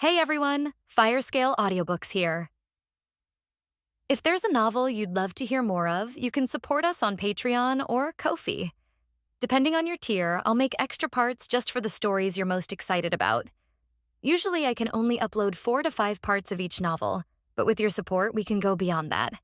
Hey everyone, Firescale Audiobooks here. If there's a novel you'd love to hear more of, you can support us on Patreon or Ko-fi. Depending on your tier, I'll make extra parts just for the stories you're most excited about. Usually I can only upload 4 to 5 parts of each novel, but with your support we can go beyond that.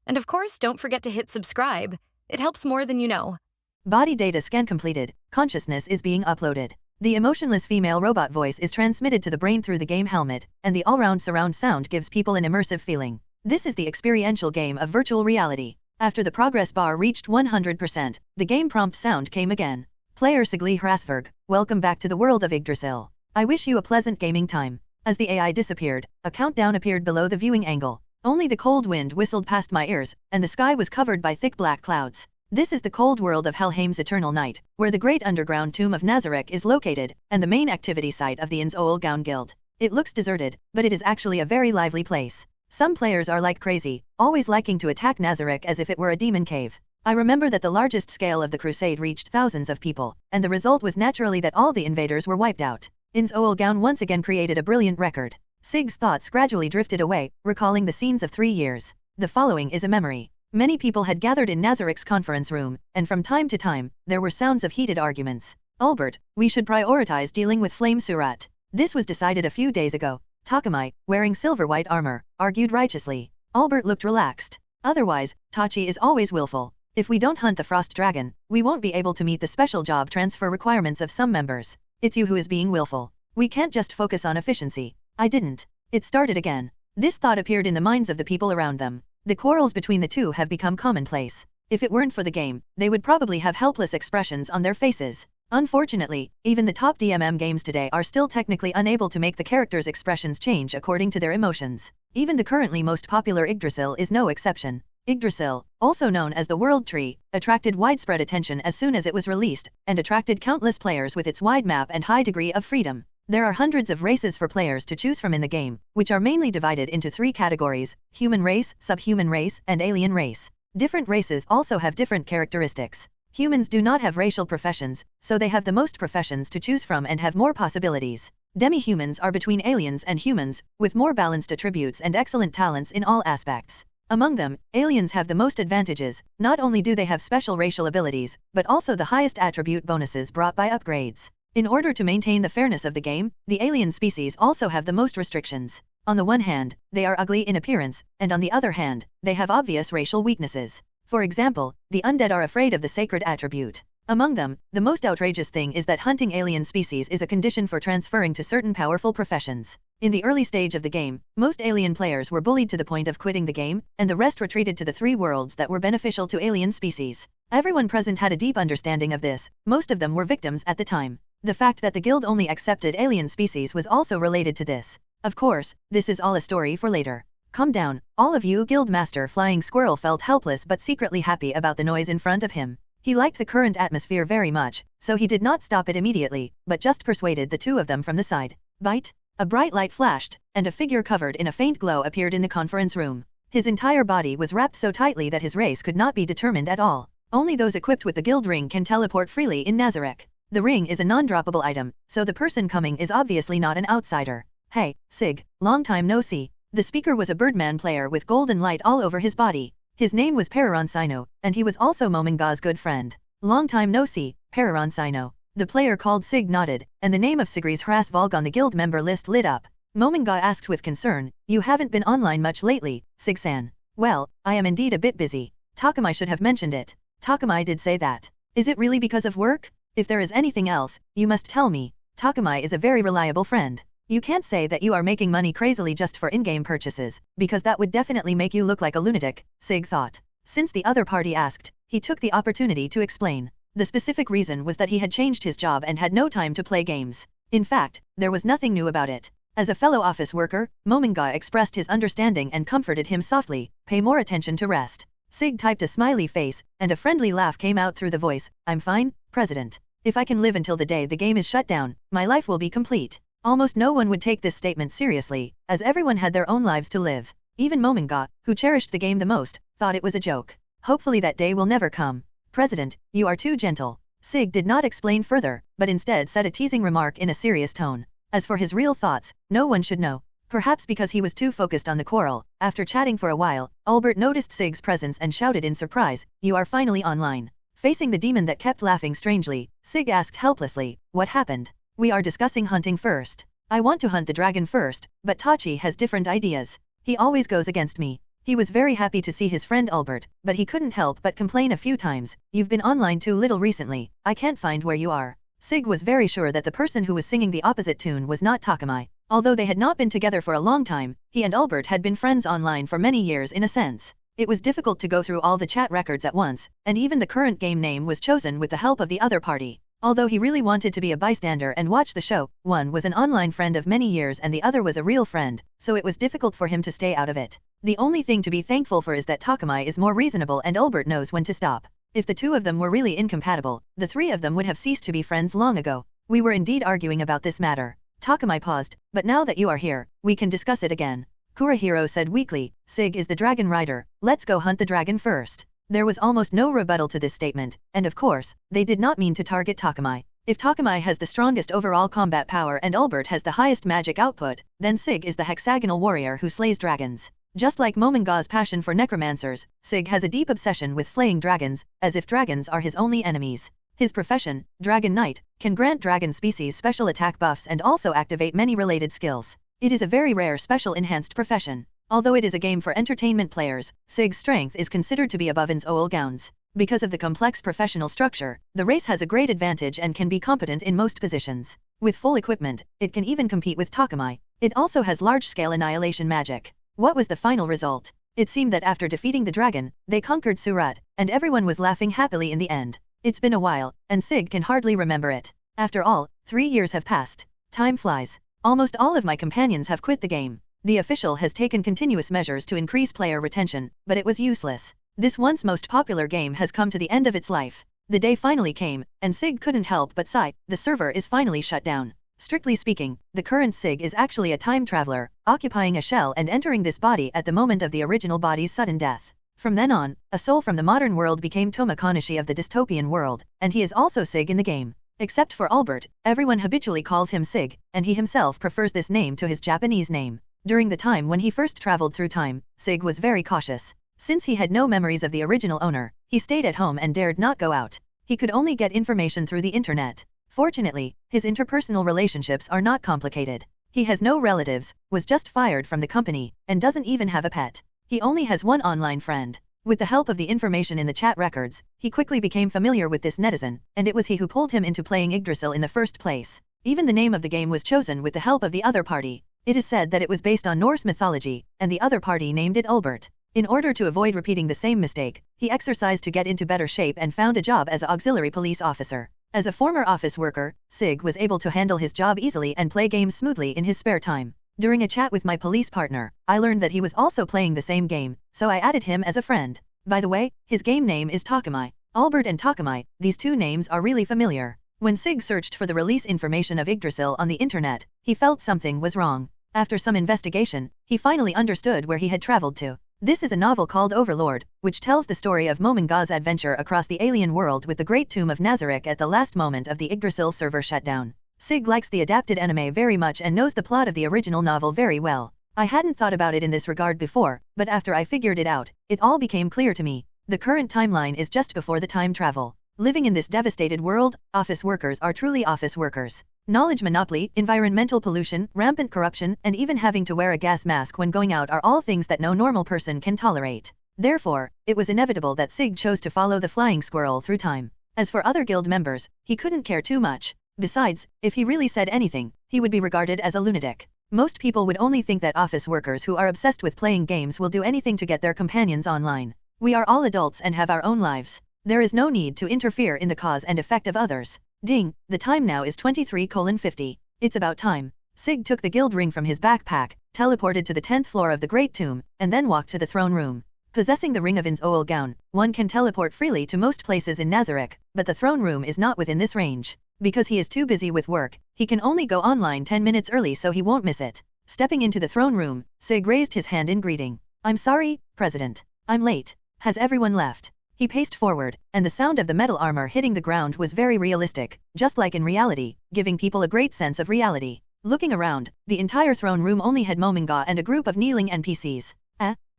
And of course, don't forget to hit subscribe. It helps more than you know. Body data scan completed. Consciousness is being uploaded. The emotionless female robot voice is transmitted to the brain through the game helmet, and the all-round surround sound gives people an immersive feeling. This is the experiential game of virtual reality. After the progress bar reached 100%, the game prompt sound came again. Player Sigli Hrasberg, welcome back to the world of Yggdrasil. I wish you a pleasant gaming time. As the AI disappeared, a countdown appeared below the viewing angle. Only the cold wind whistled past my ears, and the sky was covered by thick black clouds. This is the cold world of Helheim's eternal night, where the great underground tomb of Nazarick is located, and the main activity site of the Ainz Ooal Gown guild. It looks deserted, but it is actually a very lively place. Some players are like crazy, always liking to attack Nazarick as if it were a demon cave. I remember that the largest scale of the crusade reached thousands of people, and the result was naturally that all the invaders were wiped out. Ainz Ooal Gown once again created a brilliant record. Sig's thoughts gradually drifted away, recalling the scenes of 3 years. The following is a memory. Many people had gathered in Nazarick's conference room, and from time to time, there were sounds of heated arguments. Albert, we should prioritize dealing with Flame Surat. This was decided a few days ago. Takamai, wearing silver-white armor, argued righteously. Albert looked relaxed. Otherwise, Tachi is always willful. If we don't hunt the frost dragon, we won't be able to meet the special job transfer requirements of some members. It's you who is being willful. We can't just focus on efficiency. I didn't. It started again. This thought appeared in the minds of the people around them. The quarrels between the two have become commonplace. If it weren't for the game, they would probably have helpless expressions on their faces. Unfortunately, even the top DMM games today are still technically unable to make the characters' expressions change according to their emotions. Even the currently most popular Yggdrasil is no exception. Yggdrasil, also known as the World Tree, attracted widespread attention as soon as it was released, and attracted countless players with its wide map and high degree of freedom. There are hundreds of races for players to choose from in the game, which are mainly divided into 3 categories: human race, subhuman race, and alien race. Different races also have different characteristics. Humans do not have racial professions, so they have the most professions to choose from and have more possibilities. Demi-humans are between aliens and humans, with more balanced attributes and excellent talents in all aspects. Among them, aliens have the most advantages. Not only do they have special racial abilities, but also the highest attribute bonuses brought by upgrades. In order to maintain the fairness of the game, the alien species also have the most restrictions. On the one hand, they are ugly in appearance, and on the other hand, they have obvious racial weaknesses. For example, the undead are afraid of the sacred attribute. Among them, the most outrageous thing is that hunting alien species is a condition for transferring to certain powerful professions. In the early stage of the game, most alien players were bullied to the point of quitting the game, and the rest retreated to the 3 worlds that were beneficial to alien species. Everyone present had a deep understanding of this. Most of them were victims at the time. The fact that the guild only accepted alien species was also related to this. Of course, this is all a story for later. Calm down, all of you. Guildmaster Flying Squirrel felt helpless but secretly happy about the noise in front of him. He liked the current atmosphere very much, so he did not stop it immediately, but just persuaded the 2 of them from the side. Bite! A bright light flashed, and a figure covered in a faint glow appeared in the conference room. His entire body was wrapped so tightly that his race could not be determined at all. Only those equipped with the guild ring can teleport freely in Nazarick. The ring is a non-droppable item, so the person coming is obviously not an outsider. Hey, Sig, long time no see. The speaker was a Birdman player with golden light all over his body. His name was Pararon Sino, and he was also Mominga's good friend. Long time no see, Pararon Sino. The player called Sig nodded, and the name of Sigris Hrasberg on the guild member list lit up. Mominga asked with concern, you haven't been online much lately, Sig-san. Well, I am indeed a bit busy. Takamai should have mentioned it. Takamai did say that. Is it really because of work? If there is anything else, you must tell me. Takamai is a very reliable friend. You can't say that you are making money crazily just for in-game purchases, because that would definitely make you look like a lunatic, Sig thought. Since the other party asked, he took the opportunity to explain. The specific reason was that he had changed his job and had no time to play games. In fact, there was nothing new about it. As a fellow office worker, Mominga expressed his understanding and comforted him softly, pay more attention to rest. Sig typed a smiley face, and a friendly laugh came out through the voice, I'm fine, President. If I can live until the day the game is shut down, my life will be complete. Almost no one would take this statement seriously, as everyone had their own lives to live. Even Mominga, who cherished the game the most, thought it was a joke. Hopefully that day will never come. President, you are too gentle. Sig did not explain further, but instead said a teasing remark in a serious tone. As for his real thoughts, no one should know. Perhaps because he was too focused on the quarrel, after chatting for a while, Albert noticed Sig's presence and shouted in surprise, "You are finally online." Facing the demon that kept laughing strangely, Sig asked helplessly, "What happened?" "We are discussing hunting first. I want to hunt the dragon first, but Tachi has different ideas. He always goes against me." He was very happy to see his friend Albert, but he couldn't help but complain a few times, "You've been online too little recently, I can't find where you are." Sig was very sure that the person who was singing the opposite tune was not Takamai. Although they had not been together for a long time, he and Albert had been friends online for many years in a sense. It was difficult to go through all the chat records at once, and even the current game name was chosen with the help of the other party. Although he really wanted to be a bystander and watch the show, one was an online friend of many years and the other was a real friend, so it was difficult for him to stay out of it. The only thing to be thankful for is that Takamai is more reasonable and Albert knows when to stop. If the two of them were really incompatible, the three of them would have ceased to be friends long ago. "We were indeed arguing about this matter." Takamai paused, "But now that you are here, we can discuss it again." Kurahiro said weakly, "Sig is the dragon rider, let's go hunt the dragon first." There was almost no rebuttal to this statement, and of course, they did not mean to target Takamai. If Takamai has the strongest overall combat power and Albert has the highest magic output, then Sig is the hexagonal warrior who slays dragons. Just like Momonga's passion for necromancers, Sig has a deep obsession with slaying dragons, as if dragons are his only enemies. His profession, Dragon Knight, can grant dragon species special attack buffs and also activate many related skills. It is a very rare special enhanced profession. Although it is a game for entertainment players, Sig's strength is considered to be above Ainz Ooal Gown's. Because of the complex professional structure, the race has a great advantage and can be competent in most positions. With full equipment, it can even compete with Takamai. It also has large-scale annihilation magic. What was the final result? It seemed that after defeating the dragon, they conquered Surat, and everyone was laughing happily in the end. It's been a while, and Sig can hardly remember it. After all, 3 years have passed. Time flies. Almost all of my companions have quit the game. The official has taken continuous measures to increase player retention, but it was useless. This once most popular game has come to the end of its life. The day finally came, and Sig couldn't help but sigh, the server is finally shut down. Strictly speaking, the current Sig is actually a time traveler, occupying a shell and entering this body at the moment of the original body's sudden death. From then on, a soul from the modern world became Toma Kanishi of the dystopian world, and he is also Sig in the game. Except for Albert, everyone habitually calls him Sig, and he himself prefers this name to his Japanese name. During the time when he first traveled through time, Sig was very cautious. Since he had no memories of the original owner, he stayed at home and dared not go out. He could only get information through the internet. Fortunately, his interpersonal relationships are not complicated. He has no relatives, was just fired from the company, and doesn't even have a pet. He only has one online friend. With the help of the information in the chat records, he quickly became familiar with this netizen, and it was he who pulled him into playing Yggdrasil in the first place. Even the name of the game was chosen with the help of the other party. It is said that it was based on Norse mythology, and the other party named it Albert. In order to avoid repeating the same mistake, he exercised to get into better shape and found a job as an auxiliary police officer. As a former office worker, Sig was able to handle his job easily and play games smoothly in his spare time. During a chat with my police partner, I learned that he was also playing the same game, so I added him as a friend. By the way, his game name is Takamai. Albert and Takamai, these two names are really familiar. When Sig searched for the release information of Yggdrasil on the internet, he felt something was wrong. After some investigation, he finally understood where he had traveled to. This is a novel called Overlord, which tells the story of Momonga's adventure across the alien world with the great tomb of Nazarick at the last moment of the Yggdrasil server shutdown. Sig likes the adapted anime very much and knows the plot of the original novel very well. I hadn't thought about it in this regard before, but after I figured it out, it all became clear to me. The current timeline is just before the time travel. Living in this devastated world, office workers are truly office workers. Knowledge monopoly, environmental pollution, rampant corruption, and even having to wear a gas mask when going out are all things that no normal person can tolerate. Therefore, it was inevitable that Sig chose to follow the flying squirrel through time. As for other guild members, he couldn't care too much. Besides, if he really said anything, he would be regarded as a lunatic. Most people would only think that office workers who are obsessed with playing games will do anything to get their companions online. We are all adults and have our own lives. There is no need to interfere in the cause and effect of others. Ding, the time now is 23:50. It's about time. Sig took the guild ring from his backpack, teleported to the 10th floor of the Great Tomb, and then walked to the throne room. Possessing the ring of Ainz Ooal Gown, one can teleport freely to most places in Nazarick, but the throne room is not within this range. Because he is too busy with work, he can only go online 10 minutes early so he won't miss it. Stepping into the throne room, Sig raised his hand in greeting. "I'm sorry, President. I'm late. Has everyone left?" He paced forward, and the sound of the metal armor hitting the ground was very realistic, just like in reality, giving people a great sense of reality. Looking around, the entire throne room only had Mominga and a group of kneeling NPCs.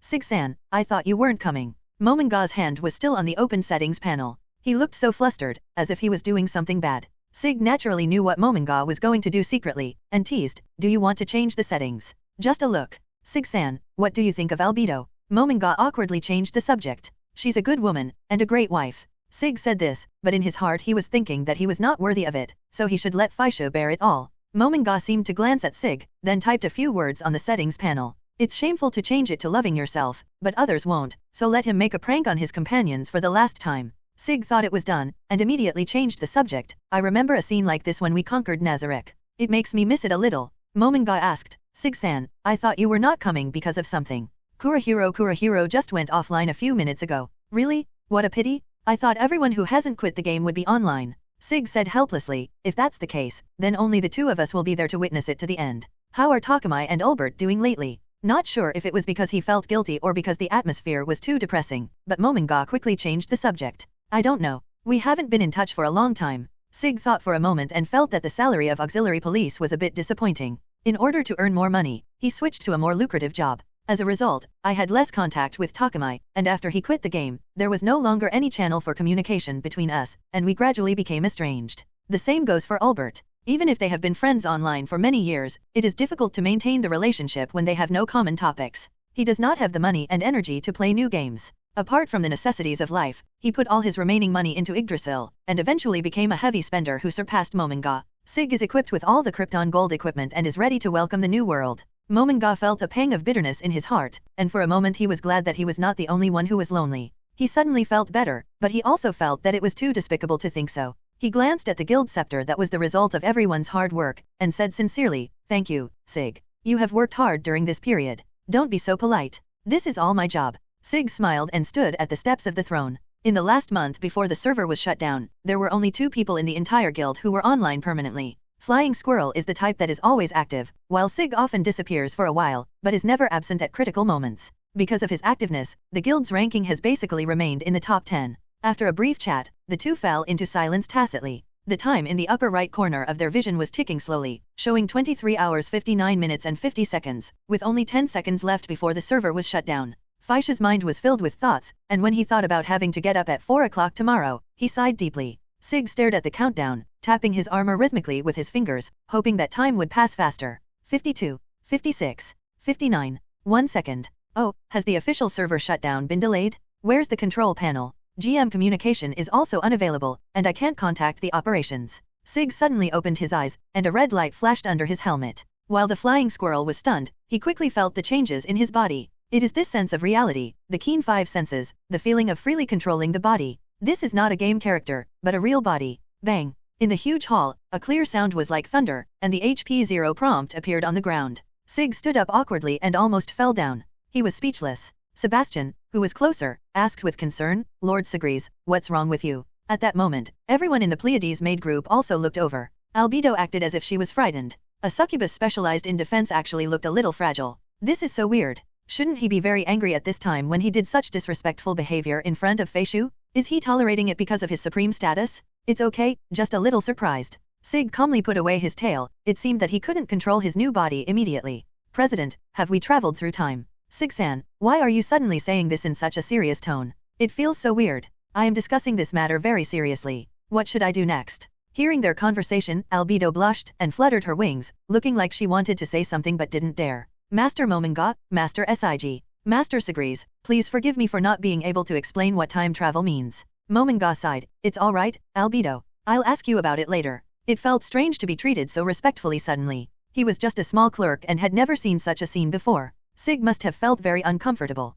Sig-san, I thought you weren't coming. Mominga's hand was still on the open settings panel. He looked so flustered, as if he was doing something bad. Sig naturally knew what Mominga was going to do secretly, and teased, do you want to change the settings? Just a look. Sig-san, what do you think of Albedo? Mominga awkwardly changed the subject. She's a good woman, and a great wife. Sig said this, but in his heart he was thinking that he was not worthy of it, so he should let Faisha bear it all. Mominga seemed to glance at Sig, then typed a few words on the settings panel. It's shameful to change it to loving yourself, but others won't, so let him make a prank on his companions for the last time. Sig thought it was done, and immediately changed the subject. I remember a scene like this when we conquered Nazarick. It makes me miss it a little. Mominga asked, Sig-san, I thought you were not coming because of something. Kurahiro just went offline a few minutes ago. Really? What a pity? I thought everyone who hasn't quit the game would be online. Sig said helplessly, if that's the case, then only the two of us will be there to witness it to the end. How are Takamai and Albert doing lately? Not sure if it was because he felt guilty or because the atmosphere was too depressing, but Mominga quickly changed the subject. I don't know. We haven't been in touch for a long time. Sig thought for a moment and felt that the salary of auxiliary police was a bit disappointing. In order to earn more money, he switched to a more lucrative job. As a result, I had less contact with Takamai, and after he quit the game, there was no longer any channel for communication between us, and we gradually became estranged. The same goes for Albert. Even if they have been friends online for many years, it is difficult to maintain the relationship when they have no common topics. He does not have the money and energy to play new games. Apart from the necessities of life, he put all his remaining money into Yggdrasil, and eventually became a heavy spender who surpassed Mominga. Sig is equipped with all the Krypton gold equipment and is ready to welcome the new world. Mominga felt a pang of bitterness in his heart, and for a moment he was glad that he was not the only one who was lonely. He suddenly felt better, but he also felt that it was too despicable to think so. He glanced at the guild scepter that was the result of everyone's hard work, and said sincerely, thank you, Sig. You have worked hard during this period. Don't be so polite. This is all my job. Sig smiled and stood at the steps of the throne. In the last month before the server was shut down, there were only 2 people in the entire guild who were online permanently. Flying Squirrel is the type that is always active, while Sig often disappears for a while, but is never absent at critical moments. Because of his activeness, the guild's ranking has basically remained in the top 10. After a brief chat, the two fell into silence tacitly. The time in the upper right corner of their vision was ticking slowly, showing 23 hours 59 minutes and 50 seconds, with only 10 seconds left before the server was shut down. Faisha's mind was filled with thoughts, and when he thought about having to get up at 4 o'clock tomorrow, he sighed deeply. Sig stared at the countdown, tapping his armor rhythmically with his fingers, hoping that time would pass faster. 52, 56, 59, 1 second. Oh, has the official server shutdown been delayed? Where's the control panel? GM communication is also unavailable, and I can't contact the operations. Sig suddenly opened his eyes, and a red light flashed under his helmet. While the flying squirrel was stunned, he quickly felt the changes in his body. It is this sense of reality, the keen 5 senses, the feeling of freely controlling the body. This is not a game character, but a real body. Bang! In the huge hall, a clear sound was like thunder, and the HP0 prompt appeared on the ground. Sig stood up awkwardly and almost fell down. He was speechless. Sebastian, who was closer, asked with concern, Lord Sagres, what's wrong with you? At that moment, everyone in the Pleiades maid group also looked over. Albedo acted as if she was frightened. A succubus specialized in defense actually looked a little fragile. This is so weird. Shouldn't he be very angry at this time when he did such disrespectful behavior in front of Feishu? Is he tolerating it because of his supreme status? It's okay, just a little surprised. Sig calmly put away his tail. It seemed that he couldn't control his new body immediately. President, have we traveled through time? Sig-san, why are you suddenly saying this in such a serious tone? It feels so weird. I am discussing this matter very seriously. What should I do next? Hearing their conversation, Albedo blushed and fluttered her wings, looking like she wanted to say something but didn't dare. Master Mominga, Master Sig. Master Sagres, please forgive me for not being able to explain what time travel means. Mominga sighed. It's all right, Albedo. I'll ask you about it later. It felt strange to be treated so respectfully suddenly. He was just a small clerk and had never seen such a scene before. Sig must have felt very uncomfortable.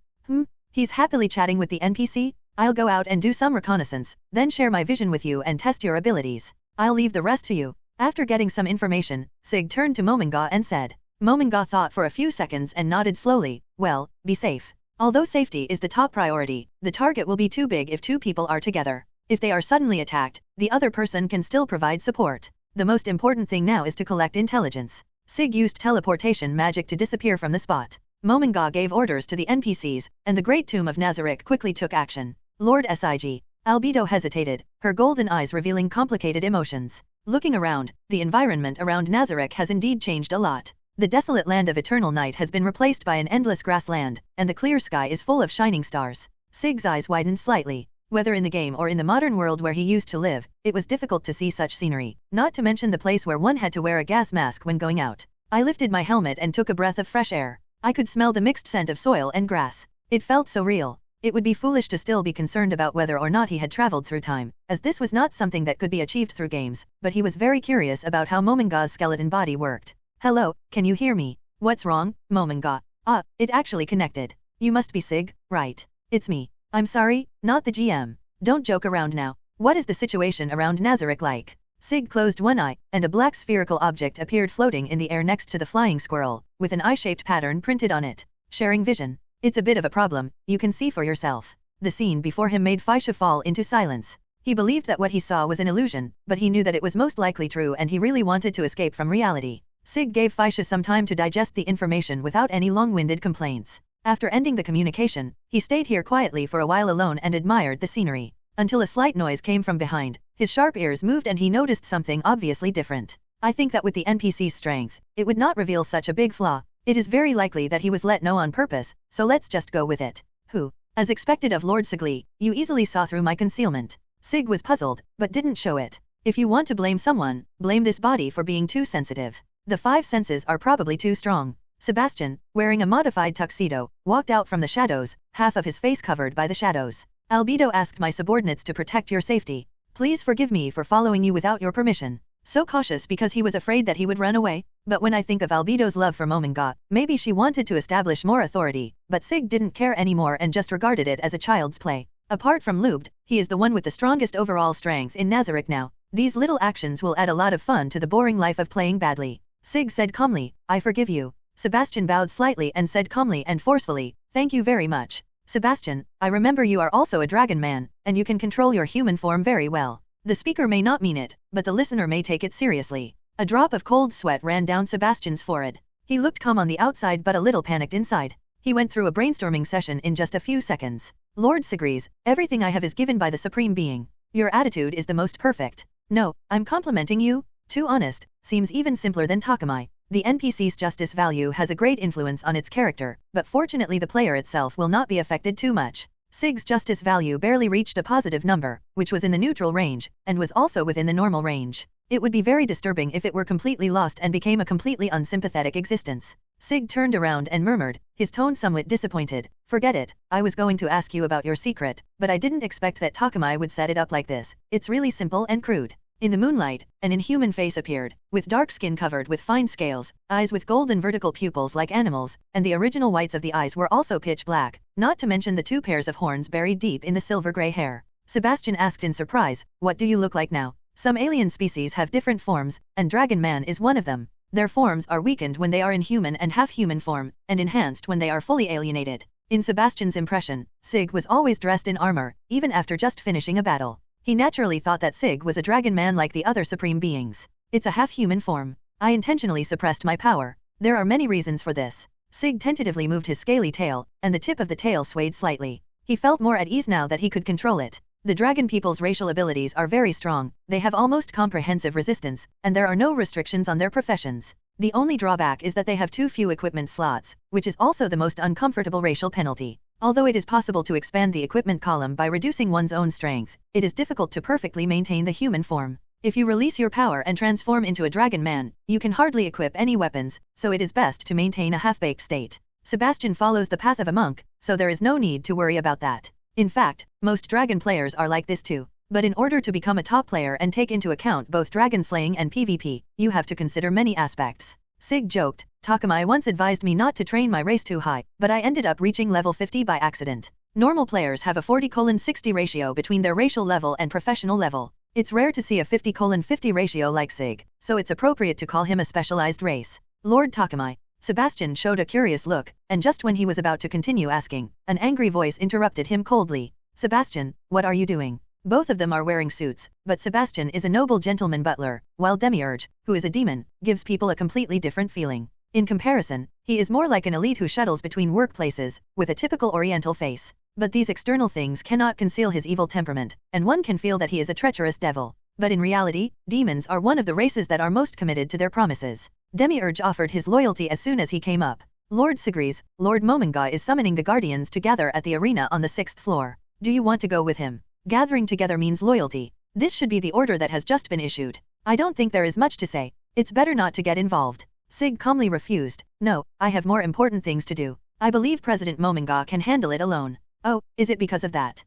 He's happily chatting with the NPC? I'll go out and do some reconnaissance, then share my vision with you and test your abilities. I'll leave the rest to you. After getting some information, Sig turned to Mominga and said. Mominga thought for a few seconds and nodded slowly. Well, be safe. Although safety is the top priority, the target will be too big if 2 people are together. If they are suddenly attacked, the other person can still provide support. The most important thing now is to collect intelligence. Sig used teleportation magic to disappear from the spot. Mominga gave orders to the NPCs, and the Great Tomb of Nazarick quickly took action. Lord Sig. Albedo hesitated, her golden eyes revealing complicated emotions. Looking around, the environment around Nazarick has indeed changed a lot. The desolate land of eternal night has been replaced by an endless grassland, and the clear sky is full of shining stars. Sig's eyes widened slightly. Whether in the game or in the modern world where he used to live, it was difficult to see such scenery, not to mention the place where one had to wear a gas mask when going out. I lifted my helmet and took a breath of fresh air. I could smell the mixed scent of soil and grass. It felt so real. It would be foolish to still be concerned about whether or not he had traveled through time, as this was not something that could be achieved through games, but he was very curious about how Mominga's skeleton body worked. Hello, can you hear me? What's wrong, Mominga? Ah, it actually connected. You must be Sig, right? It's me. I'm sorry, not the GM. Don't joke around now. What is the situation around Nazarick like? Sig closed one eye, and a black spherical object appeared floating in the air next to the flying squirrel, with an eye-shaped pattern printed on it. Sharing vision. It's a bit of a problem, you can see for yourself. The scene before him made Faisha fall into silence. He believed that what he saw was an illusion, but he knew that it was most likely true and he really wanted to escape from reality. Sig gave Faisha some time to digest the information without any long-winded complaints. After ending the communication, he stayed here quietly for a while alone and admired the scenery. Until a slight noise came from behind, his sharp ears moved and he noticed something obviously different. I think that with the NPC's strength, it would not reveal such a big flaw. It is very likely that he was let know on purpose, so let's just go with it. Who? As expected of Lord Sigli, you easily saw through my concealment. Sig was puzzled, but didn't show it. If you want to blame someone, blame this body for being too sensitive. The 5 senses are probably too strong. Sebastian, wearing a modified tuxedo, walked out from the shadows, half of his face covered by the shadows. Albedo asked my subordinates to protect your safety. Please forgive me for following you without your permission. So cautious because he was afraid that he would run away? But when I think of Albedo's love for Mominga, maybe she wanted to establish more authority, but Sig didn't care anymore and just regarded it as a child's play. Apart from Lubed, he is the one with the strongest overall strength in Nazarick now. These little actions will add a lot of fun to the boring life of playing badly. Sig said calmly, I forgive you. Sebastian bowed slightly and said calmly and forcefully, thank you very much. Sebastian, I remember you are also a dragon man, and you can control your human form very well. The speaker may not mean it, but the listener may take it seriously. A drop of cold sweat ran down Sebastian's forehead. He looked calm on the outside but a little panicked inside. He went through a brainstorming session in just a few seconds. Lord Sigris, everything I have is given by the Supreme Being. Your attitude is the most perfect. No, I'm complimenting you. Too honest, seems even simpler than Takamai. The NPC's justice value has a great influence on its character, but fortunately the player itself will not be affected too much. Sig's justice value barely reached a positive number, which was in the neutral range, and was also within the normal range. It would be very disturbing if it were completely lost and became a completely unsympathetic existence. Sig turned around and murmured, his tone somewhat disappointed, forget it, I was going to ask you about your secret, but I didn't expect that Takamai would set it up like this. It's really simple and crude. In the moonlight, an inhuman face appeared, with dark skin covered with fine scales, eyes with golden vertical pupils like animals, and the original whites of the eyes were also pitch black, not to mention the 2 pairs of horns buried deep in the silver-gray hair. Sebastian asked in surprise, what do you look like now? Some alien species have different forms, and Dragon Man is one of them. Their forms are weakened when they are in human and half-human form, and enhanced when they are fully alienated. In Sebastian's impression, Sig was always dressed in armor, even after just finishing a battle. He naturally thought that Sig was a dragon man like the other supreme beings. It's a half-human form. I intentionally suppressed my power. There are many reasons for this. Sig tentatively moved his scaly tail, and the tip of the tail swayed slightly. He felt more at ease now that he could control it. The dragon people's racial abilities are very strong, they have almost comprehensive resistance, and there are no restrictions on their professions. The only drawback is that they have too few equipment slots, which is also the most uncomfortable racial penalty. Although it is possible to expand the equipment column by reducing one's own strength, it is difficult to perfectly maintain the human form. If you release your power and transform into a dragon man, you can hardly equip any weapons, so it is best to maintain a half-baked state. Sebastian follows the path of a monk, so there is no need to worry about that. In fact, most dragon players are like this too. But in order to become a top player and take into account both dragon slaying and PvP, you have to consider many aspects. Sig joked, Takamai once advised me not to train my race too high, but I ended up reaching level 50 by accident. Normal players have a 40:60 ratio between their racial level and professional level. It's rare to see a 50:50 ratio like Sig, so it's appropriate to call him a specialized race. Lord Takamai. Sebastian showed a curious look, and just when he was about to continue asking, an angry voice interrupted him coldly. Sebastian, what are you doing? Both of them are wearing suits, but Sebastian is a noble gentleman butler, while Demiurge, who is a demon, gives people a completely different feeling. In comparison, he is more like an elite who shuttles between workplaces, with a typical oriental face. But these external things cannot conceal his evil temperament, and one can feel that he is a treacherous devil. but in reality, demons are one of the races that are most committed to their promises. Demiurge offered his loyalty as soon as he came up. Lord Sigris, Lord Mominga is summoning the guardians to gather at the arena on the 6th floor. Do you want to go with him? Gathering together means loyalty. This should be the order that has just been issued. I don't think there is much to say. It's better not to get involved. Sig calmly refused. No, I have more important things to do. I believe President Mominga can handle it alone. Oh, is it because of that?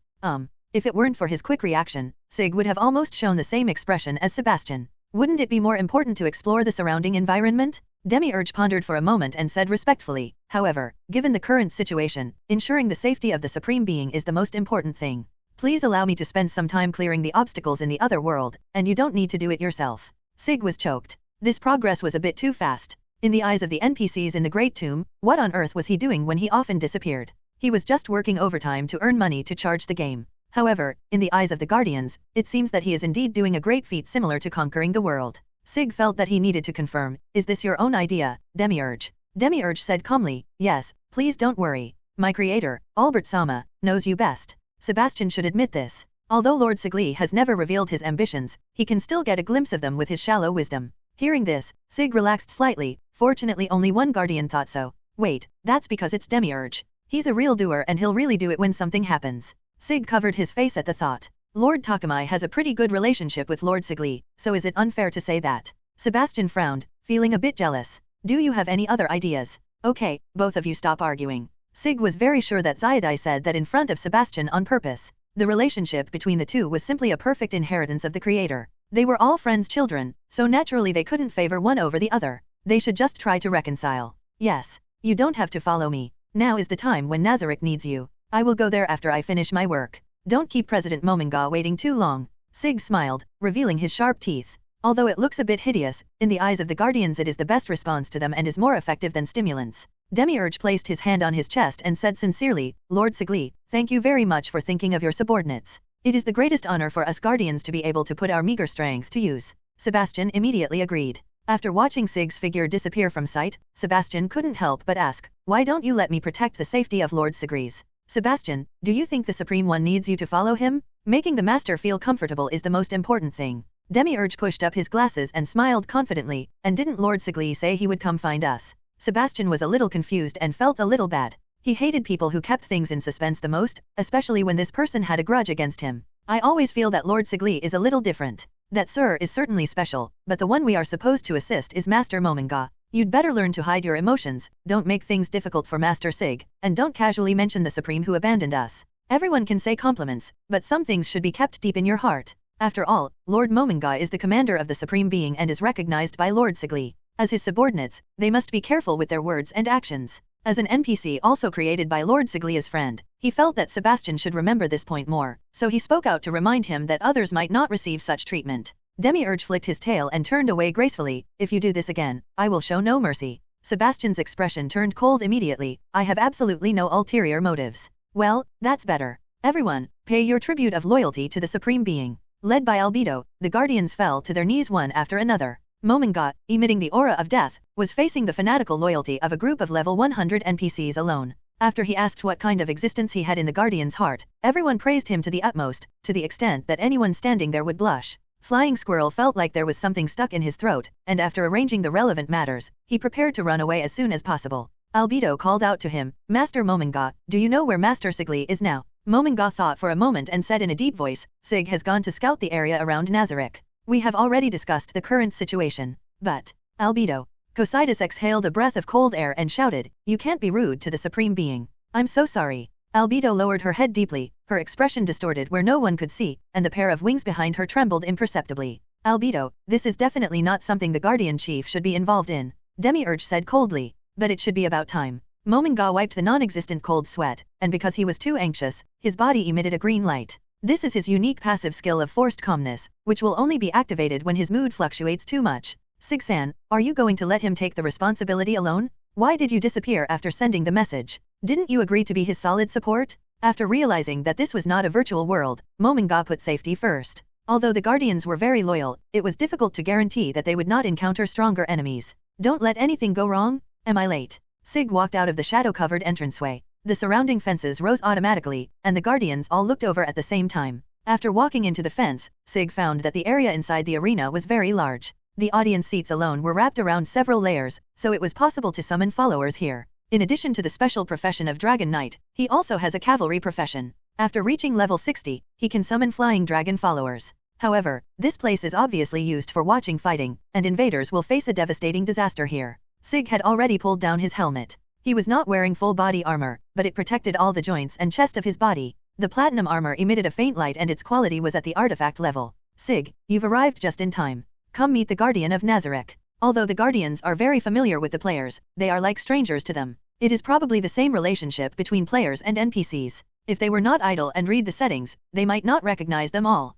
If it weren't for his quick reaction, Sig would have almost shown the same expression as Sebastian. Wouldn't it be more important to explore the surrounding environment? Demiurge pondered for a moment and said respectfully, however, given the current situation, ensuring the safety of the Supreme Being is the most important thing. Please allow me to spend some time clearing the obstacles in the other world, and you don't need to do it yourself. Sig was choked. This progress was a bit too fast. In the eyes of the NPCs in the Great Tomb, what on earth was he doing when he often disappeared? He was just working overtime to earn money to charge the game. However, in the eyes of the Guardians, it seems that he is indeed doing a great feat similar to conquering the world. Sig felt that he needed to confirm, is this your own idea, Demiurge? Demiurge said calmly, yes, please don't worry. My creator, Albert Sama, knows you best. Sebastian should admit this. Although Lord Sigli has never revealed his ambitions, he can still get a glimpse of them with his shallow wisdom. Hearing this, Sig relaxed slightly. Fortunately only one guardian thought so. Wait, that's because it's Demiurge. He's a real doer and he'll really do it when something happens. Sig covered his face at the thought. Lord Takamai has a pretty good relationship with Lord Sigli, so is it unfair to say that? Sebastian frowned, feeling a bit jealous. Do you have any other ideas? Okay, both of you stop arguing. Sig was very sure that Zayadai said that in front of Sebastian on purpose. The relationship between the two was simply a perfect inheritance of the creator. They were all friends' children, so naturally they couldn't favor one over the other. They should just try to reconcile. Yes, you don't have to follow me. Now is the time when Nazarick needs you. I will go there after I finish my work. Don't keep President Mominga waiting too long. Sig smiled, revealing his sharp teeth. Although it looks a bit hideous, in the eyes of the Guardians it is the best response to them and is more effective than stimulants. Demiurge placed his hand on his chest and said sincerely, Lord Sigli, thank you very much for thinking of your subordinates. It is the greatest honor for us Guardians to be able to put our meager strength to use. Sebastian immediately agreed. After watching Sig's figure disappear from sight, Sebastian couldn't help but ask, why don't you let me protect the safety of Lord Sigris? Sebastian, do you think the Supreme One needs you to follow him? Making the Master feel comfortable is the most important thing. Demiurge pushed up his glasses and smiled confidently, and didn't Lord Sigli say he would come find us? Sebastian was a little confused and felt a little bad. He hated people who kept things in suspense the most, especially when this person had a grudge against him. I always feel that Lord Sigli is a little different. That Sir is certainly special, but the one we are supposed to assist is Master Mominga. You'd better learn to hide your emotions, don't make things difficult for Master Sig, and don't casually mention the Supreme who abandoned us. Everyone can say compliments, but some things should be kept deep in your heart. After all, Lord Mominga is the commander of the Supreme Being and is recognized by Lord Sigli. As his subordinates, they must be careful with their words and actions. As an NPC also created by Lord Siglia's friend, he felt that Sebastian should remember this point more, so he spoke out to remind him that others might not receive such treatment. Demiurge flicked his tail and turned away gracefully. If you do this again, I will show no mercy. Sebastian's expression turned cold immediately. I have absolutely no ulterior motives. Well, that's better. Everyone, pay your tribute of loyalty to the Supreme Being. Led by Albedo, the Guardians fell to their knees one after another. Mominga, emitting the aura of death, was facing the fanatical loyalty of a group of level 100 NPCs alone. After he asked what kind of existence he had in the Guardian's heart, everyone praised him to the utmost, to the extent that anyone standing there would blush. Flying Squirrel felt like there was something stuck in his throat, and after arranging the relevant matters, he prepared to run away as soon as possible. Albedo called out to him, Master Mominga, do you know where Master Sigli is now? Mominga thought for a moment and said in a deep voice, Sig has gone to scout the area around Nazarick. We have already discussed the current situation. But, Albedo. Cocytus exhaled a breath of cold air and shouted, you can't be rude to the Supreme Being. I'm so sorry. Albedo lowered her head deeply, her expression distorted where no one could see, and the pair of wings behind her trembled imperceptibly. Albedo, this is definitely not something the Guardian Chief should be involved in. Demiurge said coldly. But it should be about time. Mominga wiped the non-existent cold sweat, and because he was too anxious, his body emitted a green light. This is his unique passive skill of forced calmness, which will only be activated when his mood fluctuates too much. Sig-san, are you going to let him take the responsibility alone? Why did you disappear after sending the message? Didn't you agree to be his solid support? After realizing that this was not a virtual world, Mominga put safety first. Although the Guardians were very loyal, it was difficult to guarantee that they would not encounter stronger enemies. Don't let anything go wrong? Am I late? Sig walked out of the shadow-covered entranceway. The surrounding fences rose automatically, and the Guardians all looked over at the same time. After walking into the fence, Sig found that the area inside the arena was very large. The audience seats alone were wrapped around several layers, so it was possible to summon followers here. In addition to the special profession of Dragon Knight, he also has a cavalry profession. After reaching level 60, he can summon flying dragon followers. However, this place is obviously used for watching fighting, and invaders will face a devastating disaster here. Sig had already pulled down his helmet. He was not wearing full body armor, but it protected all the joints and chest of his body. The platinum armor emitted a faint light and its quality was at the artifact level. Sig, you've arrived just in time. Come meet the Guardian of Nazarick. Although the Guardians are very familiar with the players, they are like strangers to them. It is probably the same relationship between players and NPCs. If they were not idle and read the settings, they might not recognize them all.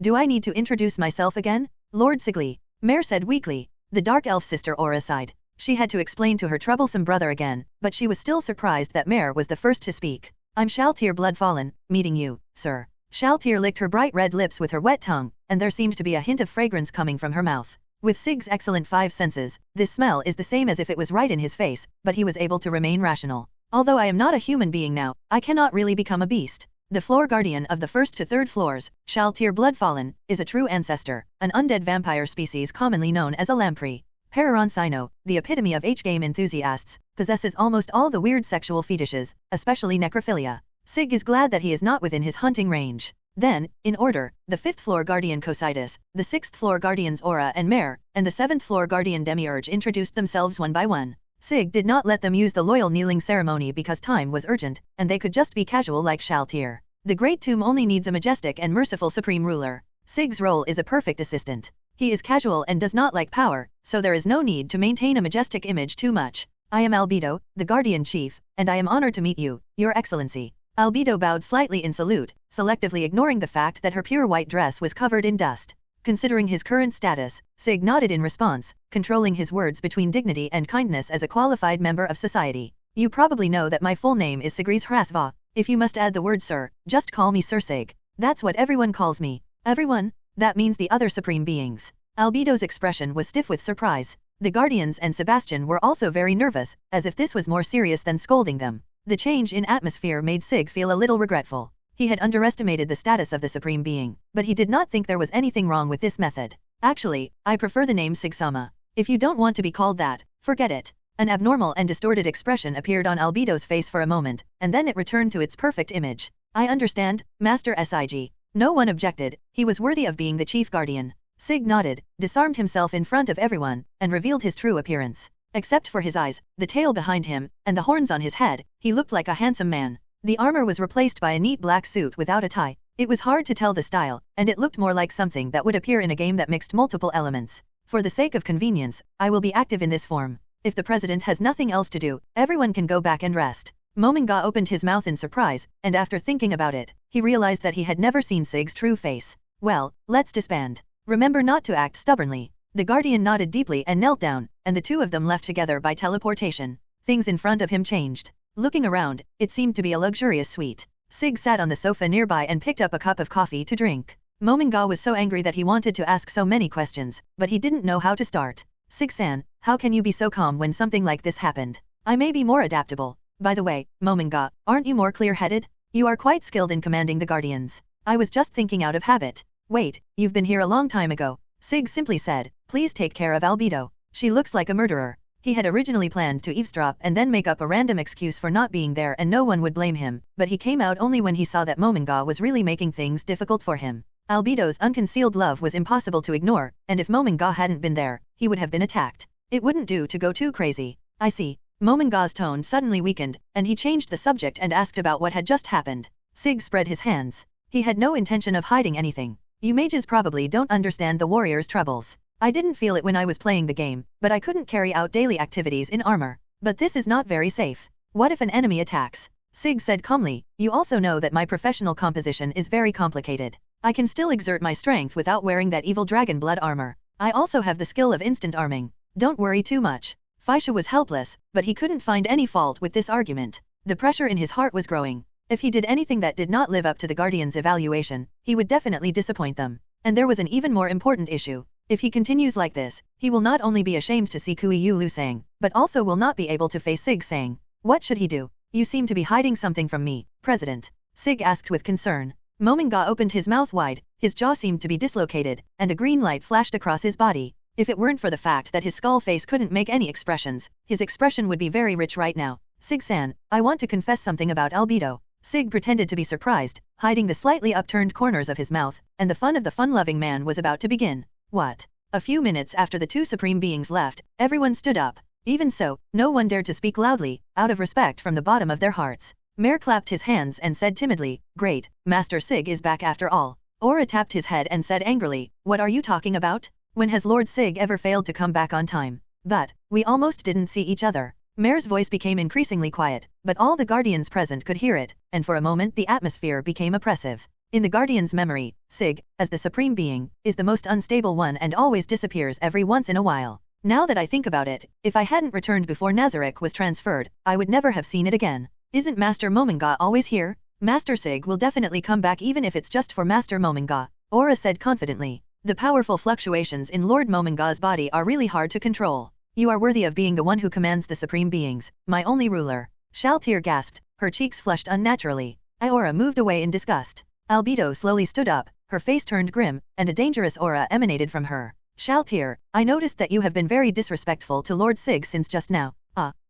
Do I need to introduce myself again? Lord Sigli, Mare said weakly. The dark elf sister Aura sighed. She had to explain to her troublesome brother again, but she was still surprised that Mare was the first to speak. I'm Shaltir Bloodfallen, meeting you, sir. Shaltir licked her bright red lips with her wet tongue, and there seemed to be a hint of fragrance coming from her mouth. With Sig's excellent 5 senses, this smell is the same as if it was right in his face, but he was able to remain rational. Although I am not a human being now, I cannot really become a beast. The floor guardian of the 1st to 3rd floors, Shaltir Bloodfallen, is a true ancestor, an undead vampire species commonly known as a lamprey. Pararon Sino, the epitome of H-game enthusiasts, possesses almost all the weird sexual fetishes, especially necrophilia. Sig is glad that he is not within his hunting range. Then, in order, the 5th floor guardian Cocytus, the 6th floor guardians Aura and Mare, and the 7th floor guardian Demiurge introduced themselves one by one. Sig did not let them use the loyal kneeling ceremony because time was urgent, and they could just be casual like Shaltir. The Great Tomb only needs a majestic and merciful supreme ruler. Sig's role is a perfect assistant. He is casual and does not like power, so there is no need to maintain a majestic image too much. I am Albedo, the Guardian Chief, and I am honored to meet you, Your Excellency. Albedo bowed slightly in salute, selectively ignoring the fact that her pure white dress was covered in dust. Considering his current status, Sig nodded in response, controlling his words between dignity and kindness as a qualified member of society. You probably know that my full name is Sigris Hrasva. If you must add the word sir, just call me Sir Sig. That's what everyone calls me. Everyone? That means the other supreme beings. Albedo's expression was stiff with surprise. The Guardians and Sebastian were also very nervous, as if this was more serious than scolding them. The change in atmosphere made Sig feel a little regretful. He had underestimated the status of the supreme being, but he did not think there was anything wrong with this method. Actually, I prefer the name Sig-sama. If you don't want to be called that, forget it. An abnormal and distorted expression appeared on Albedo's face for a moment, and then it returned to its perfect image. I understand, Master Sig. No one objected, he was worthy of being the chief guardian. Sig nodded, disarmed himself in front of everyone, and revealed his true appearance. Except for his eyes, the tail behind him, and the horns on his head, he looked like a handsome man. The armor was replaced by a neat black suit without a tie. It was hard to tell the style, and it looked more like something that would appear in a game that mixed multiple elements. For the sake of convenience, I will be active in this form. If the president has nothing else to do, everyone can go back and rest. Mominga opened his mouth in surprise, and after thinking about it, he realized that he had never seen Sig's true face. Well, let's disband. Remember not to act stubbornly. The Guardian nodded deeply and knelt down, and the two of them left together by teleportation. Things in front of him changed. Looking around, it seemed to be a luxurious suite. Sig sat on the sofa nearby and picked up a cup of coffee to drink. Mominga was so angry that he wanted to ask so many questions, but he didn't know how to start. Sig-san, how can you be so calm when something like this happened? I may be more adaptable. By the way, Mominga, aren't you more clear-headed? You are quite skilled in commanding the Guardians. I was just thinking out of habit. Wait, you've been here a long time ago. Sig simply said, please take care of Albedo. She looks like a murderer. He had originally planned to eavesdrop and then make up a random excuse for not being there and no one would blame him, but he came out only when he saw that Mominga was really making things difficult for him. Albedo's unconcealed love was impossible to ignore, and if Mominga hadn't been there, he would have been attacked. It wouldn't do to go too crazy. I see. Mominga's tone suddenly weakened, and he changed the subject and asked about what had just happened. Sig spread his hands. He had no intention of hiding anything. You mages probably don't understand the warrior's troubles. I didn't feel it when I was playing the game, but I couldn't carry out daily activities in armor. But this is not very safe. What if an enemy attacks? Sig said calmly, you also know that my professional composition is very complicated. I can still exert my strength without wearing that evil dragon blood armor. I also have the skill of instant arming. Don't worry too much. Faisha was helpless, but he couldn't find any fault with this argument. The pressure in his heart was growing. If he did anything that did not live up to the Guardian's evaluation, he would definitely disappoint them. And there was an even more important issue. If he continues like this, he will not only be ashamed to see Kui Yu Lu Sang, but also will not be able to face Sig Sang. What should he do? You seem to be hiding something from me, President. Sig asked with concern. Mominga opened his mouth wide, his jaw seemed to be dislocated, and a green light flashed across his body. If it weren't for the fact that his skull face couldn't make any expressions, his expression would be very rich right now. Sig-san, I want to confess something about Albedo. Sig pretended to be surprised, hiding the slightly upturned corners of his mouth, and the fun of the fun-loving man was about to begin. What? A few minutes after the two supreme beings left, everyone stood up. Even so, no one dared to speak loudly, out of respect from the bottom of their hearts. Mare clapped his hands and said timidly, "Great, Master Sig is back after all." Aura tapped his head and said angrily, "What are you talking about? When has Lord Sig ever failed to come back on time? But, we almost didn't see each other." Mare's voice became increasingly quiet, but all the guardians present could hear it, and for a moment the atmosphere became oppressive. In the guardians' memory, Sig, as the supreme being, is the most unstable one and always disappears every once in a while. Now that I think about it, if I hadn't returned before Nazarick was transferred, I would never have seen it again. Isn't Master Mominga always here? Master Sig will definitely come back even if it's just for Master Mominga, Aura said confidently. The powerful fluctuations in Lord Mominga's body are really hard to control. You are worthy of being the one who commands the supreme beings, my only ruler. Shaltir gasped, her cheeks flushed unnaturally. Aura moved away in disgust. Albedo slowly stood up, her face turned grim, and a dangerous aura emanated from her. Shaltir, I noticed that you have been very disrespectful to Lord Sig since just now.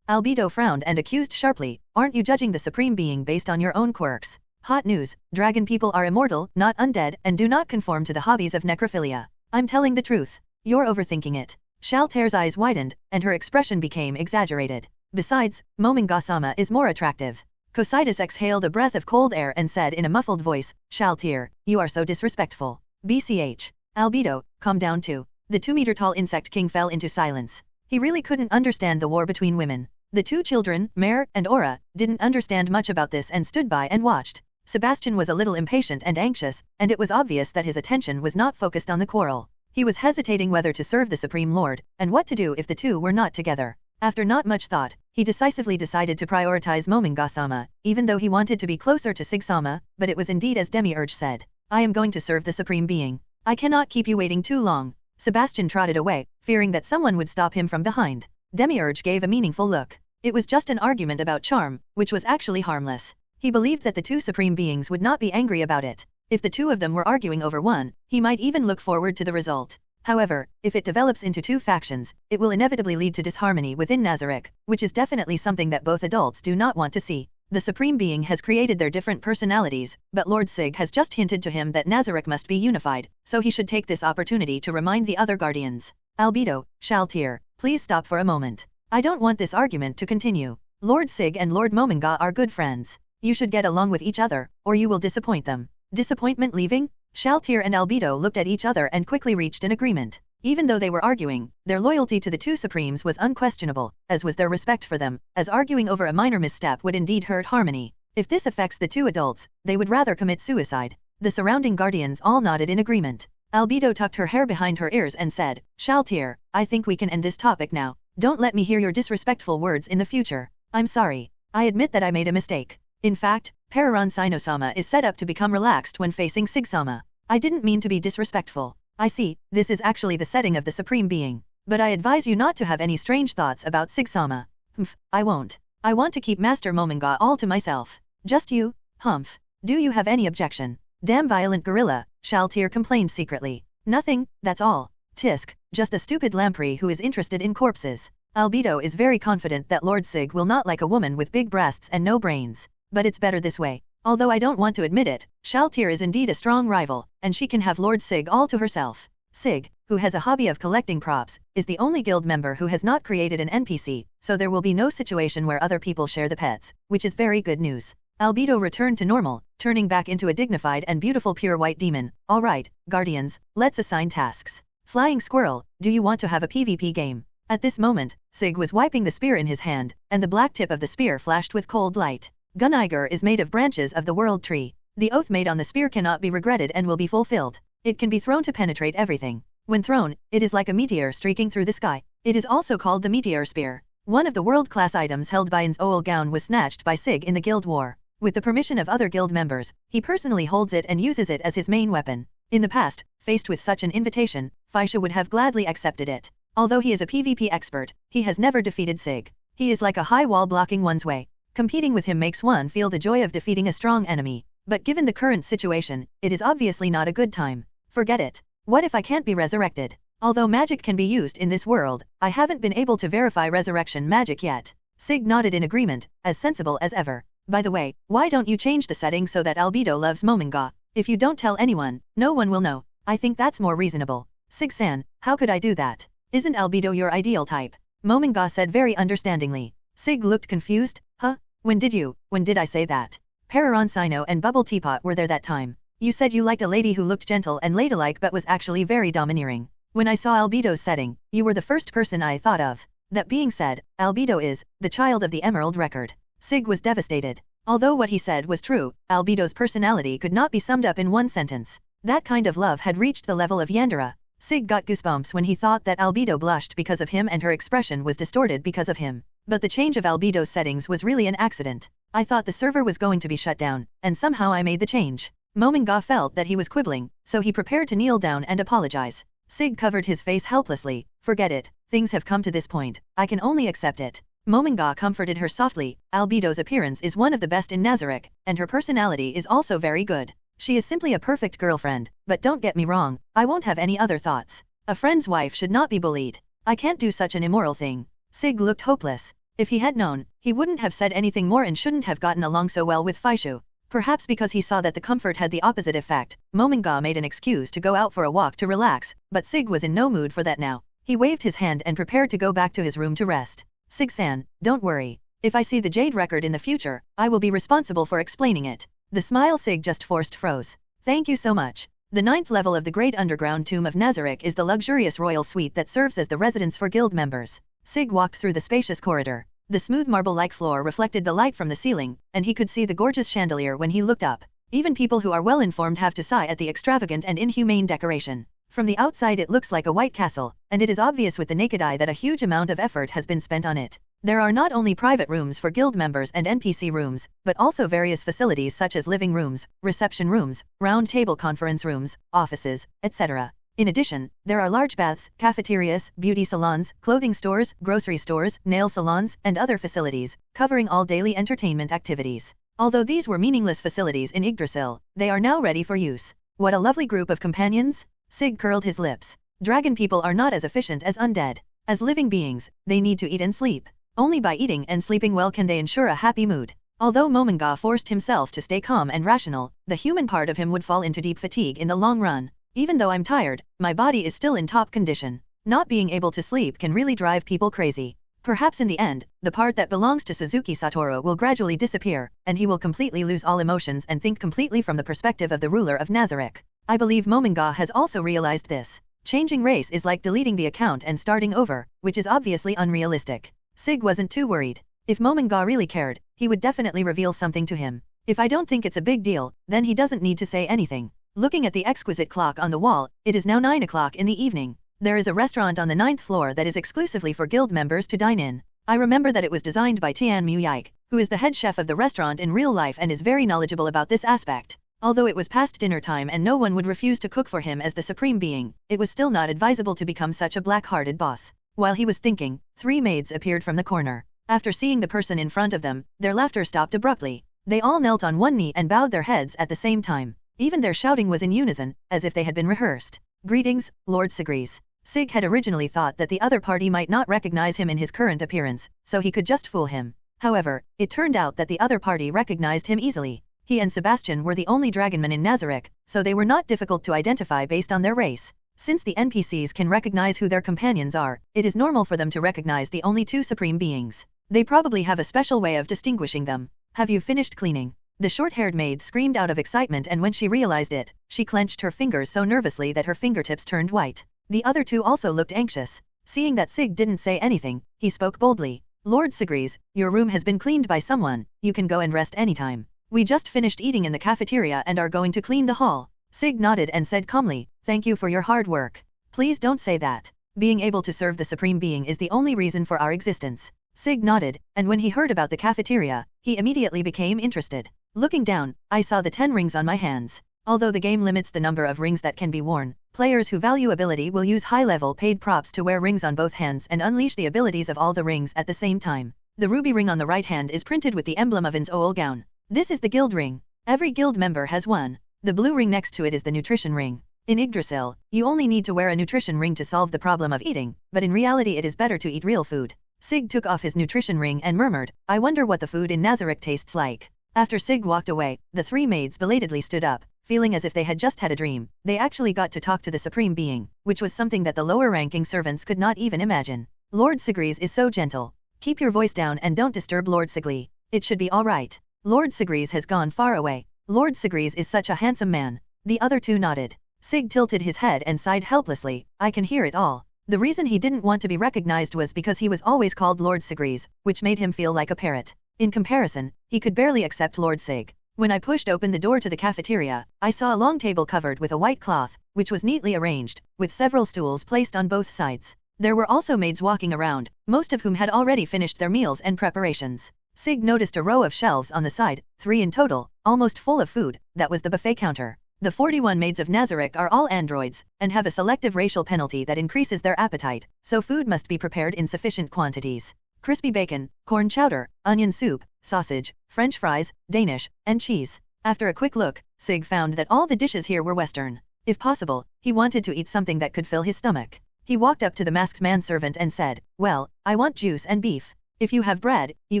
Albedo frowned and accused sharply, aren't you judging the supreme being based on your own quirks? Hot news, dragon people are immortal, not undead, and do not conform to the hobbies of necrophilia. I'm telling the truth. You're overthinking it. Shaltir's eyes widened, and her expression became exaggerated. Besides, Mominga-sama is more attractive. Cocytus exhaled a breath of cold air and said in a muffled voice, Shaltir, you are so disrespectful. BCH. Albedo, calm down too. The 2-meter-tall insect king fell into silence. He really couldn't understand the war between women. The two children, Mare and Aura, didn't understand much about this and stood by and watched. Sebastian was a little impatient and anxious, and it was obvious that his attention was not focused on the quarrel. He was hesitating whether to serve the Supreme Lord, and what to do if the two were not together. After not much thought, he decisively decided to prioritize Mominga-sama, even though he wanted to be closer to Sig-sama, but it was indeed as Demiurge said. I am going to serve the Supreme Being. I cannot keep you waiting too long. Sebastian trotted away, fearing that someone would stop him from behind. Demiurge gave a meaningful look. It was just an argument about charm, which was actually harmless. He believed that the two supreme beings would not be angry about it. If the two of them were arguing over one, he might even look forward to the result. However, if it develops into two factions, it will inevitably lead to disharmony within Nazarick, which is definitely something that both adults do not want to see. The Supreme Being has created their different personalities, but Lord Sig has just hinted to him that Nazarick must be unified, so he should take this opportunity to remind the other guardians. Albedo, Shaltir, please stop for a moment. I don't want this argument to continue. Lord Sig and Lord Mominga are good friends. You should get along with each other, or you will disappoint them. Disappointment leaving? Shaltir and Albedo looked at each other and quickly reached an agreement. Even though they were arguing, their loyalty to the two Supremes was unquestionable, as was their respect for them, as arguing over a minor misstep would indeed hurt harmony. If this affects the two adults, they would rather commit suicide. The surrounding guardians all nodded in agreement. Albedo tucked her hair behind her ears and said, Shaltir, I think we can end this topic now. Don't let me hear your disrespectful words in the future. I'm sorry. I admit that I made a mistake. In fact, Pararon Sino-sama is set up to become relaxed when facing Sig-sama. I didn't mean to be disrespectful. I see, this is actually the setting of the Supreme Being. But I advise you not to have any strange thoughts about Sig-sama. Humph, I won't. I want to keep Master Mominga all to myself. Just you? Humph. Do you have any objection? Damn violent gorilla, Shaltir complained secretly. Nothing, that's all. Tisk, just a stupid lamprey who is interested in corpses. Albedo is very confident that Lord Sig will not like a woman with big breasts and no brains. But it's better this way. Although I don't want to admit it, Shaltir is indeed a strong rival, and she can have Lord Sig all to herself. Sig, who has a hobby of collecting props, is the only guild member who has not created an NPC, so there will be no situation where other people share the pets, which is very good news. Albedo returned to normal, turning back into a dignified and beautiful pure white demon. Alright, guardians, let's assign tasks. Flying Squirrel, do you want to have a PvP game? At this moment, Sig was wiping the spear in his hand, and the black tip of the spear flashed with cold light. Gunniger is made of branches of the world tree. The oath made on the spear cannot be regretted and will be fulfilled. It can be thrown to penetrate everything. When thrown, it is like a meteor streaking through the sky. It is also called the meteor spear. One of the world-class items held by Ainz Ooal Gown was snatched by Sig in the guild war. With the permission of other guild members, he personally holds it and uses it as his main weapon. In the past, faced with such an invitation, Faisha would have gladly accepted it. Although he is a PvP expert, he has never defeated Sig. He is like a high wall blocking one's way. Competing with him makes one feel the joy of defeating a strong enemy. But given the current situation, it is obviously not a good time. Forget it. What if I can't be resurrected? Although magic can be used in this world, I haven't been able to verify resurrection magic yet. Sig nodded in agreement, as sensible as ever. By the way, why don't you change the setting so that Albedo loves Mominga? If you don't tell anyone, no one will know. I think that's more reasonable. Sig-san, how could I do that? Isn't Albedo your ideal type? Mominga said very understandingly. Sig looked confused. Huh? When did I say that? Pararon Sino and Bubble Teapot were there that time. You said you liked a lady who looked gentle and ladylike but was actually very domineering. When I saw Albedo's setting, you were the first person I thought of. That being said, Albedo is the child of the Emerald Record. Sig was devastated. Although what he said was true, Albedo's personality could not be summed up in one sentence. That kind of love had reached the level of Yandere. Sig got goosebumps when he thought that Albedo blushed because of him and her expression was distorted because of him. But the change of Albedo's settings was really an accident. I thought the server was going to be shut down, and somehow I made the change. Mominga felt that he was quibbling, so he prepared to kneel down and apologize. Sig covered his face helplessly. Forget it, things have come to this point, I can only accept it. Mominga comforted her softly. Albedo's appearance is one of the best in Nazarick, and her personality is also very good. She is simply a perfect girlfriend, but don't get me wrong, I won't have any other thoughts. A friend's wife should not be bullied. I can't do such an immoral thing. Sig looked hopeless. If he had known, he wouldn't have said anything more and shouldn't have gotten along so well with Faishu. Perhaps because he saw that the comfort had the opposite effect, Mominga made an excuse to go out for a walk to relax, but Sig was in no mood for that now. He waved his hand and prepared to go back to his room to rest. Sig-san, don't worry. If I see the Jade record in the future, I will be responsible for explaining it. The smile Sig just forced froze. Thank you so much. The 9th level of the Great Underground Tomb of Nazarick is the luxurious royal suite that serves as the residence for guild members. Sig walked through the spacious corridor. The smooth marble-like floor reflected the light from the ceiling, and he could see the gorgeous chandelier when he looked up. Even people who are well-informed have to sigh at the extravagant and inhumane decoration. From the outside it looks like a white castle, and it is obvious with the naked eye that a huge amount of effort has been spent on it. There are not only private rooms for guild members and NPC rooms, but also various facilities such as living rooms, reception rooms, round-table conference rooms, offices, etc. In addition, there are large baths, cafeterias, beauty salons, clothing stores, grocery stores, nail salons, and other facilities, covering all daily entertainment activities. Although these were meaningless facilities in Yggdrasil, they are now ready for use. What a lovely group of companions! Sig curled his lips. Dragon people are not as efficient as undead. As living beings, they need to eat and sleep. Only by eating and sleeping well can they ensure a happy mood. Although Mominga forced himself to stay calm and rational, the human part of him would fall into deep fatigue in the long run. Even though I'm tired, my body is still in top condition. Not being able to sleep can really drive people crazy. Perhaps in the end, the part that belongs to Suzuki Satoru will gradually disappear, and he will completely lose all emotions and think completely from the perspective of the ruler of Nazarick. I believe Mominga has also realized this. Changing race is like deleting the account and starting over, which is obviously unrealistic. Sig wasn't too worried. If Mominga really cared, he would definitely reveal something to him. If I don't think it's a big deal, then he doesn't need to say anything. Looking at the exquisite clock on the wall, it is now 9 o'clock in the evening. There is a restaurant on the 9th floor that is exclusively for guild members to dine in. I remember that it was designed by Tian Muyaik, who is the head chef of the restaurant in real life and is very knowledgeable about this aspect. Although it was past dinner time and no one would refuse to cook for him as the supreme being, it was still not advisable to become such a black-hearted boss. While he was thinking, 3 maids appeared from the corner. After seeing the person in front of them, their laughter stopped abruptly. They all knelt on one knee and bowed their heads at the same time. Even their shouting was in unison, as if they had been rehearsed. Greetings, Lord Sigris. Sig had originally thought that the other party might not recognize him in his current appearance, so he could just fool him. However, it turned out that the other party recognized him easily. He and Sebastian were the only dragonmen in Nazarick, so they were not difficult to identify based on their race. Since the NPCs can recognize who their companions are, it is normal for them to recognize the only 2 supreme beings. They probably have a special way of distinguishing them. Have you finished cleaning? The short-haired maid screamed out of excitement, and when she realized it, she clenched her fingers so nervously that her fingertips turned white. The other 2 also looked anxious. Seeing that Sig didn't say anything, he spoke boldly. Lord Sigris, your room has been cleaned by someone, you can go and rest anytime. We just finished eating in the cafeteria and are going to clean the hall. Sig nodded and said calmly, thank you for your hard work. Please don't say that. Being able to serve the supreme being is the only reason for our existence. Sig nodded, and when he heard about the cafeteria, he immediately became interested. Looking down, I saw the 10 rings on my hands. Although the game limits the number of rings that can be worn, players who value ability will use high-level paid props to wear rings on both hands and unleash the abilities of all the rings at the same time. The ruby ring on the right hand is printed with the emblem of Ainz Ooal Gown. This is the guild ring. Every guild member has one. The blue ring next to it is the nutrition ring. In Yggdrasil, you only need to wear a nutrition ring to solve the problem of eating, but in reality it is better to eat real food. Sig took off his nutrition ring and murmured, I wonder what the food in Nazarick tastes like. After Sig walked away, the three maids belatedly stood up, feeling as if they had just had a dream. They actually got to talk to the Supreme Being, which was something that the lower-ranking servants could not even imagine. Lord Sigris is so gentle. Keep your voice down and don't disturb Lord Sigli. It should be all right. Lord Sigris has gone far away. Lord Sigris is such a handsome man. The other two nodded. Sig tilted his head and sighed helplessly. I can hear it all. The reason he didn't want to be recognized was because he was always called Lord Sigris, which made him feel like a parrot. In comparison, he could barely accept Lord Sig. When I pushed open the door to the cafeteria, I saw a long table covered with a white cloth, which was neatly arranged, with several stools placed on both sides. There were also maids walking around, most of whom had already finished their meals and preparations. Sig noticed a row of shelves on the side, 3 in total, almost full of food. That was the buffet counter. The 41 maids of Nazarick are all androids, and have a selective racial penalty that increases their appetite, so food must be prepared in sufficient quantities. Crispy bacon, corn chowder, onion soup, sausage, French fries, Danish, and cheese. After a quick look, Sig found that all the dishes here were Western. If possible, he wanted to eat something that could fill his stomach. He walked up to the masked manservant and said, well, I want juice and beef. If you have bread, you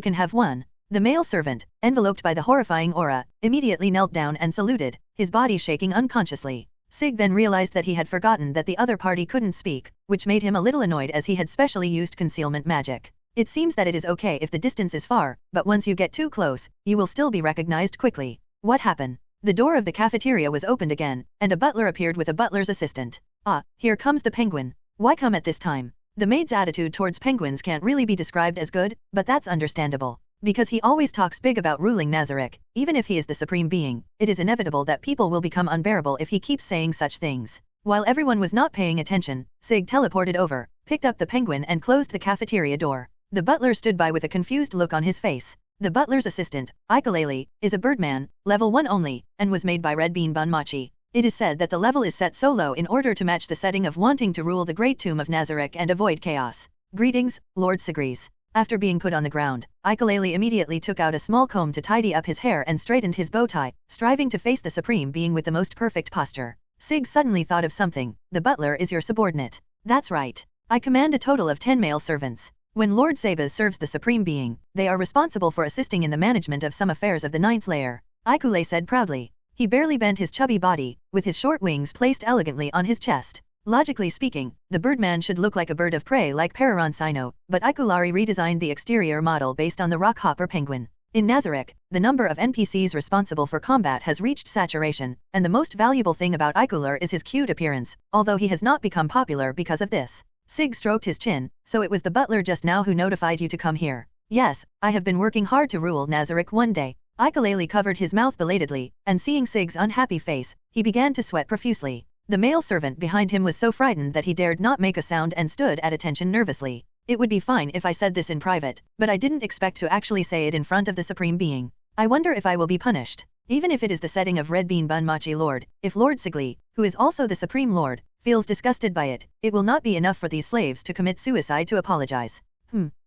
can have one. The male servant, enveloped by the horrifying aura, immediately knelt down and saluted, his body shaking unconsciously. Sig then realized that he had forgotten that the other party couldn't speak, which made him a little annoyed as he had specially used concealment magic. It seems that it is okay if the distance is far, but once you get too close, you will still be recognized quickly. What happened? The door of the cafeteria was opened again, and a butler appeared with a butler's assistant. Ah, here comes the penguin. Why come at this time? The maid's attitude towards penguins can't really be described as good, but that's understandable. Because he always talks big about ruling Nazarick, even if he is the supreme being, it is inevitable that people will become unbearable if he keeps saying such things. While everyone was not paying attention, Sig teleported over, picked up the penguin and closed the cafeteria door. The butler stood by with a confused look on his face. The butler's assistant, Ukulele, is a birdman, level 1 only, and was made by Red Bean Bun Machi. It is said that the level is set so low in order to match the setting of wanting to rule the great tomb of Nazarick and avoid chaos. Greetings, Lord Sigris. After being put on the ground, Ukulele immediately took out a small comb to tidy up his hair and straightened his bow tie, striving to face the supreme being with the most perfect posture. Sig suddenly thought of something. The butler is your subordinate. That's right. I command a total of 10 male servants. When Lord Sabas serves the supreme being, they are responsible for assisting in the management of some affairs of the 9th layer. Ukulele said proudly. He barely bent his chubby body, with his short wings placed elegantly on his chest. Logically speaking, the birdman should look like a bird of prey like Pararon Sino, but Ukulele redesigned the exterior model based on the rockhopper penguin. In Nazarick, the number of NPCs responsible for combat has reached saturation, and the most valuable thing about Ukulele is his cute appearance, although he has not become popular because of this. Sig stroked his chin, so it was the butler just now who notified you to come here. Yes, I have been working hard to rule Nazarick one day. Ukulele covered his mouth belatedly, and seeing Sig's unhappy face, he began to sweat profusely. The male servant behind him was so frightened that he dared not make a sound and stood at attention nervously. It would be fine if I said this in private, but I didn't expect to actually say it in front of the Supreme Being. I wonder if I will be punished. Even if it is the setting of Red Bean Bun Machi Lord, if Lord Sigli, who is also the Supreme Lord, feels disgusted by it, it will not be enough for these slaves to commit suicide to apologize.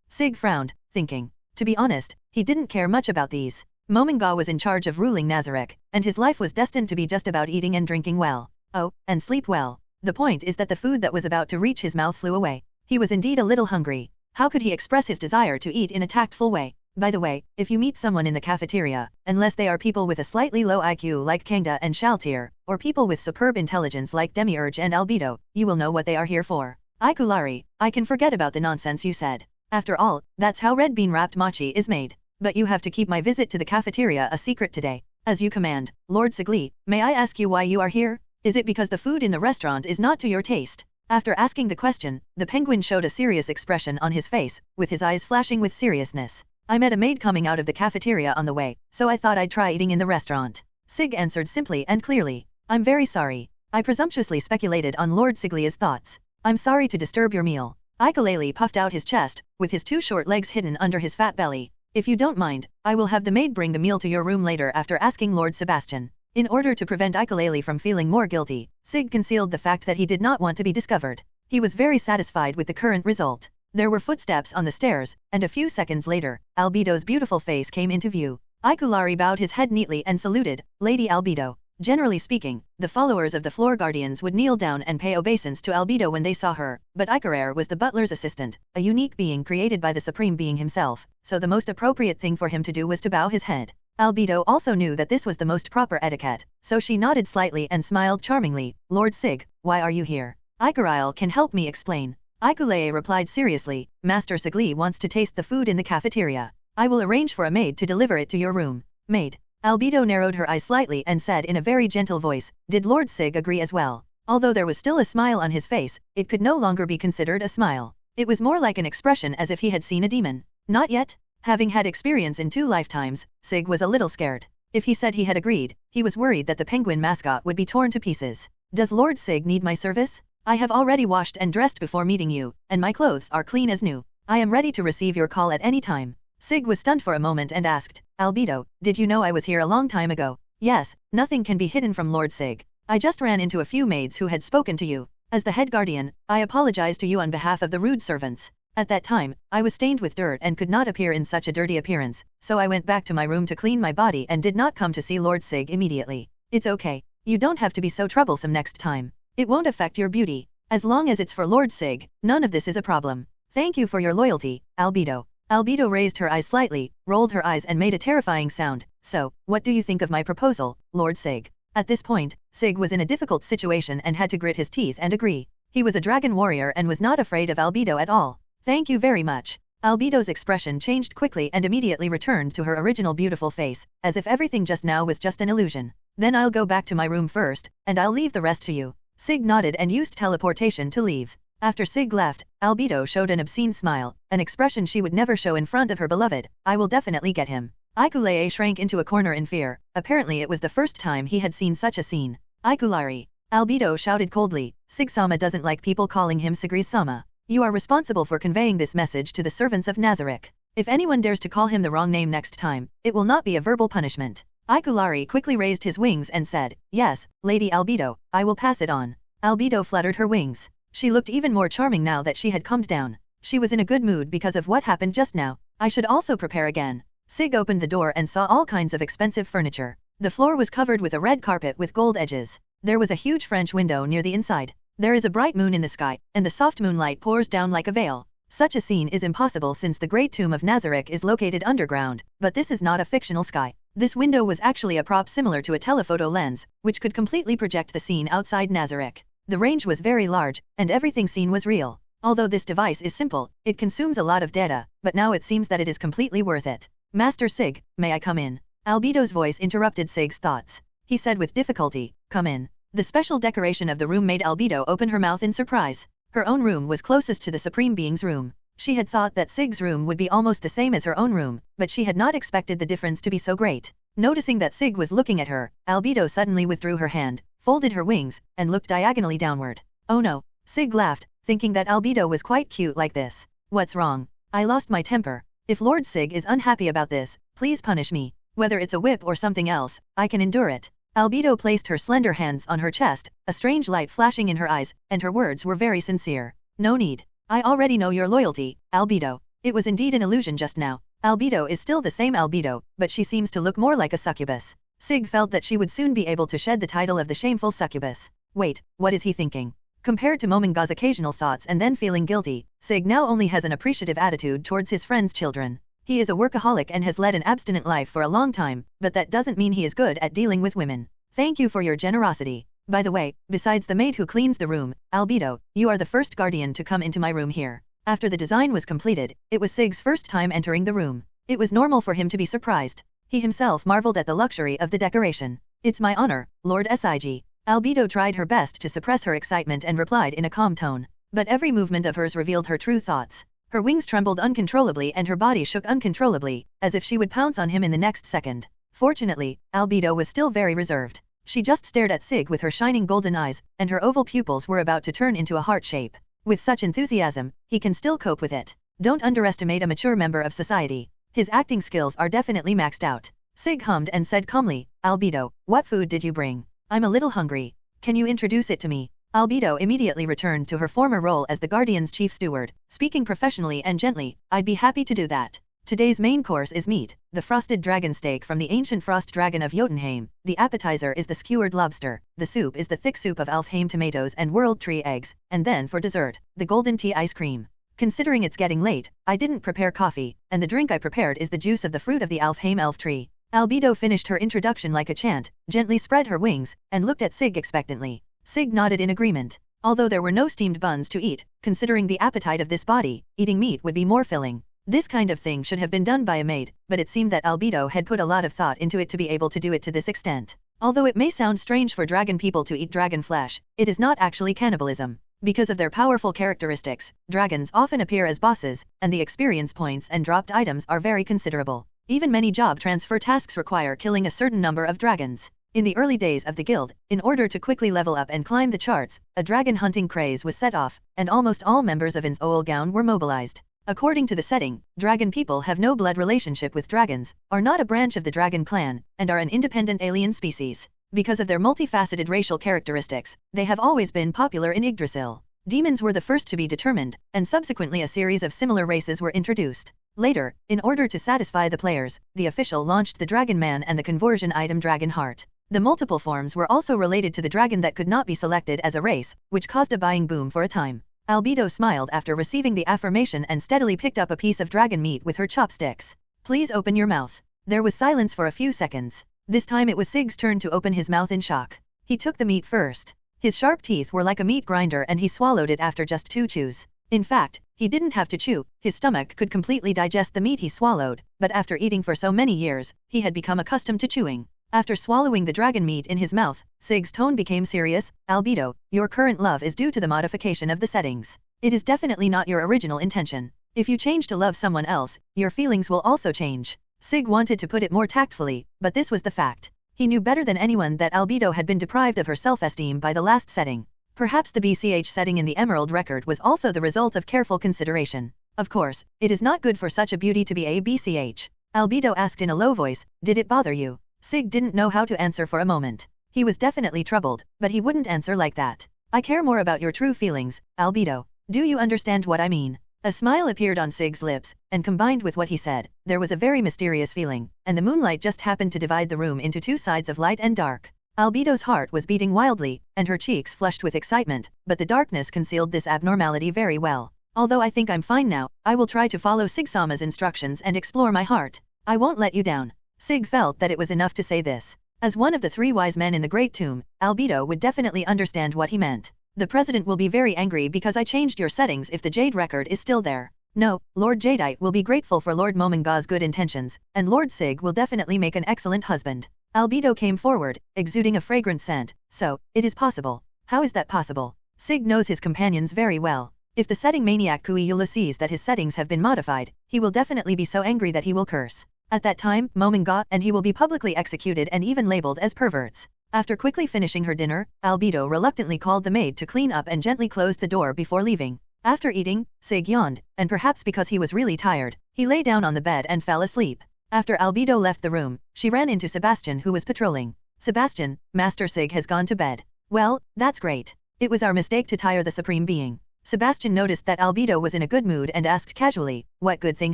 Sig frowned, thinking. To be honest, he didn't care much about these. Mominga was in charge of ruling Nazarick, and his life was destined to be just about eating and drinking well. Oh, and sleep well. The point is that the food that was about to reach his mouth flew away. He was indeed a little hungry. How could he express his desire to eat in a tactful way? By the way, if you meet someone in the cafeteria, unless they are people with a slightly low IQ like Kangda and Shaltir, or people with superb intelligence like Demiurge and Albedo, you will know what they are here for. Ukulele, I can forget about the nonsense you said. After all, that's how red bean wrapped machi is made. But you have to keep my visit to the cafeteria a secret today. As you command, Lord Sigli, may I ask you why you are here? Is it because the food in the restaurant is not to your taste? After asking the question, the penguin showed a serious expression on his face, with his eyes flashing with seriousness. I met a maid coming out of the cafeteria on the way, so I thought I'd try eating in the restaurant. Sig answered simply and clearly. I'm very sorry. I presumptuously speculated on Lord Siglia's thoughts. I'm sorry to disturb your meal. Ukulele puffed out his chest, with his 2 short legs hidden under his fat belly. If you don't mind, I will have the maid bring the meal to your room later after asking Lord Sebastian. In order to prevent Ukulele from feeling more guilty, Sig concealed the fact that he did not want to be discovered. He was very satisfied with the current result. There were footsteps on the stairs, and a few seconds later, Albedo's beautiful face came into view. Aikulari bowed his head neatly and saluted, Lady Albedo. Generally speaking, the followers of the floor guardians would kneel down and pay obeisance to Albedo when they saw her, but Icarer was the butler's assistant, a unique being created by the Supreme Being himself, so the most appropriate thing for him to do was to bow his head. Albedo also knew that this was the most proper etiquette, so she nodded slightly and smiled charmingly. Lord Sig, why are you here? Icarile can help me explain. Aikulae replied seriously, Master Sigli wants to taste the food in the cafeteria. I will arrange for a maid to deliver it to your room. Maid. Albedo narrowed her eyes slightly and said in a very gentle voice, did Lord Sig agree as well? Although there was still a smile on his face, it could no longer be considered a smile. It was more like an expression as if he had seen a demon. Not yet. Having had experience in 2 lifetimes, Sig was a little scared. If he said he had agreed, he was worried that the penguin mascot would be torn to pieces. Does Lord Sig need my service? I have already washed and dressed before meeting you, and my clothes are clean as new. I am ready to receive your call at any time. Sig was stunned for a moment and asked, Albedo, did you know I was here a long time ago? Yes, nothing can be hidden from Lord Sig. I just ran into a few maids who had spoken to you. As the head guardian, I apologize to you on behalf of the rude servants. At that time, I was stained with dirt and could not appear in such a dirty appearance, so I went back to my room to clean my body and did not come to see Lord Sig immediately. It's okay. You don't have to be so troublesome next time. It won't affect your beauty. As long as it's for Lord Sig, none of this is a problem. Thank you for your loyalty, Albedo. Albedo raised her eyes slightly, rolled her eyes and made a terrifying sound. So, what do you think of my proposal, Lord Sig? At this point, Sig was in a difficult situation and had to grit his teeth and agree. He was a dragon warrior and was not afraid of Albedo at all. Thank you very much. Albedo's expression changed quickly and immediately returned to her original beautiful face, as if everything just now was just an illusion. Then I'll go back to my room first, and I'll leave the rest to you. Sig nodded and used teleportation to leave. After Sig left, Albedo showed an obscene smile, an expression she would never show in front of her beloved. I will definitely get him. Aikulei shrank into a corner in fear. Apparently it was the first time he had seen such a scene. Aikulari. Albedo shouted coldly. Sig-sama doesn't like people calling him Sigri-sama. You are responsible for conveying this message to the servants of Nazarick. If anyone dares to call him the wrong name next time, it will not be a verbal punishment. Aikulari quickly raised his wings and said, Yes, Lady Albedo, I will pass it on. Albedo fluttered her wings. She looked even more charming now that she had calmed down. She was in a good mood because of what happened just now. I should also prepare again. Sig opened the door and saw all kinds of expensive furniture. The floor was covered with a red carpet with gold edges. There was a huge French window near the inside. There is a bright moon in the sky, and the soft moonlight pours down like a veil. Such a scene is impossible since the great tomb of Nazarick is located underground, but this is not a fictional sky. This window was actually a prop similar to a telephoto lens, which could completely project the scene outside Nazarick. The range was very large, and everything seen was real. Although this device is simple, it consumes a lot of data, but now it seems that it is completely worth it. Master Sig, may I come in? Albedo's voice interrupted Sig's thoughts. He said with difficulty, come in. The special decoration of the room made Albedo open her mouth in surprise. Her own room was closest to the Supreme Being's room. She had thought that Sig's room would be almost the same as her own room, but she had not expected the difference to be so great. Noticing that Sig was looking at her, Albedo suddenly withdrew her hand, folded her wings, and looked diagonally downward. Oh no. Sig laughed, thinking that Albedo was quite cute like this. What's wrong? I lost my temper. If Lord Sig is unhappy about this, please punish me. Whether it's a whip or something else, I can endure it. Albedo placed her slender hands on her chest, a strange light flashing in her eyes, and her words were very sincere. No need. I already know your loyalty, Albedo. It was indeed an illusion just now. Albedo is still the same Albedo, but she seems to look more like a succubus. Sig felt that she would soon be able to shed the title of the shameful succubus. Wait, what is he thinking? Compared to Momonga's occasional thoughts and then feeling guilty, Sig now only has an appreciative attitude towards his friend's children. He is a workaholic and has led an abstinent life for a long time, but that doesn't mean he is good at dealing with women. Thank you for your generosity. By the way, besides the maid who cleans the room, Albedo, you are the first guardian to come into my room here. After the design was completed, it was Sig's first time entering the room. It was normal for him to be surprised. He himself marveled at the luxury of the decoration. It's my honor, Lord Sig. Albedo tried her best to suppress her excitement and replied in a calm tone. But every movement of hers revealed her true thoughts. Her wings trembled uncontrollably and her body shook uncontrollably, as if she would pounce on him in the next second. Fortunately, Albedo was still very reserved. She just stared at Sig with her shining golden eyes, and her oval pupils were about to turn into a heart shape. With such enthusiasm, he can still cope with it. Don't underestimate a mature member of society. His acting skills are definitely maxed out. Sig hummed and said calmly, Albedo, what food did you bring? I'm a little hungry. Can you introduce it to me? Albedo immediately returned to her former role as the Guardian's chief steward, speaking professionally and gently, I'd be happy to do that. Today's main course is meat, the frosted dragon steak from the ancient frost dragon of Jotunheim, the appetizer is the skewered lobster, the soup is the thick soup of Alfheim tomatoes and world tree eggs, and then for dessert, the golden tea ice cream. Considering it's getting late, I didn't prepare coffee, and the drink I prepared is the juice of the fruit of the Alfheim elf tree. Albedo finished her introduction like a chant, gently spread her wings, and looked at Sig expectantly. Sig nodded in agreement. Although there were no steamed buns to eat, considering the appetite of this body, eating meat would be more filling. This kind of thing should have been done by a maid, but it seemed that Albedo had put a lot of thought into it to be able to do it to this extent. Although it may sound strange for dragon people to eat dragon flesh, it is not actually cannibalism. Because of their powerful characteristics, dragons often appear as bosses, and the experience points and dropped items are very considerable. Even many job transfer tasks require killing a certain number of dragons. In the early days of the guild, in order to quickly level up and climb the charts, a dragon hunting craze was set off, and almost all members of Ainz Ooal Gown were mobilized. According to the setting, dragon people have no blood relationship with dragons, are not a branch of the dragon clan, and are an independent alien species. Because of their multifaceted racial characteristics, they have always been popular in Yggdrasil. Demons were the first to be determined, and subsequently a series of similar races were introduced. Later, in order to satisfy the players, the official launched the Dragon Man and the conversion item Dragon Heart. The multiple forms were also related to the dragon that could not be selected as a race, which caused a buying boom for a time. Albedo smiled after receiving the affirmation and steadily picked up a piece of dragon meat with her chopsticks. Please open your mouth. There was silence for a few seconds. This time it was Sig's turn to open his mouth in shock. He took the meat first. His sharp teeth were like a meat grinder and he swallowed it after just 2 chews. In fact, he didn't have to chew, his stomach could completely digest the meat he swallowed, but after eating for so many years, he had become accustomed to chewing. After swallowing the dragon meat in his mouth, Sig's tone became serious. Albedo, your current love is due to the modification of the settings. It is definitely not your original intention. If you change to love someone else, your feelings will also change. Sig wanted to put it more tactfully, but this was the fact. He knew better than anyone that Albedo had been deprived of her self-esteem by the last setting. Perhaps the BCH setting in the Emerald record was also the result of careful consideration. Of course, it is not good for such a beauty to be a BCH. Albedo asked in a low voice, did it bother you? Sig didn't know how to answer for a moment. He was definitely troubled, but he wouldn't answer like that. I care more about your true feelings, Albedo. Do you understand what I mean? A smile appeared on Sig's lips, and combined with what he said, there was a very mysterious feeling, and the moonlight just happened to divide the room into 2 sides of light and dark. Albedo's heart was beating wildly, and her cheeks flushed with excitement, but the darkness concealed this abnormality very well. Although I think I'm fine now, I will try to follow Sig-sama's instructions and explore my heart. I won't let you down. Sig felt that it was enough to say this. As one of the 3 wise men in the Great Tomb, Albedo would definitely understand what he meant. The president will be very angry because I changed your settings if the Jade record is still there. No, Lord Jadeite will be grateful for Lord Mominga's good intentions, and Lord Sig will definitely make an excellent husband. Albedo came forward, exuding a fragrant scent. So, it is possible. How is that possible? Sig knows his companions very well. If the setting maniac Kuiula sees that his settings have been modified, he will definitely be so angry that he will curse. At that time, Mominga and he will be publicly executed and even labeled as perverts. After quickly finishing her dinner, Albedo reluctantly called the maid to clean up and gently closed the door before leaving. After eating, Sig yawned, and perhaps because he was really tired, he lay down on the bed and fell asleep. After Albedo left the room, she ran into Sebastian who was patrolling. Sebastian, Master Sig has gone to bed. Well, that's great. It was our mistake to tire the Supreme Being. Sebastian noticed that Albedo was in a good mood and asked casually, what good thing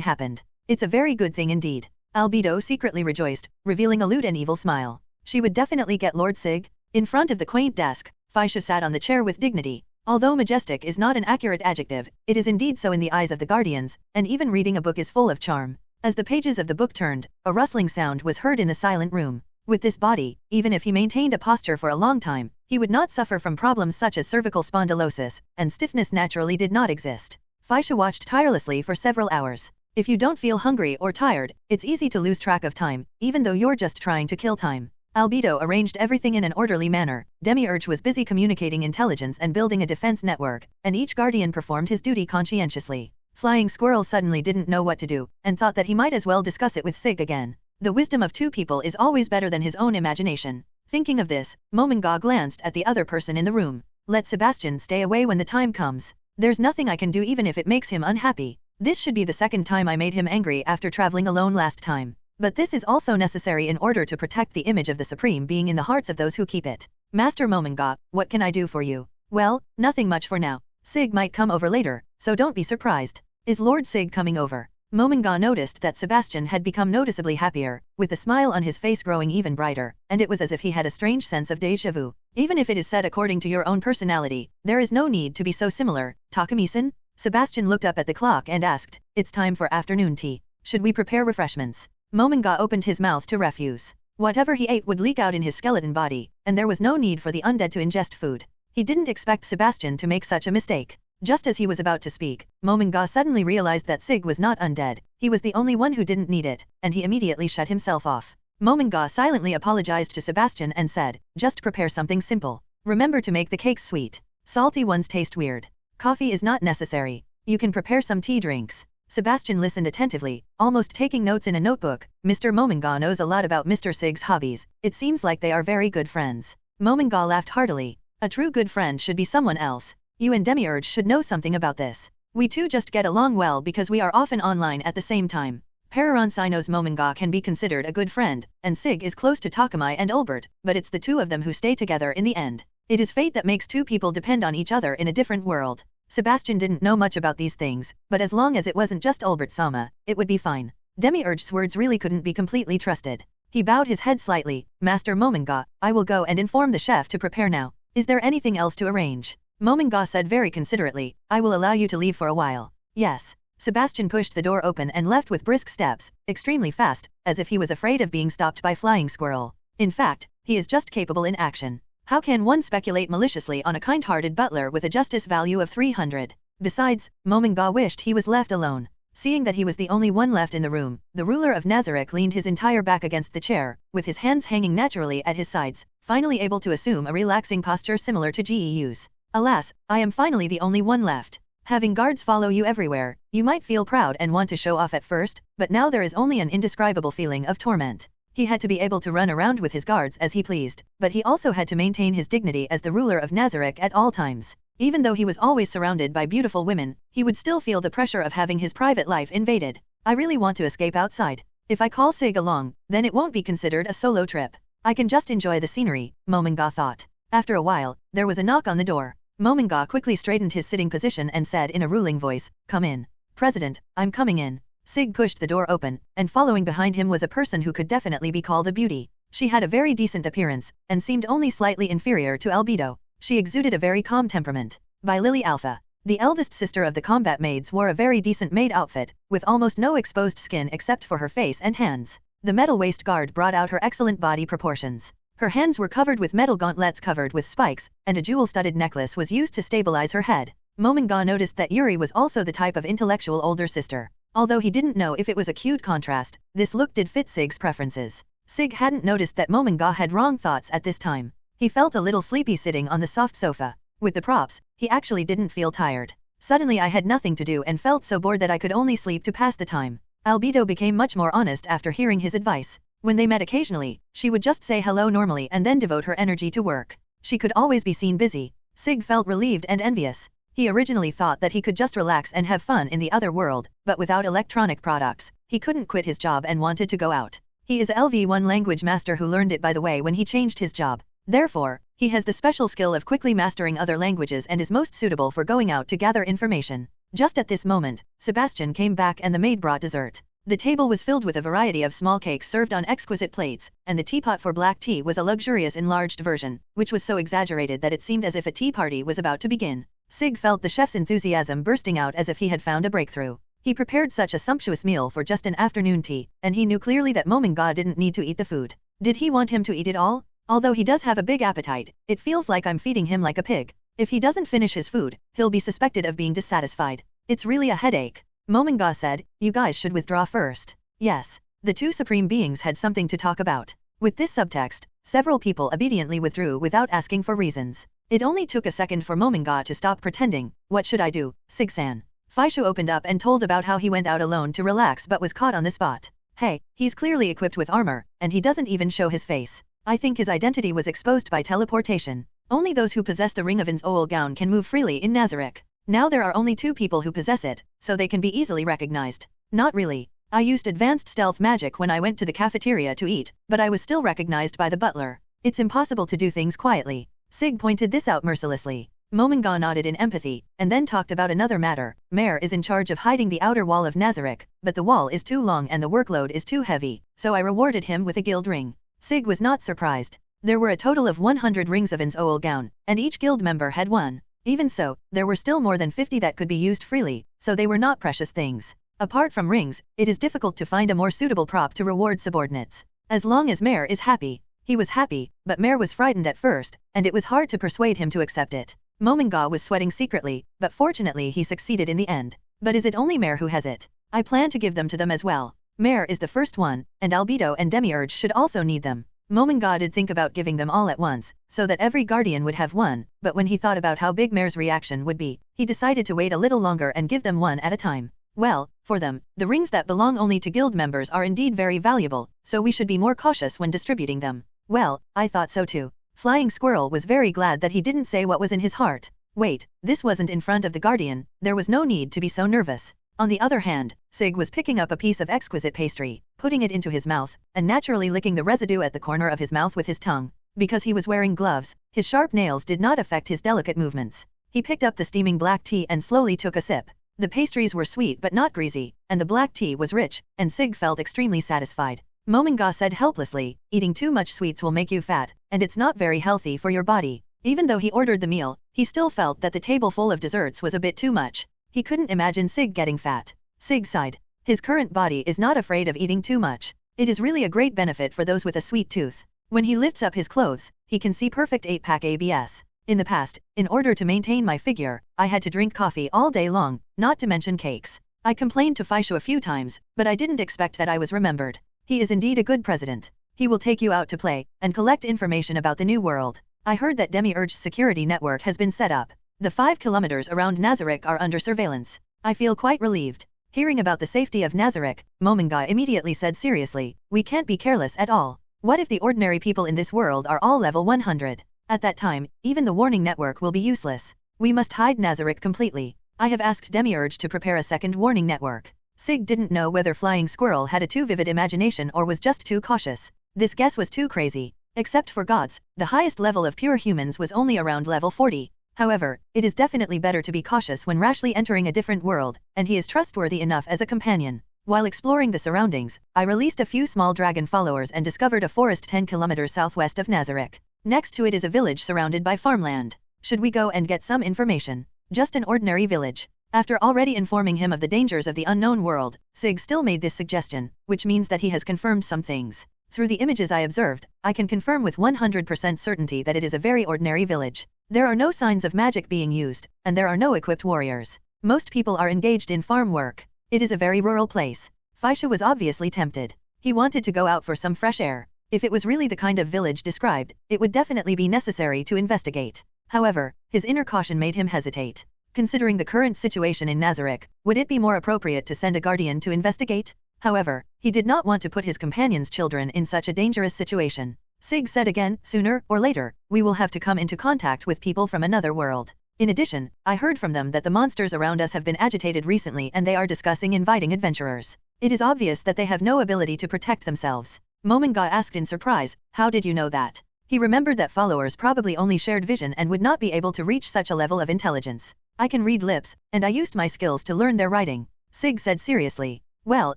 happened? It's a very good thing indeed. Albedo secretly rejoiced, revealing a lewd and evil smile. She would definitely get Lord Sig. In front of the quaint desk, Faisha sat on the chair with dignity. Although majestic is not an accurate adjective, it is indeed so in the eyes of the guardians, and even reading a book is full of charm. As the pages of the book turned, a rustling sound was heard in the silent room. With this body, even if he maintained a posture for a long time, he would not suffer from problems such as cervical spondylosis, and stiffness naturally did not exist. Faisha watched tirelessly for several hours. If you don't feel hungry or tired, it's easy to lose track of time, even though you're just trying to kill time. Albedo arranged everything in an orderly manner. Demiurge was busy communicating intelligence and building a defense network, and each guardian performed his duty conscientiously. Flying Squirrel suddenly didn't know what to do, and thought that he might as well discuss it with Sig again. The wisdom of 2 people is always better than his own imagination. Thinking of this, Mominga glanced at the other person in the room. Let Sebastian stay away when the time comes. There's nothing I can do even if it makes him unhappy. This should be the 2nd time I made him angry after traveling alone last time. But this is also necessary in order to protect the image of the Supreme Being in the hearts of those who keep it. Master Mominga, what can I do for you? Well, nothing much for now. Sig might come over later, so don't be surprised. Is Lord Sig coming over? Mominga noticed that Sebastian had become noticeably happier, with the smile on his face growing even brighter, and it was as if he had a strange sense of déjà vu. Even if it is said according to your own personality, there is no need to be so similar, Takumi-san? Sebastian looked up at the clock and asked, it's time for afternoon tea. Should we prepare refreshments? Mominga opened his mouth to refuse. Whatever he ate would leak out in his skeleton body, and there was no need for the undead to ingest food. He didn't expect Sebastian to make such a mistake. Just as he was about to speak, Mominga suddenly realized that Sig was not undead. He was the only one who didn't need it, and he immediately shut himself off. Mominga silently apologized to Sebastian and said, just prepare something simple. Remember to make the cakes sweet. Salty ones taste weird. Coffee is not necessary. You can prepare some tea drinks. Sebastian listened attentively, almost taking notes in a notebook. Mr. Mominga knows a lot about Mr. Sig's hobbies. It seems like they are very good friends. Mominga laughed heartily. A true good friend should be someone else. You and Demiurge should know something about this. We two just get along well because we are often online at the same time. Pararon knows Mominga can be considered a good friend, and Sig is close to Takumi and Ulbert, but it's the two of them who stay together in the end. It is fate that makes two people depend on each other in a different world. Sebastian didn't know much about these things, but as long as it wasn't just Ulbert-sama, it would be fine. Demiurge's words really couldn't be completely trusted. He bowed his head slightly. Master Mominga, I will go and inform the chef to prepare now. Is there anything else to arrange? Mominga said very considerately, I will allow you to leave for a while. Yes. Sebastian pushed the door open and left with brisk steps, extremely fast, as if he was afraid of being stopped by flying squirrel. In fact, he is just capable in action. How can one speculate maliciously on a kind-hearted butler with a justice value of 300? Besides, Mominga wished he was left alone. Seeing that he was the only one left in the room, the ruler of Nazarick leaned his entire back against the chair, with his hands hanging naturally at his sides, finally able to assume a relaxing posture similar to GEU's. Alas, I am finally the only one left. Having guards follow you everywhere, you might feel proud and want to show off at first, but now there is only an indescribable feeling of torment. He had to be able to run around with his guards as he pleased, but he also had to maintain his dignity as the ruler of Nazarick at all times. Even though he was always surrounded by beautiful women, he would still feel the pressure of having his private life invaded. I really want to escape outside. If I call Sig along, then it won't be considered a solo trip. I can just enjoy the scenery, Mominga thought. After a while, there was a knock on the door. Mominga quickly straightened his sitting position and said in a ruling voice, come in. President, I'm coming in. Sig pushed the door open, and following behind him was a person who could definitely be called a beauty. She had a very decent appearance, and seemed only slightly inferior to Albedo. She exuded a very calm temperament. By Lily Alpha. The eldest sister of the combat maids wore a very decent maid outfit, with almost no exposed skin except for her face and hands. The metal waist guard brought out her excellent body proportions. Her hands were covered with metal gauntlets covered with spikes, and a jewel-studded necklace was used to stabilize her head. Mominga noticed that Yuri was also the type of intellectual older sister. Although he didn't know if it was a cute contrast, this look did fit Sig's preferences. Sig hadn't noticed that Mominga had wrong thoughts at this time. He felt a little sleepy sitting on the soft sofa. With the props, he actually didn't feel tired. Suddenly I had nothing to do and felt so bored that I could only sleep to pass the time. Albedo became much more honest after hearing his advice. When they met occasionally, she would just say hello normally and then devote her energy to work. She could always be seen busy. Sig felt relieved and envious. He originally thought that he could just relax and have fun in the other world, but without electronic products, he couldn't quit his job and wanted to go out. He is a LV1 language master who learned it by the way when he changed his job. Therefore, he has the special skill of quickly mastering other languages and is most suitable for going out to gather information. Just at this moment, Sebastian came back and the maid brought dessert. The table was filled with a variety of small cakes served on exquisite plates, and the teapot for black tea was a luxurious enlarged version, which was so exaggerated that it seemed as if a tea party was about to begin. Sig felt the chef's enthusiasm bursting out as if he had found a breakthrough. He prepared such a sumptuous meal for just an afternoon tea, and he knew clearly that Mominga didn't need to eat the food. Did he want him to eat it all? Although he does have a big appetite, it feels like I'm feeding him like a pig. If he doesn't finish his food, he'll be suspected of being dissatisfied. It's really a headache. Mominga said, you guys should withdraw first. Yes. The two supreme beings had something to talk about. With this subtext, several people obediently withdrew without asking for reasons. It only took a second for Mominga to stop pretending. What should I do, Sig-san? Faishu opened up and told about how he went out alone to relax but was caught on the spot. Hey, he's clearly equipped with armor, and he doesn't even show his face. I think his identity was exposed by teleportation. Only those who possess the ring of Ainz Ooal Gown can move freely in Nazarick. Now there are only 2 people who possess it, so they can be easily recognized. Not really. I used advanced stealth magic when I went to the cafeteria to eat, but I was still recognized by the butler. It's impossible to do things quietly. Sig pointed this out mercilessly. Mominga nodded in empathy, and then talked about another matter. Mare is in charge of hiding the outer wall of Nazarick, but the wall is too long and the workload is too heavy, so I rewarded him with a guild ring. Sig was not surprised. There were a total of 100 rings of Ainz Ooal Gown, and each guild member had one. Even so, there were still more than 50 that could be used freely, so they were not precious things. Apart from rings, it is difficult to find a more suitable prop to reward subordinates. As long as Mare is happy. He was happy, but Mare was frightened at first, and it was hard to persuade him to accept it. Mominga was sweating secretly, but fortunately he succeeded in the end. But is it only Mare who has it? I plan to give them to them as well. Mare is the first one, and Albedo and Demiurge should also need them. Mominga did think about giving them all at once, so that every guardian would have one, but when he thought about how big Mare's reaction would be, he decided to wait a little longer and give them one at a time. Well, for them, the rings that belong only to guild members are indeed very valuable, so we should be more cautious when distributing them. Well, I thought so too. Flying Squirrel was very glad that he didn't say what was in his heart. Wait, this wasn't in front of the guardian, there was no need to be so nervous. On the other hand, Sig was picking up a piece of exquisite pastry, putting it into his mouth, and naturally licking the residue at the corner of his mouth with his tongue. Because he was wearing gloves, his sharp nails did not affect his delicate movements. He picked up the steaming black tea and slowly took a sip. The pastries were sweet but not greasy, and the black tea was rich, and Sig felt extremely satisfied. Mominga said helplessly, eating too much sweets will make you fat, and it's not very healthy for your body. Even though he ordered the meal, he still felt that the table full of desserts was a bit too much. He couldn't imagine Sig getting fat. Sig sighed. His current body is not afraid of eating too much. It is really a great benefit for those with a sweet tooth. When he lifts up his clothes, he can see perfect 8-pack abs. In the past, in order to maintain my figure, I had to drink coffee all day long, not to mention cakes. I complained to Faishu a few times, but I didn't expect that I was remembered. He is indeed a good president. He will take you out to play, and collect information about the new world. I heard that Demiurge's security network has been set up. The 5 kilometers around Nazarick are under surveillance. I feel quite relieved. Hearing about the safety of Nazarick, Mominga immediately said seriously, we can't be careless at all. What if the ordinary people in this world are all level 100? At that time, even the warning network will be useless. We must hide Nazarick completely. I have asked Demiurge to prepare a second warning network. Sig didn't know whether Flying Squirrel had a too vivid imagination or was just too cautious. This guess was too crazy. Except for gods, the highest level of pure humans was only around level 40. However, it is definitely better to be cautious when rashly entering a different world, and he is trustworthy enough as a companion. While exploring the surroundings, I released a few small dragon followers and discovered a forest 10 kilometers southwest of Nazarick. Next to it is a village surrounded by farmland. Should we go and get some information? Just an ordinary village. After already informing him of the dangers of the unknown world, Sig still made this suggestion, which means that he has confirmed some things. Through the images I observed, I can confirm with 100% certainty that it is a very ordinary village. There are no signs of magic being used, and there are no equipped warriors. Most people are engaged in farm work. It is a very rural place. Faishu was obviously tempted. He wanted to go out for some fresh air. If it was really the kind of village described, it would definitely be necessary to investigate. However, his inner caution made him hesitate. Considering the current situation in Nazarick, would it be more appropriate to send a guardian to investigate? However, he did not want to put his companion's children in such a dangerous situation. Sig said again, sooner or later, we will have to come into contact with people from another world. In addition, I heard from them that the monsters around us have been agitated recently and they are discussing inviting adventurers. It is obvious that they have no ability to protect themselves. Mominga asked in surprise, how did you know that? He remembered that followers probably only shared vision and would not be able to reach such a level of intelligence. I can read lips, and I used my skills to learn their writing. Sig said seriously. Well,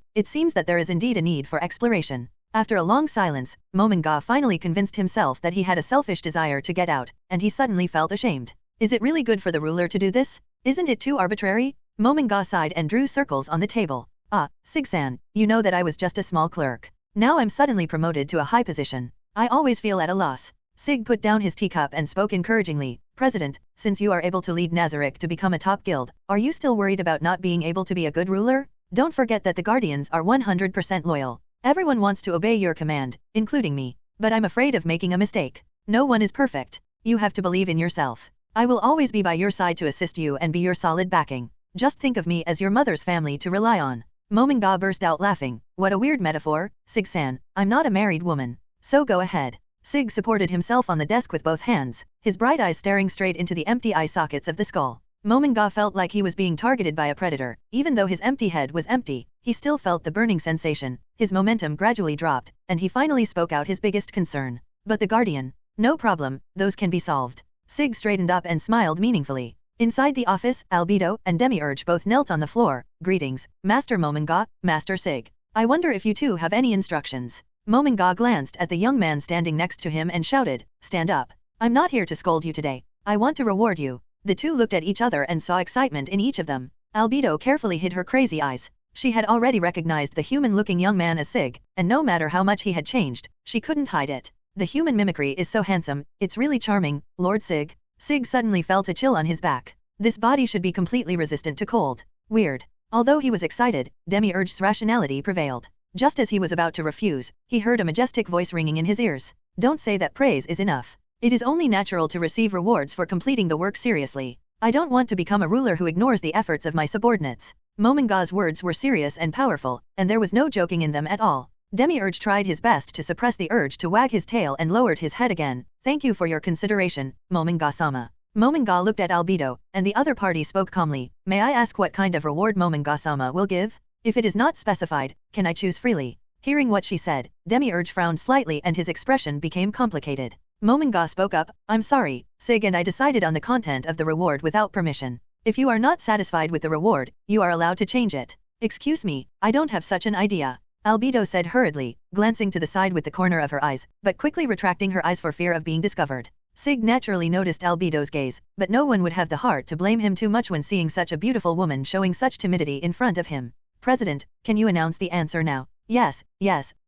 it seems that there is indeed a need for exploration. After a long silence, Mominga finally convinced himself that he had a selfish desire to get out, and he suddenly felt ashamed. Is it really good for the ruler to do this? Isn't it too arbitrary? Mominga sighed and drew circles on the table. Ah, Sig-san, you know that I was just a small clerk. Now I'm suddenly promoted to a high position. I always feel at a loss. Sig put down his teacup and spoke encouragingly. President, since you are able to lead Nazarick to become a top guild, are you still worried about not being able to be a good ruler? Don't forget that the Guardians are 100% loyal. Everyone wants to obey your command, including me. But I'm afraid of making a mistake. No one is perfect. You have to believe in yourself. I will always be by your side to assist you and be your solid backing. Just think of me as your mother's family to rely on. Mominga burst out laughing. What a weird metaphor, Sig-san. I'm not a married woman. So go ahead. Sig supported himself on the desk with both hands, his bright eyes staring straight into the empty eye sockets of the skull. Mominga felt like he was being targeted by a predator. Even though his empty head was empty, he still felt the burning sensation. His momentum gradually dropped, and he finally spoke out his biggest concern. But the Guardian? No problem, those can be solved. Sig straightened up and smiled meaningfully. Inside the office, Albedo and Demiurge both knelt on the floor. Greetings, Master Mominga, Master Sig. I wonder if you two have any instructions. Mominga glanced at the young man standing next to him and shouted, stand up. I'm not here to scold you today. I want to reward you. The two looked at each other and saw excitement in each of them. Albedo carefully hid her crazy eyes. She had already recognized the human-looking young man as Sig, and no matter how much he had changed, she couldn't hide it. The human mimicry is so handsome, it's really charming, Lord Sig. Sig suddenly felt a chill on his back. This body should be completely resistant to cold. Weird. Although he was excited, Demiurge's rationality prevailed. Just as he was about to refuse, he heard a majestic voice ringing in his ears. Don't say that praise is enough. It is only natural to receive rewards for completing the work seriously. I don't want to become a ruler who ignores the efforts of my subordinates. Mominga's words were serious and powerful, and there was no joking in them at all. Demiurge tried his best to suppress the urge to wag his tail and lowered his head again. Thank you for your consideration, Mominga-sama. Mominga looked at Albedo, and the other party spoke calmly. May I ask what kind of reward Mominga-sama will give? If it is not specified, can I choose freely? Hearing what she said, Demiurge frowned slightly and his expression became complicated. Mominga spoke up, I'm sorry, Sig and I decided on the content of the reward without permission. If you are not satisfied with the reward, you are allowed to change it. Excuse me, I don't have such an idea. Albedo said hurriedly, glancing to the side with the corner of her eyes, but quickly retracting her eyes for fear of being discovered. Sig naturally noticed Albedo's gaze, but no one would have the heart to blame him too much when seeing such a beautiful woman showing such timidity in front of him. President, can you announce the answer now? Yes,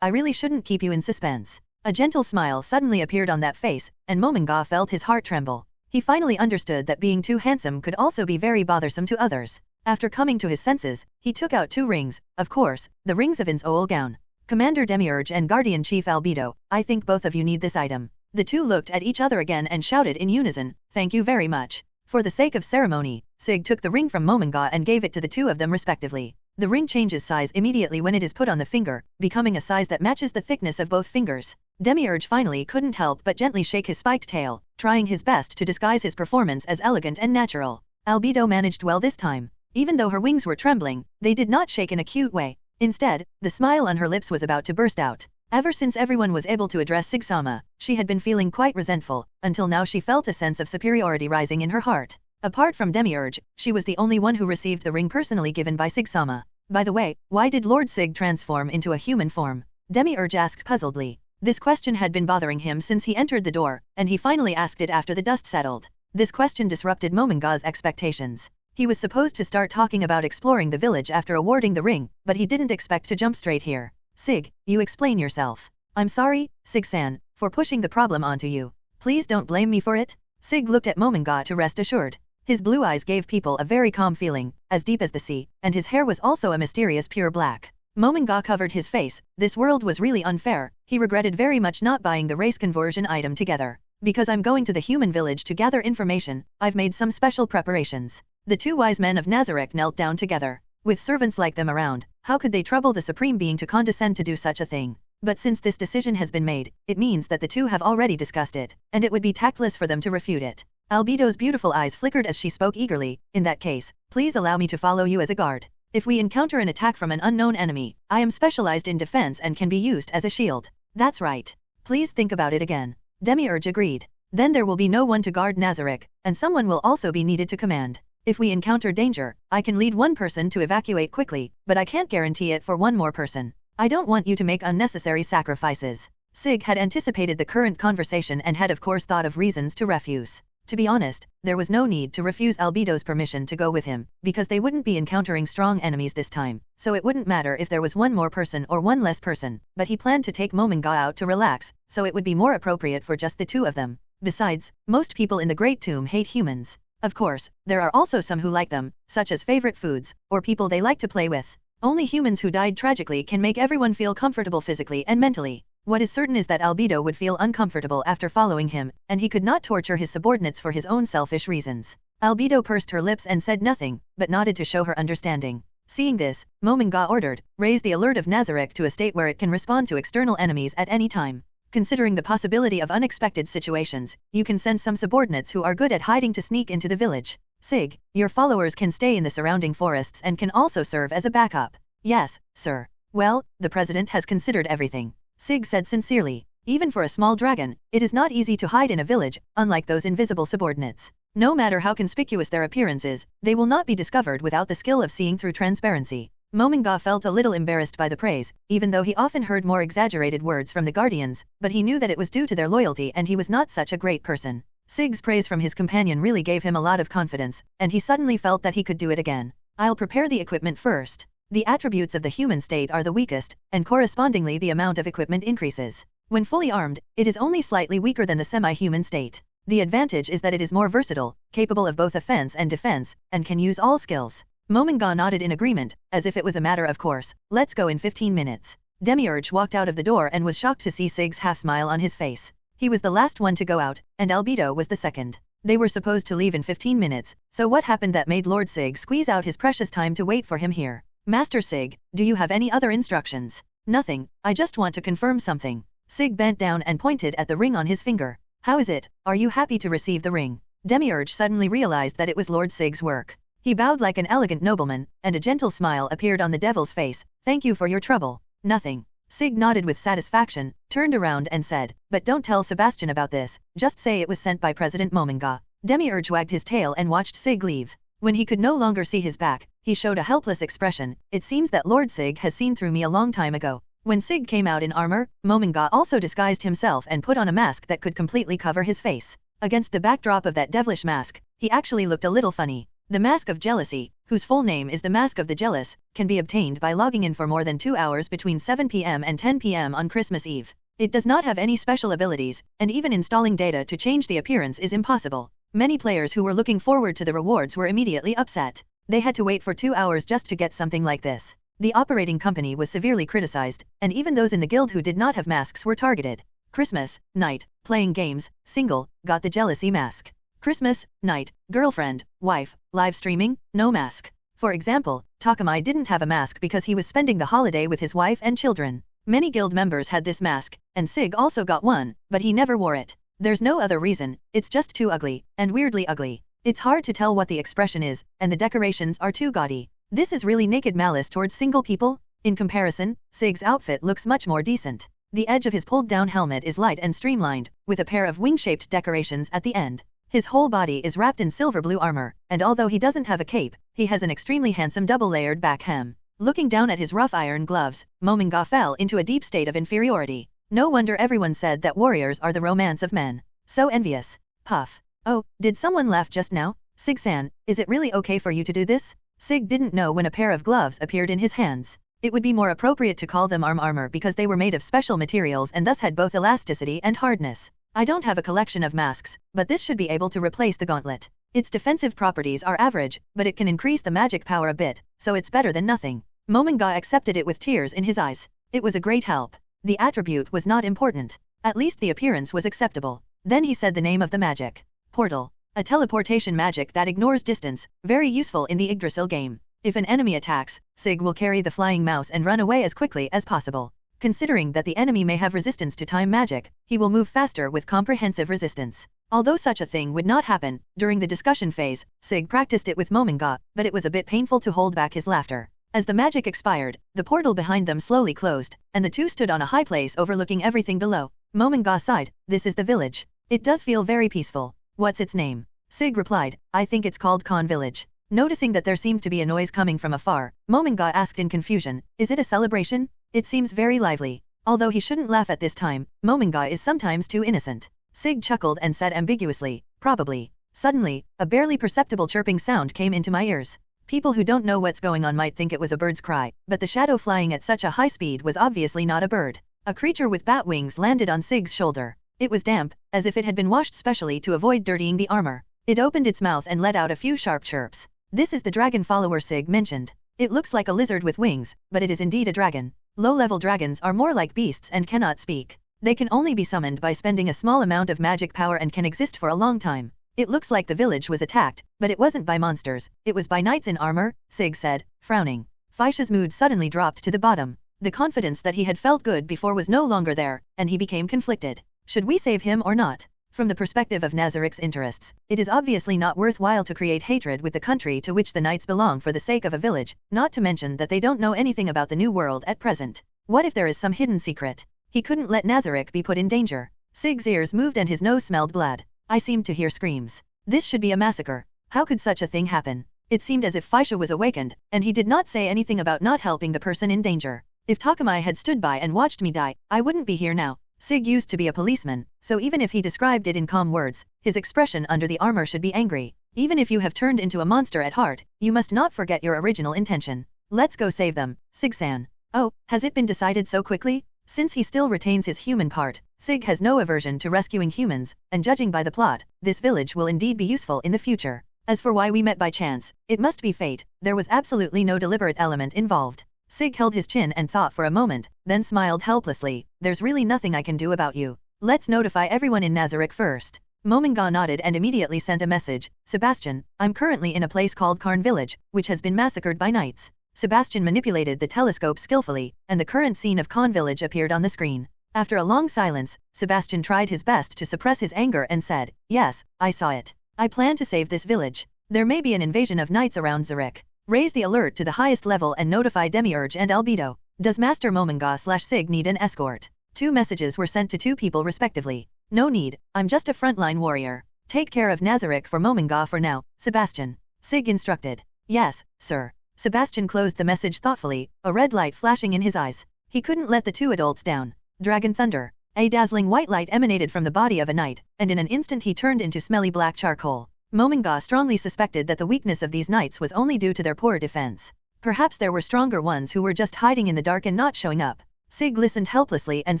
I really shouldn't keep you in suspense. A gentle smile suddenly appeared on that face, and Mominga felt his heart tremble. He finally understood that being too handsome could also be very bothersome to others. After coming to his senses, he took out 2 rings, of course, the rings of Ainz Ooal Gown. Commander Demiurge and Guardian Chief Albedo, I think both of you need this item. The two looked at each other again and shouted in unison, thank you very much. For the sake of ceremony, Sig took the ring from Mominga and gave it to the two of them respectively. The ring changes size immediately when it is put on the finger, becoming a size that matches the thickness of both fingers. Demiurge finally couldn't help but gently shake his spiked tail, trying his best to disguise his performance as elegant and natural. Albedo managed well this time. Even though her wings were trembling, they did not shake in a cute way. Instead, the smile on her lips was about to burst out. Ever since everyone was able to address Sig-sama, she had been feeling quite resentful, until now she felt a sense of superiority rising in her heart. Apart from Demiurge, she was the only one who received the ring personally given by Sig-sama. By the way, why did Lord Sig transform into a human form? Demiurge asked puzzledly. This question had been bothering him since he entered the door, and he finally asked it after the dust settled. This question disrupted Mominga's expectations. He was supposed to start talking about exploring the village after awarding the ring, but he didn't expect to jump straight here. Sig, you explain yourself. I'm sorry, Sig-san, for pushing the problem onto you. Please don't blame me for it. Sig looked at Mominga to rest assured. His blue eyes gave people a very calm feeling, as deep as the sea, and his hair was also a mysterious pure black. Mominga covered his face. This world was really unfair. He regretted very much not buying the race conversion item together. Because I'm going to the human village to gather information, I've made some special preparations. The 2 wise men of Nazarick knelt down together. With servants like them around, how could they trouble the Supreme Being to condescend to do such a thing? But since this decision has been made, it means that the two have already discussed it, and it would be tactless for them to refute it. Albedo's beautiful eyes flickered as she spoke eagerly. In that case, please allow me to follow you as a guard. If we encounter an attack from an unknown enemy, I am specialized in defense and can be used as a shield. That's right. Please think about it again. Demiurge agreed. Then there will be no one to guard Nazarick, and someone will also be needed to command. If we encounter danger, I can lead one person to evacuate quickly, but I can't guarantee it for one more person. I don't want you to make unnecessary sacrifices. Sig had anticipated the current conversation and had of course thought of reasons to refuse. To be honest, there was no need to refuse Albedo's permission to go with him, because they wouldn't be encountering strong enemies this time, so it wouldn't matter if there was one more person or one less person, but he planned to take Mominga out to relax, so it would be more appropriate for just the 2 of them. Besides, most people in the Great Tomb hate humans. Of course, there are also some who like them, such as favorite foods, or people they like to play with. Only humans who died tragically can make everyone feel comfortable physically and mentally. What is certain is that Albedo would feel uncomfortable after following him, and he could not torture his subordinates for his own selfish reasons. Albedo pursed her lips and said nothing, but nodded to show her understanding. Seeing this, Mominga ordered, raise the alert of Nazarick to a state where it can respond to external enemies at any time. Considering the possibility of unexpected situations, you can send some subordinates who are good at hiding to sneak into the village. Sig, your followers can stay in the surrounding forests and can also serve as a backup. Yes, sir. Well, the president has considered everything. Sig said sincerely. Even for a small dragon, it is not easy to hide in a village, unlike those invisible subordinates. No matter how conspicuous their appearance is, they will not be discovered without the skill of seeing through transparency. Mominga felt a little embarrassed by the praise, even though he often heard more exaggerated words from the guardians, but he knew that it was due to their loyalty and he was not such a great person. Sig's praise from his companion really gave him a lot of confidence, and he suddenly felt that he could do it again. I'll prepare the equipment first. The attributes of the human state are the weakest, and correspondingly the amount of equipment increases. When fully armed, it is only slightly weaker than the semi-human state. The advantage is that it is more versatile, capable of both offense and defense, and can use all skills. Mominga nodded in agreement, as if it was a matter of course. Let's go in 15 minutes. Demiurge walked out of the door and was shocked to see Sig's half-smile on his face. He was the last one to go out, and Albedo was the second. They were supposed to leave in 15 minutes, so what happened that made Lord Sig squeeze out his precious time to wait for him here? Master Sig, do you have any other instructions? Nothing, I just want to confirm something. Sig bent down and pointed at the ring on his finger. How is it? Are you happy to receive the ring? Demiurge suddenly realized that it was Lord Sig's work. He bowed like an elegant nobleman, and a gentle smile appeared on the devil's face. Thank you for your trouble. Nothing. Sig nodded with satisfaction, turned around and said, but don't tell Sebastian about this, just say it was sent by President Mominga. Demiurge wagged his tail and watched Sig leave. When he could no longer see his back, he showed a helpless expression. It seems that Lord Sig has seen through me a long time ago. When Sig came out in armor, Mominga also disguised himself and put on a mask that could completely cover his face. Against the backdrop of that devilish mask, he actually looked a little funny. The Mask of Jealousy, whose full name is the Mask of the Jealous, can be obtained by logging in for more than 2 hours between 7 p.m. and 10 p.m. on Christmas Eve. It does not have any special abilities, and even installing data to change the appearance is impossible. Many players who were looking forward to the rewards were immediately upset. They had to wait for 2 hours just to get something like this. The operating company was severely criticized, and even those in the guild who did not have masks were targeted. Christmas, night, playing games, single, got the jealousy mask. Christmas, night, girlfriend, wife, live streaming, no mask. For example, Takamai didn't have a mask because he was spending the holiday with his wife and children. Many guild members had this mask, and Sig also got one, but he never wore it. There's no other reason, it's just too ugly, and weirdly ugly. It's hard to tell what the expression is, and the decorations are too gaudy. This is really naked malice towards single people? In comparison, Sig's outfit looks much more decent. The edge of his pulled-down helmet is light and streamlined, with a pair of wing-shaped decorations at the end. His whole body is wrapped in silver blue armor, and although he doesn't have a cape, he has an extremely handsome double-layered back hem. Looking down at his rough iron gloves, Mominga fell into a deep state of inferiority. No wonder everyone said that warriors are the romance of men. So envious. Puff. Oh, did someone laugh just now? Sig-san, is it really okay for you to do this? Sig didn't know when a pair of gloves appeared in his hands. It would be more appropriate to call them armor because they were made of special materials and thus had both elasticity and hardness. I don't have a collection of masks, but this should be able to replace the gauntlet. Its defensive properties are average, but it can increase the magic power a bit, so it's better than nothing. Mominga accepted it with tears in his eyes. It was a great help. The attribute was not important. At least the appearance was acceptable. Then he said the name of the magic. Portal. A teleportation magic that ignores distance, very useful in the Yggdrasil game. If an enemy attacks, Sig will carry the flying mouse and run away as quickly as possible. Considering that the enemy may have resistance to time magic, he will move faster with comprehensive resistance. Although such a thing would not happen, during the discussion phase, Sig practiced it with Mominga, but it was a bit painful to hold back his laughter. As the magic expired, the portal behind them slowly closed, and the two stood on a high place overlooking everything below. Mominga sighed. This is the village. It does feel very peaceful. What's its name? Sig replied, I think it's called Khan Village. Noticing that there seemed to be a noise coming from afar, Mominga asked in confusion, is it a celebration? It seems very lively. Although he shouldn't laugh at this time, Mominga is sometimes too innocent. Sig chuckled and said ambiguously, probably. Suddenly, a barely perceptible chirping sound came into my ears. People who don't know what's going on might think it was a bird's cry, but the shadow flying at such a high speed was obviously not a bird. A creature with bat wings landed on Sig's shoulder. It was damp, as if it had been washed specially to avoid dirtying the armor. It opened its mouth and let out a few sharp chirps. This is the dragon follower Sig mentioned. It looks like a lizard with wings, but it is indeed a dragon. Low-level dragons are more like beasts and cannot speak. They can only be summoned by spending a small amount of magic power and can exist for a long time. It looks like the village was attacked, but it wasn't by monsters, it was by knights in armor, Sig said, frowning. Faisha's mood suddenly dropped to the bottom. The confidence that he had felt good before was no longer there, and he became conflicted. Should we save him or not? From the perspective of Nazarick's interests, it is obviously not worthwhile to create hatred with the country to which the knights belong for the sake of a village, not to mention that they don't know anything about the new world at present. What if there is some hidden secret? He couldn't let Nazarick be put in danger. Sig's ears moved and his nose smelled blood. I seemed to hear screams. This should be a massacre. How could such a thing happen? It seemed as if Faisha was awakened, and he did not say anything about not helping the person in danger. If Takamai had stood by and watched me die, I wouldn't be here now. Sig used to be a policeman, so even if he described it in calm words, his expression under the armor should be angry. Even if you have turned into a monster at heart, you must not forget your original intention. Let's go save them, Sig-san. Oh, has it been decided so quickly? Since he still retains his human part, Sig has no aversion to rescuing humans, and judging by the plot, this village will indeed be useful in the future. As for why we met by chance, it must be fate. There was absolutely no deliberate element involved. Sig held his chin and thought for a moment, then smiled helplessly. There's really nothing I can do about you. Let's notify everyone in Nazarick first. Mominga nodded and immediately sent a message. Sebastian, I'm currently in a place called Karn Village, which has been massacred by knights. Sebastian manipulated the telescope skillfully, and the current scene of Karn Village appeared on the screen. After a long silence, Sebastian tried his best to suppress his anger and said, Yes, I saw it. I plan to save this village. There may be an invasion of knights around Nazarick. Raise the alert to the highest level and notify Demiurge and Albedo. Does Master Mominga/Sig need an escort? 2 messages were sent to 2 people respectively. No need, I'm just a frontline warrior. Take care of Nazarick for Mominga for now, Sebastian. Sig instructed. Yes, sir. Sebastian closed the message thoughtfully, a red light flashing in his eyes. He couldn't let the 2 adults down. Dragon thunder. A dazzling white light emanated from the body of a knight, and in an instant he turned into smelly black charcoal. Mominga strongly suspected that the weakness of these knights was only due to their poor defense. Perhaps there were stronger ones who were just hiding in the dark and not showing up. Sig listened helplessly and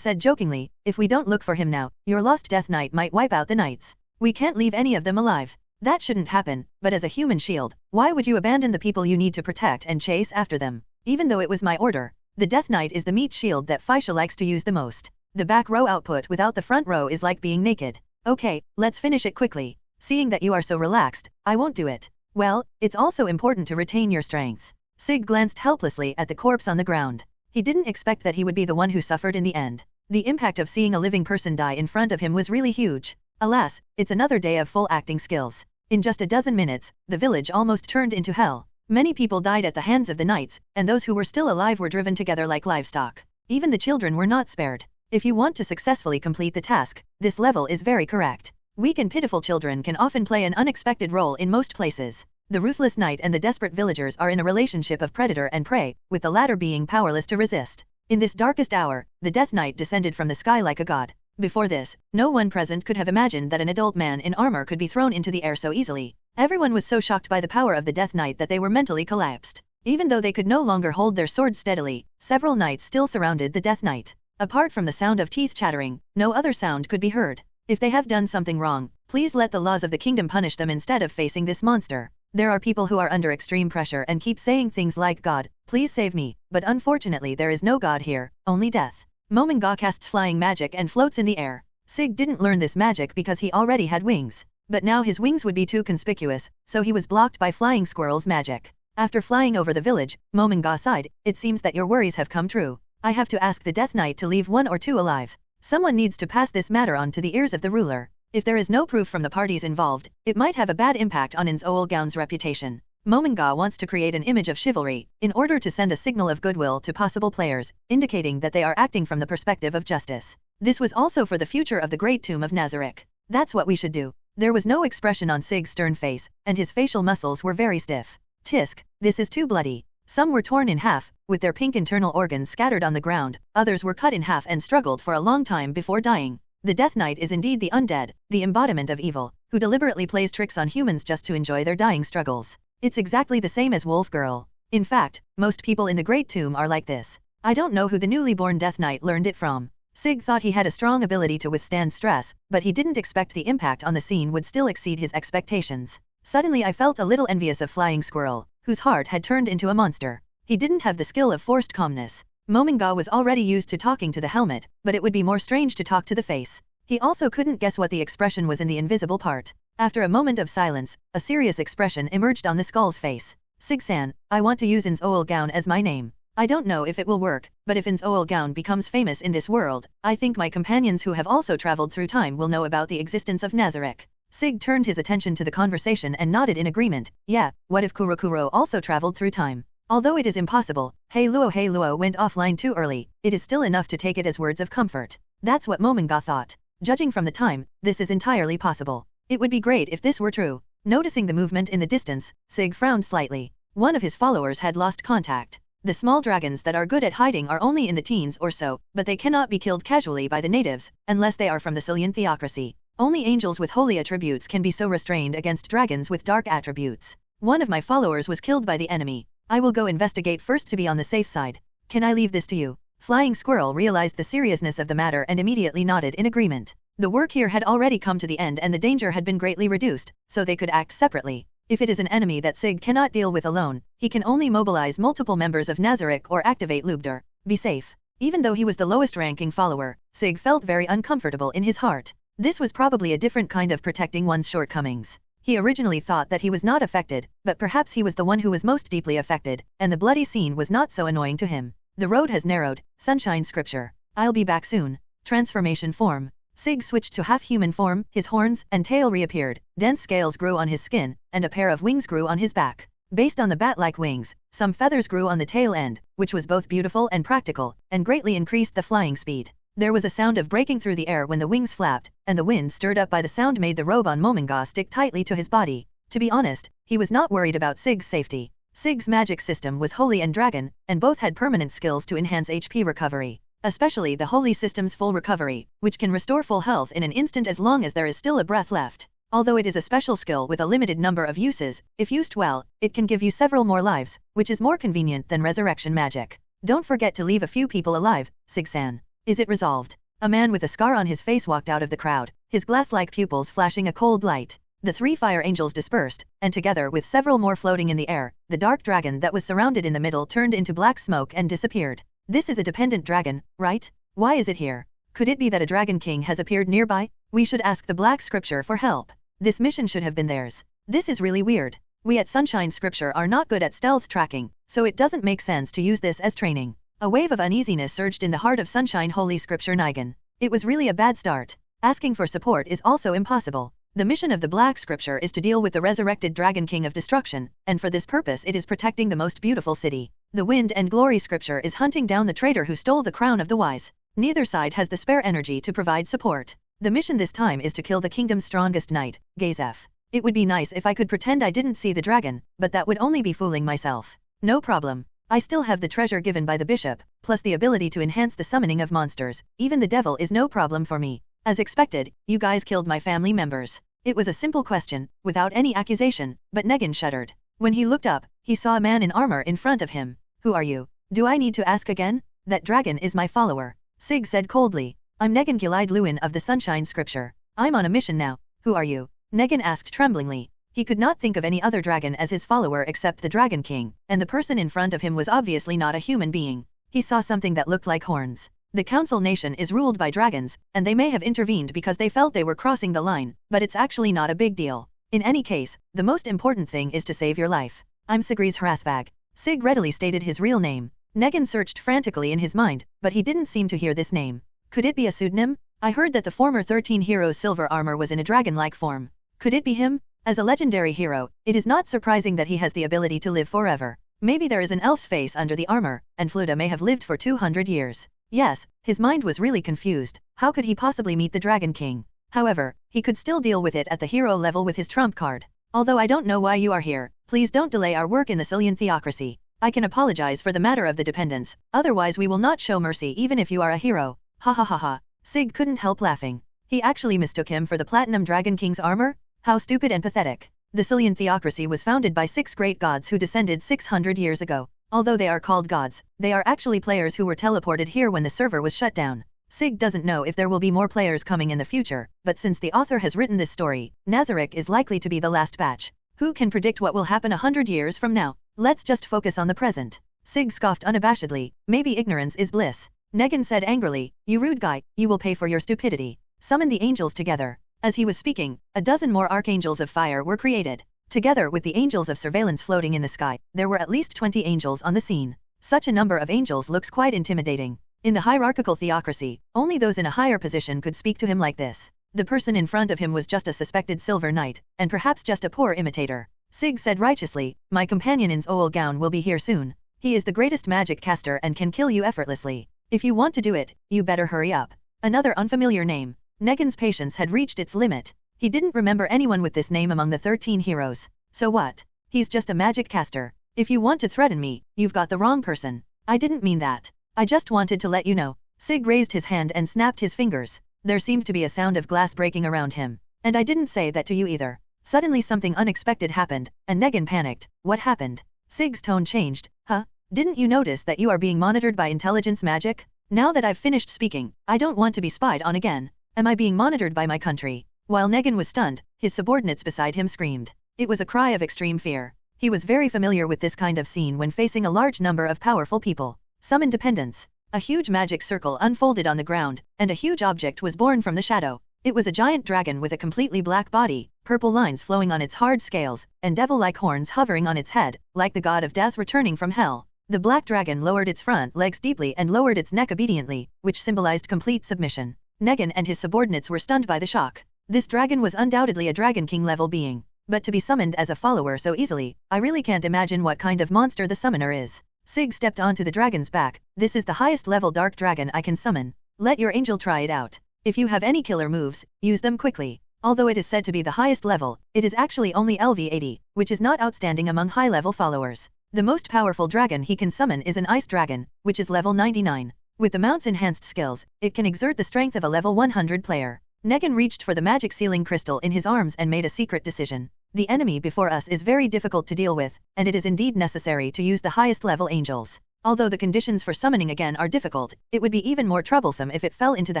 said jokingly, if we don't look for him now, your lost Death Knight might wipe out the knights. We can't leave any of them alive. That shouldn't happen, but as a human shield, why would you abandon the people you need to protect and chase after them? Even though it was my order, the Death Knight is the meat shield that Faisha likes to use the most. The back row output without the front row is like being naked. Okay, let's finish it quickly. Seeing that you are so relaxed, I won't do it. Well, it's also important to retain your strength. Sig glanced helplessly at the corpse on the ground. He didn't expect that he would be the one who suffered in the end. The impact of seeing a living person die in front of him was really huge. Alas, it's another day of full acting skills. In just a dozen minutes, the village almost turned into hell. Many people died at the hands of the knights, and those who were still alive were driven together like livestock. Even the children were not spared. If you want to successfully complete the task, this level is very correct. Weak and pitiful children can often play an unexpected role in most places. The ruthless knight and the desperate villagers are in a relationship of predator and prey, with the latter being powerless to resist. In this darkest hour, the Death Knight descended from the sky like a god. Before this, no one present could have imagined that an adult man in armor could be thrown into the air so easily. Everyone was so shocked by the power of the Death Knight that they were mentally collapsed. Even though they could no longer hold their swords steadily, several knights still surrounded the Death Knight. Apart from the sound of teeth chattering, no other sound could be heard. If they have done something wrong, please let the laws of the kingdom punish them instead of facing this monster. There are people who are under extreme pressure and keep saying things like God, please save me, but unfortunately there is no God here, only death. Mominga casts flying magic and floats in the air. Sig didn't learn this magic because he already had wings. But now his wings would be too conspicuous, so he was blocked by Flying Squirrel's magic. After flying over the village, Mominga sighed, it seems that your worries have come true. I have to ask the Death Knight to leave 1 or 2 alive. Someone needs to pass this matter on to the ears of the ruler. If there is no proof from the parties involved, it might have a bad impact on Ainz Ooal Gown's reputation. Mominga wants to create an image of chivalry, in order to send a signal of goodwill to possible players, indicating that they are acting from the perspective of justice. This was also for the future of the Great Tomb of Nazarick. That's what we should do. There was no expression on Sig's stern face, and his facial muscles were very stiff. Tisk, this is too bloody. Some were torn in half, with their pink internal organs scattered on the ground, others were cut in half and struggled for a long time before dying. The Death Knight is indeed the undead, the embodiment of evil, who deliberately plays tricks on humans just to enjoy their dying struggles. It's exactly the same as Wolf Girl. In fact, most people in the Great Tomb are like this. I don't know who the newly born Death Knight learned it from. Sig thought he had a strong ability to withstand stress, but he didn't expect the impact on the scene would still exceed his expectations. Suddenly I felt a little envious of Flying Squirrel, whose heart had turned into a monster. He didn't have the skill of forced calmness. Mominga was already used to talking to the helmet, but it would be more strange to talk to the face. He also couldn't guess what the expression was in the invisible part. After a moment of silence, a serious expression emerged on the skull's face. Sig-san, I want to use Ainz Ooal Gown as my name. I don't know if it will work, but if Ainz Ooal Gown becomes famous in this world, I think my companions who have also traveled through time will know about the existence of Nazarick. Sig turned his attention to the conversation and nodded in agreement. Yeah, what if Kurokuro also traveled through time? Although it is impossible, hey Luo went offline too early, it is still enough to take it as words of comfort. That's what Momonga thought. Judging from the time, this is entirely possible. It would be great if this were true. Noticing the movement in the distance, Sig frowned slightly. One of his followers had lost contact. The small dragons that are good at hiding are only in the teens or so, but they cannot be killed casually by the natives, unless they are from the Cillian theocracy. Only angels with holy attributes can be so restrained against dragons with dark attributes. One of my followers was killed by the enemy. I will go investigate first to be on the safe side. Can I leave this to you? Flying Squirrel realized the seriousness of the matter and immediately nodded in agreement. The work here had already come to the end and the danger had been greatly reduced, so they could act separately. If it is an enemy that Sig cannot deal with alone, he can only mobilize multiple members of Nazarick or activate Lubdur. Be safe. Even though he was the lowest ranking follower, Sig felt very uncomfortable in his heart. This was probably a different kind of protecting one's shortcomings. He originally thought that he was not affected, but perhaps he was the one who was most deeply affected, and the bloody scene was not so annoying to him. The road has narrowed. Sunshine scripture. I'll be back soon. Transformation form. Sig switched to half-human form, his horns and tail reappeared, dense scales grew on his skin, and a pair of wings grew on his back. Based on the bat-like wings, some feathers grew on the tail end, which was both beautiful and practical, and greatly increased the flying speed. There was a sound of breaking through the air when the wings flapped, and the wind stirred up by the sound made the robe on Momonga stick tightly to his body. To be honest, he was not worried about Sig's safety. Sig's magic system was holy and dragon, and both had permanent skills to enhance HP recovery. Especially the holy system's full recovery, which can restore full health in an instant as long as there is still a breath left. Although it is a special skill with a limited number of uses, if used well, it can give you several more lives, which is more convenient than resurrection magic. Don't forget to leave a few people alive, Sig-san. Is it resolved? A man with a scar on his face walked out of the crowd, his glass-like pupils flashing a cold light. The three fire angels dispersed, and together with several more floating in the air, the dark dragon that was surrounded in the middle turned into black smoke and disappeared. This is a dependent dragon, right? Why is it here? Could it be that a dragon king has appeared nearby? We should ask the Black Scripture for help. This mission should have been theirs. This is really weird. We at Sunshine Scripture are not good at stealth tracking, so it doesn't make sense to use this as training. A wave of uneasiness surged in the heart of Sunshine Holy Scripture Nigan. It was really a bad start. Asking for support is also impossible. The mission of the Black Scripture is to deal with the resurrected Dragon King of Destruction, and for this purpose it is protecting the most beautiful city. The Wind and Glory Scripture is hunting down the traitor who stole the crown of the wise. Neither side has the spare energy to provide support. The mission this time is to kill the kingdom's strongest knight, Gazef. It would be nice if I could pretend I didn't see the dragon, but that would only be fooling myself. No problem. I still have the treasure given by the bishop, plus the ability to enhance the summoning of monsters. Even the devil is no problem for me. As expected, you guys killed my family members. It was a simple question, without any accusation, but Negan shuddered. When he looked up, he saw a man in armor in front of him. Who are you? Do I need to ask again? That dragon is my follower. Sig said coldly. I'm Negan Gilide Lewin of the Sunshine Scripture. I'm on a mission now. Who are you? Negan asked tremblingly. He could not think of any other dragon as his follower except the Dragon King, and the person in front of him was obviously not a human being. He saw something that looked like horns. The Council Nation is ruled by dragons, and they may have intervened because they felt they were crossing the line, but it's actually not a big deal. In any case, the most important thing is to save your life. I'm Sigris Hrasvag. Sig readily stated his real name. Negan searched frantically in his mind, but he didn't seem to hear this name. Could it be a pseudonym? I heard that the former 13 hero's silver armor was in a dragon-like form. Could it be him? As a legendary hero, it is not surprising that he has the ability to live forever. Maybe there is an elf's face under the armor, and Fluda may have lived for 200 years. Yes, his mind was really confused. How could he possibly meet the Dragon King? However, he could still deal with it at the hero level with his trump card. Although I don't know why you are here, please don't delay our work in the Cillian theocracy. I can apologize for the matter of the dependents, otherwise we will not show mercy even if you are a hero. Ha ha ha ha. Sig couldn't help laughing. He actually mistook him for the Platinum Dragon King's armor? How stupid and pathetic. The Cillian theocracy was founded by 6 great gods who descended 600 years ago. Although they are called gods, they are actually players who were teleported here when the server was shut down. Sig doesn't know if there will be more players coming in the future, but since the author has written this story, Nazarick is likely to be the last batch. Who can predict what will happen 100 years from now? Let's just focus on the present. Sig scoffed unabashedly. Maybe ignorance is bliss. Negan said angrily, you rude guy, you will pay for your stupidity. Summon the angels together. As he was speaking, a dozen more archangels of fire were created. Together with the angels of surveillance floating in the sky, there were at least 20 angels on the scene. Such a number of angels looks quite intimidating. In the hierarchical theocracy, only those in a higher position could speak to him like this. The person in front of him was just a suspected silver knight, and perhaps just a poor imitator. Sig said righteously, my companion Ainz Ooal Gown will be here soon. He is the greatest magic caster and can kill you effortlessly. If you want to do it, you better hurry up. Another unfamiliar name. Negan's patience had reached its limit. He didn't remember anyone with this name among the 13 heroes. So what? He's just a magic caster. If you want to threaten me, you've got the wrong person. I didn't mean that. I just wanted to let you know. Sig raised his hand and snapped his fingers. There seemed to be a sound of glass breaking around him. And I didn't say that to you either. Suddenly something unexpected happened, and Negan panicked. What happened? Sig's tone changed. Huh? Didn't you notice that you are being monitored by intelligence magic? Now that I've finished speaking, I don't want to be spied on again. Am I being monitored by my country? While Negan was stunned, his subordinates beside him screamed. It was a cry of extreme fear. He was very familiar with this kind of scene when facing a large number of powerful people. Some independence. A huge magic circle unfolded on the ground, and a huge object was born from the shadow. It was a giant dragon with a completely black body, purple lines flowing on its hard scales, and devil-like horns hovering on its head, like the god of death returning from hell. The black dragon lowered its front legs deeply and lowered its neck obediently, which symbolized complete submission. Negan and his subordinates were stunned by the shock. This dragon was undoubtedly a Dragon King level being. But to be summoned as a follower so easily, I really can't imagine what kind of monster the summoner is. Sig stepped onto the dragon's back. This is the highest level dark dragon I can summon. Let your angel try it out. If you have any killer moves, use them quickly. Although it is said to be the highest level, it is actually only LV80, which is not outstanding among high-level followers. The most powerful dragon he can summon is an ice dragon, which is level 99. With the mount's enhanced skills, it can exert the strength of a level 100 player. Negan reached for the magic sealing crystal in his arms and made a secret decision. The enemy before us is very difficult to deal with, and it is indeed necessary to use the highest level angels. Although the conditions for summoning again are difficult, it would be even more troublesome if it fell into the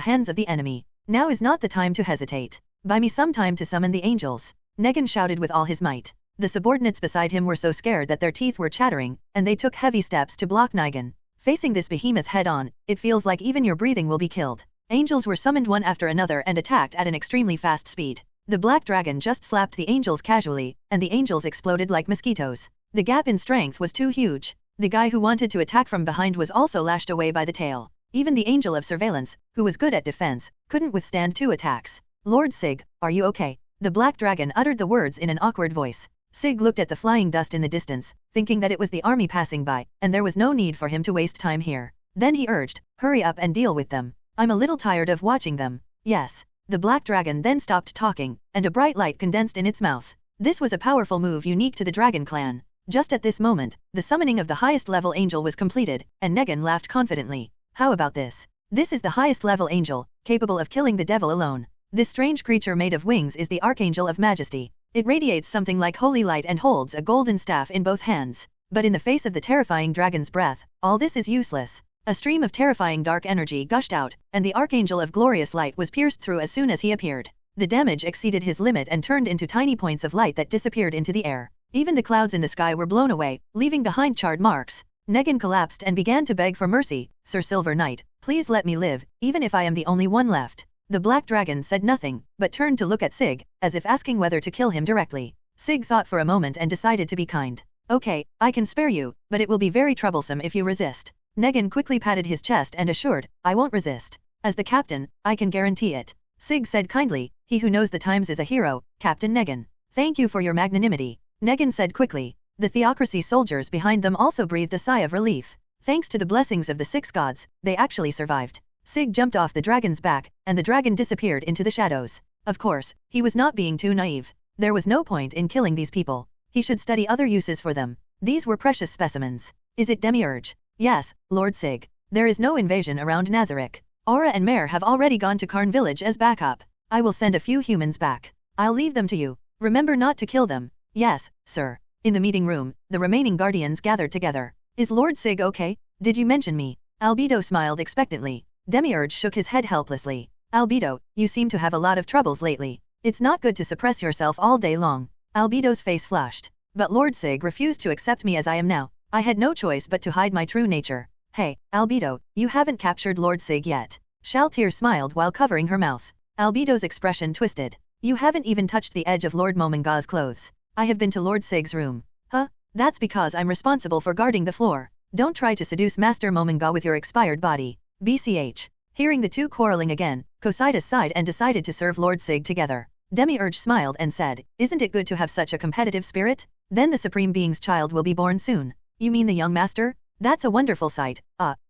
hands of the enemy. Now is not the time to hesitate. Buy me some time to summon the angels. Negan shouted with all his might. The subordinates beside him were so scared that their teeth were chattering, and they took heavy steps to block Negan. Facing this behemoth head-on, it feels like even your breathing will be killed. Angels were summoned one after another and attacked at an extremely fast speed. The black dragon just slapped the angels casually, and the angels exploded like mosquitoes. The gap in strength was too huge. The guy who wanted to attack from behind was also lashed away by the tail. Even the angel of surveillance, who was good at defense, couldn't withstand 2 attacks. Lord Sig, are you okay? The black dragon uttered the words in an awkward voice. Sig looked at the flying dust in the distance, thinking that it was the army passing by, and there was no need for him to waste time here. Then he urged, hurry up and deal with them. I'm a little tired of watching them. Yes. The black dragon then stopped talking, and a bright light condensed in its mouth. This was a powerful move unique to the dragon clan. Just at this moment, the summoning of the highest level angel was completed, and Negan laughed confidently. How about this? This is the highest level angel, capable of killing the devil alone. This strange creature made of wings is the Archangel of Majesty. It radiates something like holy light and holds a golden staff in both hands. But in the face of the terrifying dragon's breath, all this is useless. A stream of terrifying dark energy gushed out, and the Archangel of Glorious Light was pierced through as soon as he appeared. The damage exceeded his limit and turned into tiny points of light that disappeared into the air. Even the clouds in the sky were blown away, leaving behind charred marks. Negan collapsed and began to beg for mercy. Sir Silver Knight, please let me live, even if I am the only one left. The black dragon said nothing, but turned to look at Sig, as if asking whether to kill him directly. Sig thought for a moment and decided to be kind. Okay, I can spare you, but it will be very troublesome if you resist. Negan quickly patted his chest and assured, I won't resist. As the captain, I can guarantee it. Sig said kindly, he who knows the times is a hero, Captain Negan. Thank you for your magnanimity. Negan said quickly. The theocracy soldiers behind them also breathed a sigh of relief. Thanks to the blessings of the 6 gods, they actually survived. Sig jumped off the dragon's back, and the dragon disappeared into the shadows. Of course, he was not being too naive. There was no point in killing these people. He should study other uses for them. These were precious specimens. Is it Demiurge? Yes, Lord Sig. There is no invasion around Nazarick. Aura and Mare have already gone to Karn village as backup. I will send a few humans back. I'll leave them to you. Remember not to kill them. Yes, sir. In the meeting room, the remaining guardians gathered together. Is Lord Sig okay? Did you mention me? Albedo smiled expectantly. Demiurge shook his head helplessly. Albedo, you seem to have a lot of troubles lately. It's not good to suppress yourself all day long. Albedo's face flushed. But Lord Sig refused to accept me as I am now. I had no choice but to hide my true nature. Hey, Albedo, you haven't captured Lord Sig yet. Shaltir smiled while covering her mouth. Albedo's expression twisted. You haven't even touched the edge of Lord Mominga's clothes. I have been to Lord Sig's room. Huh? That's because I'm responsible for guarding the floor. Don't try to seduce Master Mominga with your expired body. BCH. Hearing the two quarreling again, Cocytus sighed and decided to serve Lord Sig together. Demiurge smiled and said, isn't it good to have such a competitive spirit? Then the Supreme Being's child will be born soon. You mean the young master? That's a wonderful sight.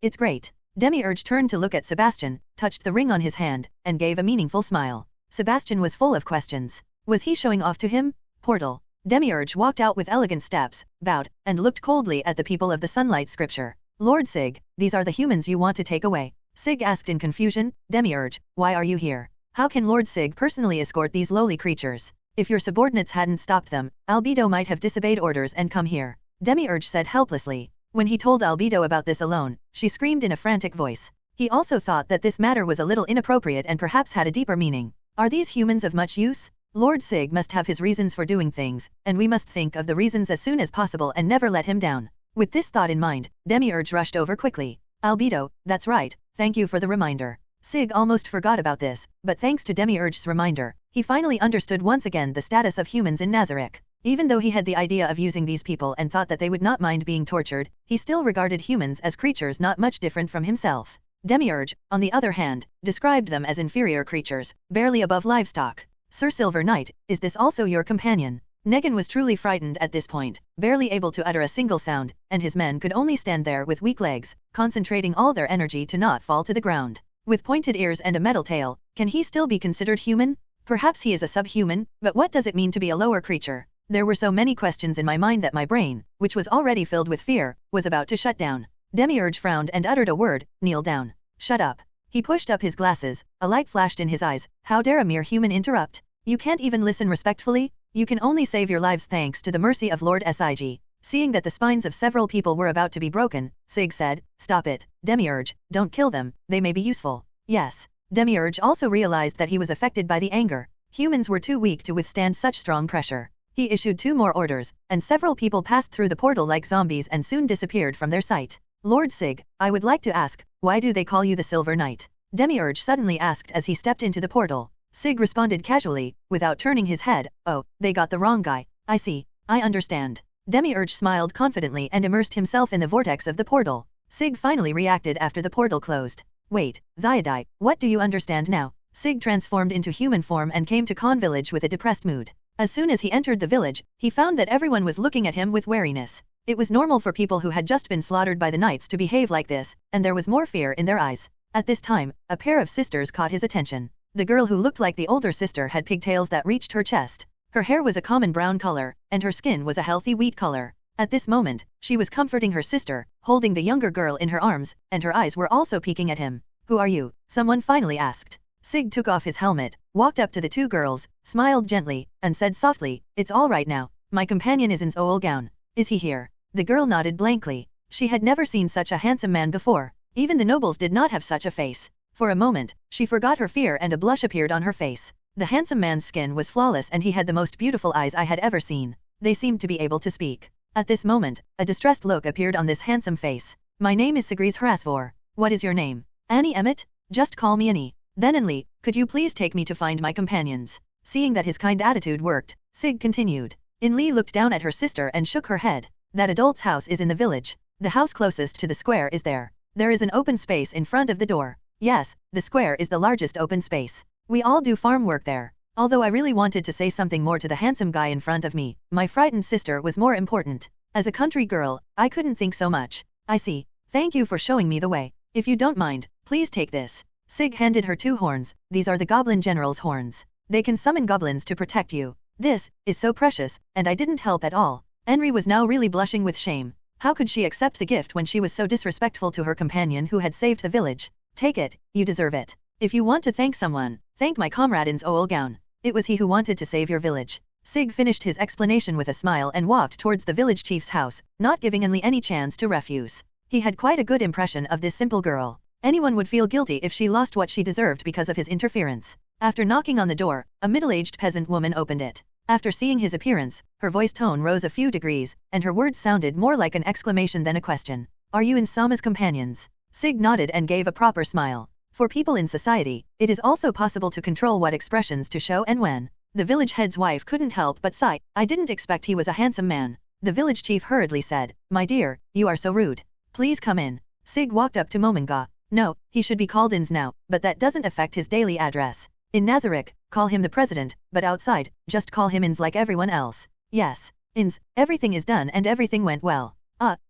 It's great. Demiurge turned to look at Sebastian, touched the ring on his hand, and gave a meaningful smile. Sebastian was full of questions. Was he showing off to him? Portal. Demiurge walked out with elegant steps, bowed, and looked coldly at the people of the Sunlight Scripture. Lord Sig, these are the humans you want to take away. Sig asked in confusion. Demiurge, why are you here? How can Lord Sig personally escort these lowly creatures? If your subordinates hadn't stopped them, Albedo might have disobeyed orders and come here. Demiurge said helplessly. When he told Albedo about this alone, she screamed in a frantic voice. He also thought that this matter was a little inappropriate and perhaps had a deeper meaning. Are these humans of much use? Lord Sig must have his reasons for doing things, and we must think of the reasons as soon as possible and never let him down. With this thought in mind, Demiurge rushed over quickly. Albedo, that's right, thank you for the reminder. Sig almost forgot about this, but thanks to Demiurge's reminder, he finally understood once again the status of humans in Nazarick. Even though he had the idea of using these people and thought that they would not mind being tortured, he still regarded humans as creatures not much different from himself. Demiurge, on the other hand, described them as inferior creatures, barely above livestock. Sir Silver Knight, is this also your companion? Negan was truly frightened at this point, barely able to utter a single sound, and his men could only stand there with weak legs, concentrating all their energy to not fall to the ground. With pointed ears and a metal tail, can he still be considered human? Perhaps he is a subhuman, but what does it mean to be a lower creature? There were so many questions in my mind that my brain, which was already filled with fear, was about to shut down. Demiurge frowned and uttered a word, kneel down. Shut up. He pushed up his glasses, a light flashed in his eyes. How dare a mere human interrupt? You can't even listen respectfully? You can only save your lives thanks to the mercy of Lord Sig. Seeing that the spines of several people were about to be broken, Sig said, stop it, Demiurge, don't kill them, they may be useful. Yes. Demiurge also realized that he was affected by the anger. Humans were too weak to withstand such strong pressure. He issued 2 more orders, and several people passed through the portal like zombies and soon disappeared from their sight. Lord Sig, I would like to ask, why do they call you the Silver Knight? Demiurge suddenly asked as he stepped into the portal. Sig responded casually, without turning his head, oh, they got the wrong guy. I see. I understand. Demiurge smiled confidently and immersed himself in the vortex of the portal. Sig finally reacted after the portal closed. Wait, Zyadai, what do you understand now? Sig transformed into human form and came to Khan village with a depressed mood. As soon as he entered the village, he found that everyone was looking at him with wariness. It was normal for people who had just been slaughtered by the knights to behave like this, and there was more fear in their eyes. At this time, a pair of sisters caught his attention. The girl who looked like the older sister had pigtails that reached her chest. Her hair was a common brown color, and her skin was a healthy wheat color. At this moment, she was comforting her sister, holding the younger girl in her arms, and her eyes were also peeking at him. Who are you? Someone finally asked. Sig took off his helmet, walked up to the 2 girls, smiled gently, and said softly, it's all right now. My companion is Ainz Ooal Gown. Is he here? The girl nodded blankly. She had never seen such a handsome man before. Even the nobles did not have such a face. For a moment, she forgot her fear and a blush appeared on her face. The handsome man's skin was flawless and he had the most beautiful eyes I had ever seen. They seemed to be able to speak. At this moment, a distressed look appeared on this handsome face. My name is Sigris Harasvor. What is your name? Annie Emmett? Just call me Annie. Then Annie, could you please take me to find my companions? Seeing that his kind attitude worked, Sig continued. Inli looked down at her sister and shook her head. That adult's house is in the village. The house closest to the square is there. There is an open space in front of the door. Yes, the square is the largest open space. We all do farm work there. Although I really wanted to say something more to the handsome guy in front of me, my frightened sister was more important. As a country girl, I couldn't think so much. I see. Thank you for showing me the way. If you don't mind, please take this. Sig handed her 2 horns. These are the Goblin General's horns. They can summon goblins to protect you. This is so precious, and I didn't help at all. Henry was now really blushing with shame. How could she accept the gift when she was so disrespectful to her companion who had saved the village? Take it, you deserve it. If you want to thank someone, thank my comrade Ainz Ooal Gown. It was he who wanted to save your village. Sig finished his explanation with a smile and walked towards the village chief's house, not giving Henry any chance to refuse. He had quite a good impression of this simple girl. Anyone would feel guilty if she lost what she deserved because of his interference. After knocking on the door, a middle-aged peasant woman opened it. After seeing his appearance, her voice tone rose a few degrees, and her words sounded more like an exclamation than a question. Are you Insama's companions? Sig nodded and gave a proper smile. For people in society, it is also possible to control what expressions to show and when. The village head's wife couldn't help but sigh. I didn't expect he was a handsome man. The village chief hurriedly said, my dear, you are so rude. Please come in. Sig walked up to Mominga. No, he should be called Ainz now, but that doesn't affect his daily address. In Nazarick, call him the president, but outside, just call him Ainz like everyone else. Yes. Ainz, everything is done and everything went well.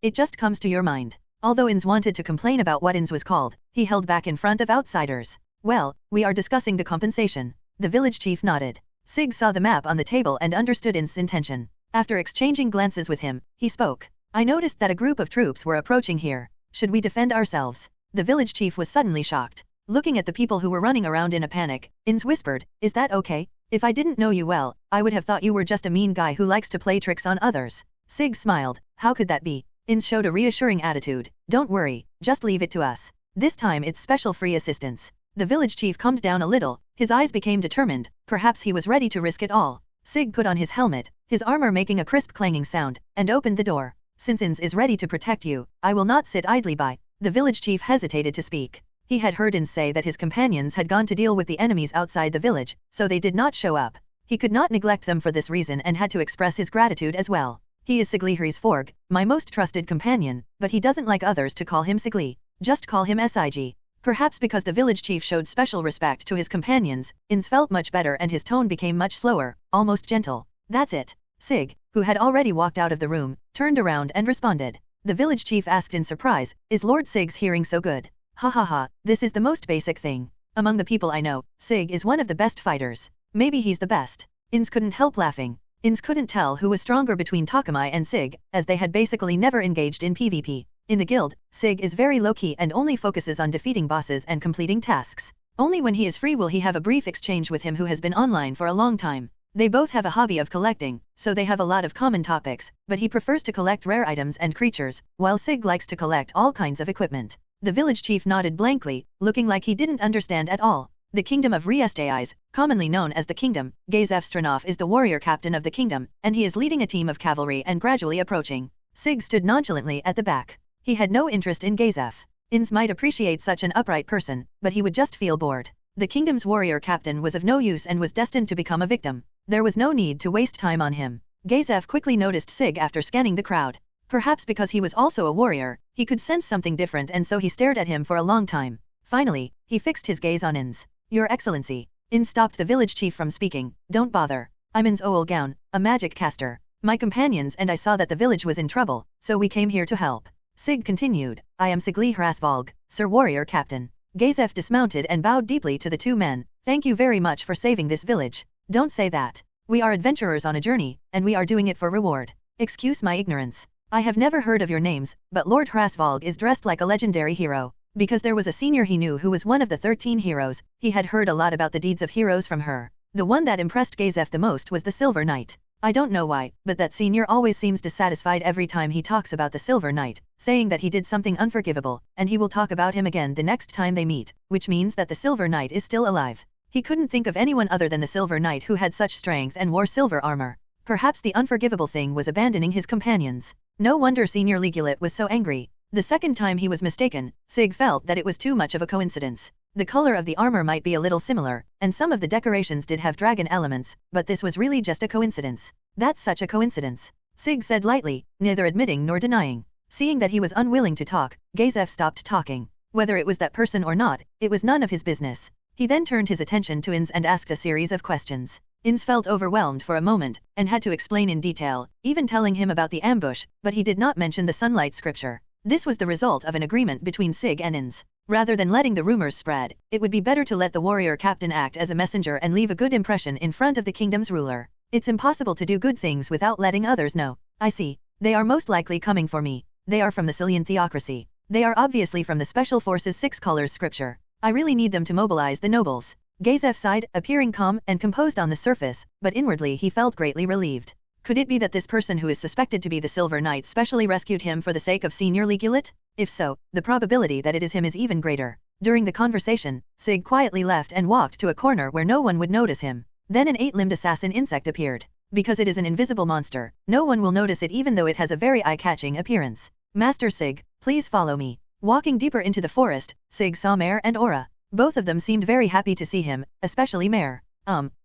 It just comes to your mind. Although Ainz wanted to complain about what Ainz was called, he held back in front of outsiders. Well, we are discussing the compensation. The village chief nodded. Sig saw the map on the table and understood Ainz's intention. After exchanging glances with him, he spoke. I noticed that a group of troops were approaching here. Should we defend ourselves? The village chief was suddenly shocked. Looking at the people who were running around in a panic, Ainz whispered, is that okay? If I didn't know you well, I would have thought you were just a mean guy who likes to play tricks on others. Sig smiled. How could that be? Ainz showed a reassuring attitude. Don't worry, just leave it to us. This time it's special free assistance. The village chief calmed down a little, his eyes became determined, perhaps he was ready to risk it all. Sig put on his helmet, his armor making a crisp clanging sound, and opened the door. Since Ainz is ready to protect you, I will not sit idly by. The village chief hesitated to speak. He had heard Ainz say that his companions had gone to deal with the enemies outside the village, so they did not show up. He could not neglect them for this reason and had to express his gratitude as well. He is Sigli's Forg, my most trusted companion, but he doesn't like others to call him Sigli. Just call him Sig. Perhaps because the village chief showed special respect to his companions, Ainz felt much better and his tone became much slower, almost gentle. That's it. Sig, who had already walked out of the room, turned around and responded. The village chief asked in surprise, is Lord Sig's hearing so good? Ha ha ha, this is the most basic thing. Among the people I know, Sig is one of the best fighters. Maybe he's the best. Ainz couldn't help laughing. Ainz couldn't tell who was stronger between Takamai and Sig, as they had basically never engaged in PvP. In the guild, Sig is very low-key and only focuses on defeating bosses and completing tasks. Only when he is free will he have a brief exchange with him who has been online for a long time. They both have a hobby of collecting, so they have a lot of common topics, but he prefers to collect rare items and creatures, while Sig likes to collect all kinds of equipment. The village chief nodded blankly, looking like he didn't understand at all. The kingdom of Riestaiz, commonly known as the kingdom, Gazef Stranov is the warrior captain of the kingdom, and he is leading a team of cavalry and gradually approaching. Sig stood nonchalantly at the back. He had no interest in Gazef. Ainz might appreciate such an upright person, but he would just feel bored. The kingdom's warrior captain was of no use and was destined to become a victim. There was no need to waste time on him. Gazef quickly noticed Sig after scanning the crowd. Perhaps because he was also a warrior, he could sense something different and so he stared at him for a long time. Finally, he fixed his gaze on Ainz. Your Excellency. Ainz stopped the village chief from speaking. Don't bother. I'm Ainz Ooal Gown, a magic caster. My companions and I saw that the village was in trouble, so we came here to help. Sig continued. I am Sigli Hrasvalg, Sir Warrior Captain. Gazef dismounted and bowed deeply to the two men. Thank you very much for saving this village. Don't say that. We are adventurers on a journey, and we are doing it for reward. Excuse my ignorance. I have never heard of your names, but Lord Hrasvalg is dressed like a legendary hero. Because there was a senior he knew who was one of the 13 heroes, he had heard a lot about the deeds of heroes from her. The one that impressed Gazef the most was the Silver Knight. I don't know why, but that senior always seems dissatisfied every time he talks about the Silver Knight, saying that he did something unforgivable, and he will talk about him again the next time they meet, which means that the Silver Knight is still alive. He couldn't think of anyone other than the Silver Knight who had such strength and wore silver armor. Perhaps the unforgivable thing was abandoning his companions. No wonder Senior Legulet was so angry. The second time he was mistaken, Sig felt that it was too much of a coincidence. The color of the armor might be a little similar, and some of the decorations did have dragon elements, but this was really just a coincidence. That's such a coincidence. Sig said lightly, neither admitting nor denying. Seeing that he was unwilling to talk, Gazef stopped talking. Whether it was that person or not, it was none of his business. He then turned his attention to Ainz and asked a series of questions. Ainz felt overwhelmed for a moment, and had to explain in detail, even telling him about the ambush, but he did not mention the sunlight scripture. This was the result of an agreement between Sig and Ainz. Rather than letting the rumors spread, it would be better to let the warrior captain act as a messenger and leave a good impression in front of the kingdom's ruler. It's impossible to do good things without letting others know. I see. They are most likely coming for me. They are from the Cillian theocracy. They are obviously from the Special Forces 6 Colors scripture. I really need them to mobilize the nobles. Gazef sighed, appearing calm and composed on the surface, but inwardly he felt greatly relieved. Could it be that this person who is suspected to be the Silver Knight specially rescued him for the sake of Senior Legulet? If so, the probability that it is him is even greater. During the conversation, Sig quietly left and walked to a corner where no one would notice him. Then an 8-limbed assassin insect appeared. Because it is an invisible monster, no one will notice it even though it has a very eye-catching appearance. Master Sig, please follow me. Walking deeper into the forest, Sig saw Mare and Aura. Both of them seemed very happy to see him, especially Mare.